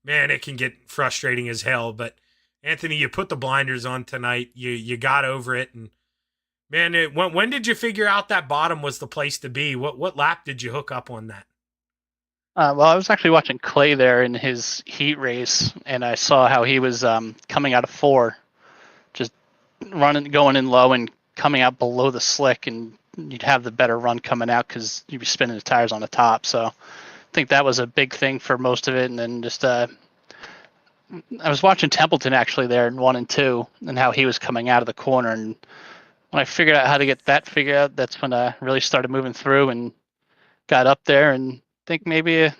man, it can get frustrating as hell. But Anthony, you put the blinders on tonight. You got over it, and man, when did you figure out that bottom was the place to be? What lap did you hook up on that? Well, I was actually watching Clay there in his heat race, and I saw how he was coming out of 4, just going in low and coming out below the slick, and you'd have the better run coming out because you'd be spinning the tires on the top. So I think that was a big thing for most of it. And then just I was watching Templeton actually there in 1 and 2 and how he was coming out of the corner. And when I figured out how to get that figured out, that's when I really started moving through and got up there. And I think maybe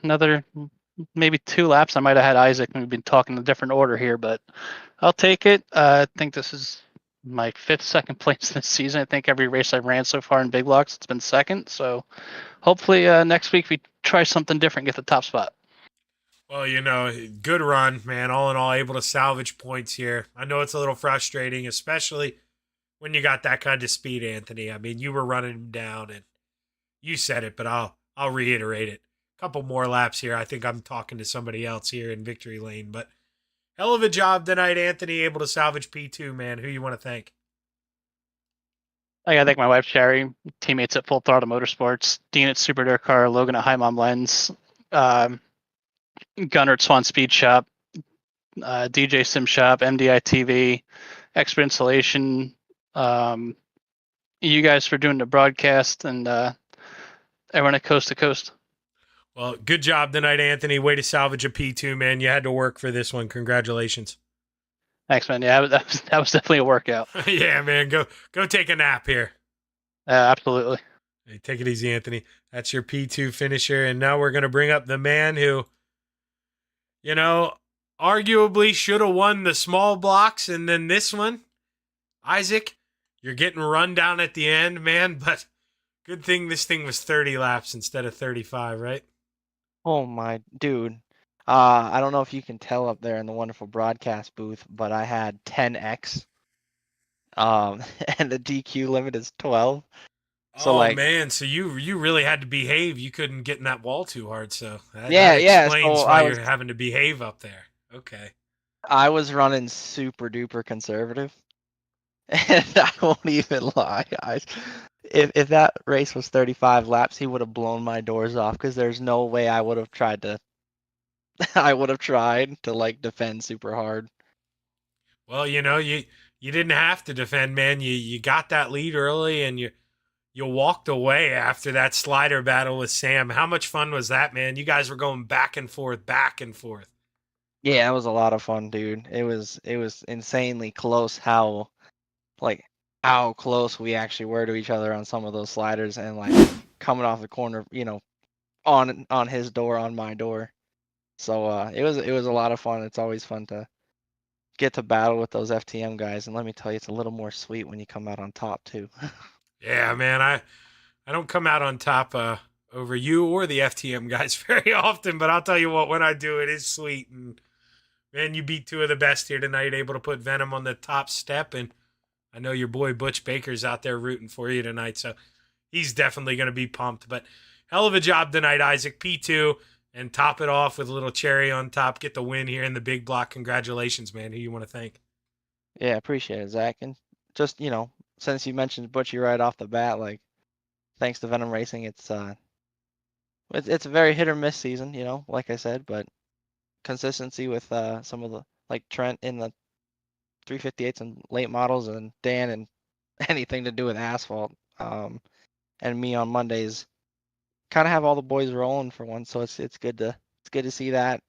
2 laps I might have had Isaac, and we've been talking in a different order here, but I'll take it. I think this is my 5th second place this season. I think every race I've ran so far in big blocks, it's been second. So hopefully next week we try something different, get the top spot. Well, you know, good run, man. All in all, able to salvage points here. I know it's a little frustrating, especially when you got that kind of speed, Anthony. I mean, you were running him down, and you said it, but I'll reiterate it. A couple more laps here. I think I'm talking to somebody else here in victory lane, but hell of a job tonight, Anthony, able to salvage P2, man. Who you want to thank? I gotta thank my wife, Sherry, teammates at Full Throttle Motorsports, Dean at Super Dirt Car, Logan at High Mom Lens, Gunner at Swan Speed Shop, DJ Sim Shop, MDI TV, Expert Installation, you guys for doing the broadcast, and everyone at Coast to Coast. Well, good job tonight, Anthony. Way to salvage a P2, man. You had to work for this one. Congratulations. Thanks, man. Yeah, that was definitely a workout. Yeah, man. Go take a nap here. Absolutely. Hey, take it easy, Anthony. That's your P2 finisher. And now we're going to bring up the man who, you know, arguably should have won the small blocks, and then this one, Isaac, you're getting run down at the end, man, but good thing this thing was 30 laps instead of 35, right? Oh my dude. I don't know if you can tell up there in the wonderful broadcast booth, but I had 10x. And the DQ limit is 12. So Oh like, man, so you really had to behave. You couldn't get in that wall too hard, so that yeah. explains So why you're having to behave up there. Okay. I was running super duper conservative, and I won't even lie. If that race was 35 laps, he would have blown my doors off because there's no way I would have tried to. I would have tried to like defend super hard. Well, you didn't have to defend, man. You got that lead early, and you walked away after that slider battle with Sam. How much fun was that, man? You guys were going back and forth, back and forth. Yeah, it was a lot of fun, dude. It was insanely close how close we actually were to each other on some of those sliders, and like coming off the corner, on his door, on my door. So it was a lot of fun. It's always fun to get to battle with those FTM guys, and let me tell you, it's a little more sweet when you come out on top too. Yeah, man. I don't come out on top over you or the FTM guys very often, but I'll tell you what, when I do, it is sweet. And man, you beat two of the best here tonight, able to put Venom on the top step, and I know your boy Butch Baker's out there rooting for you tonight, so he's definitely going to be pumped. But hell of a job tonight, Isaac. P2, and top it off with a little cherry on top. Get the win here in the big block. Congratulations, man. Who you want to thank? Yeah, appreciate it, Zach. And just since you mentioned Butchie right off the bat, like thanks to Venom Racing, it's a very hit or miss season, like I said, but consistency with some of the like Trent in the 358s and late models, and Dan and anything to do with asphalt, and me on Mondays, kind of have all the boys rolling for once. So it's good to see that.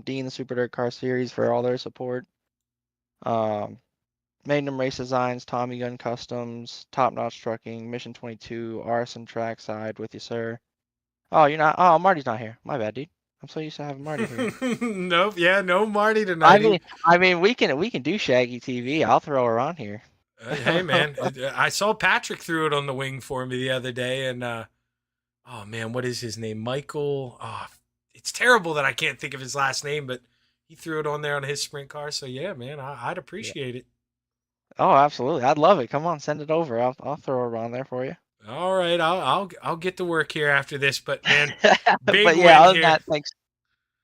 Dean, the Super Dirt Car Series, for all their support. Magnum Race Designs, Tommy Gun Customs, Top Notch Trucking, Mission 22, Arson Trackside with you, sir. Oh, you're not. Oh, Marty's not here. My bad, dude. I'm so used to having Marty here. Nope. Yeah, no Marty tonight. I mean, we can do Shaggy TV. I'll throw her on here. Hey, man. I saw Patrick threw it on the wing for me the other day, and oh man, what is his name? Michael. Oh, it's terrible that I can't think of his last name, but he threw it on there on his sprint car. So yeah, man, I'd appreciate it. Oh, absolutely. I'd love it. Come on, send it over. I'll throw her on there for you. All right, I'll get to work here after this. But man, big but win yeah, other here. than that, thanks.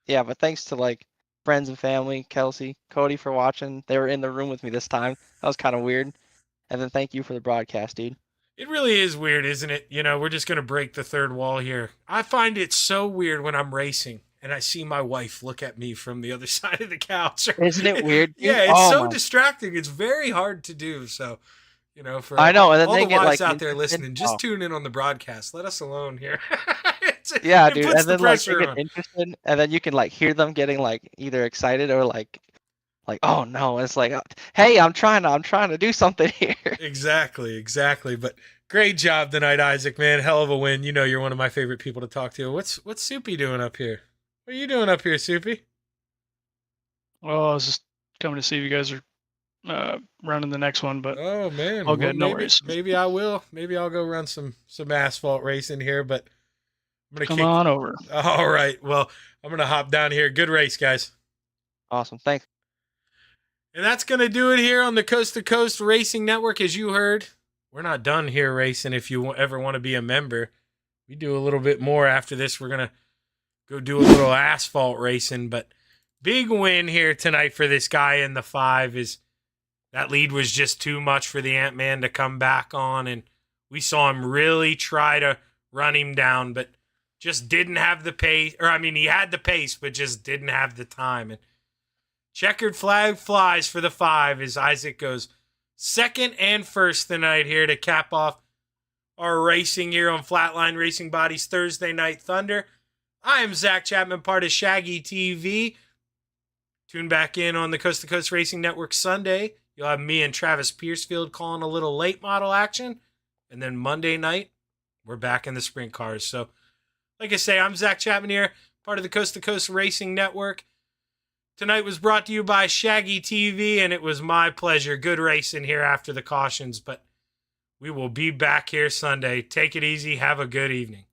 Yeah, but thanks to like friends and family, Kelsey, Cody for watching. They were in the room with me this time. That was kind of weird. And then thank you for the broadcast, dude. It really is weird, isn't it? We're just gonna break the third wall here. I find it so weird when I'm racing and I see my wife look at me from the other side of the couch. Isn't it weird, dude? Yeah, it's so distracting. It's very hard to do. So, for I know, and then all they the get wives like out there listening, just oh. tune in on the broadcast. Let us alone here. Yeah, it dude. puts And then the like they pressure get on. interested, and then you can like hear them getting like either excited or like oh no. It's like, hey, I'm trying to do something here. Exactly. But great job tonight, Isaac. Man, hell of a win. You're one of my favorite people to talk to. What's Soupy doing up here? What are you doing up here, Soupy? Well, I was just coming to see if you guys are running the next one, but oh man, all good, no worries. Maybe I will. Maybe I'll go run some asphalt racing here, but I'm gonna come on over. All right, well, I'm gonna hop down here. Good race, guys. Awesome, thanks. And that's gonna do it here on the Coast to Coast Racing Network. As you heard, we're not done here racing. If you ever want to be a member, we do a little bit more after this. We're gonna go do a little asphalt racing, but big win here tonight for this guy in the 5 is that lead was just too much for the Ant-Man to come back on, and we saw him really try to run him down, but just didn't have the pace. Or, I mean, he had the pace, but just didn't have the time. And checkered flag flies for the 5 as Isaac goes second and first tonight here to cap off our racing here on Flatline Racing Bodies Thursday Night Thunder. I am Zach Chapman, part of Shaggy TV. Tune back in on the Coast to Coast Racing Network Sunday. You'll have me and Travis Piercefield calling a little late model action. And then Monday night, we're back in the sprint cars. So, like I say, I'm Zach Chapman here, part of the Coast to Coast Racing Network. Tonight was brought to you by Shaggy TV, and it was my pleasure. Good racing here after the cautions, but we will be back here Sunday. Take it easy. Have a good evening.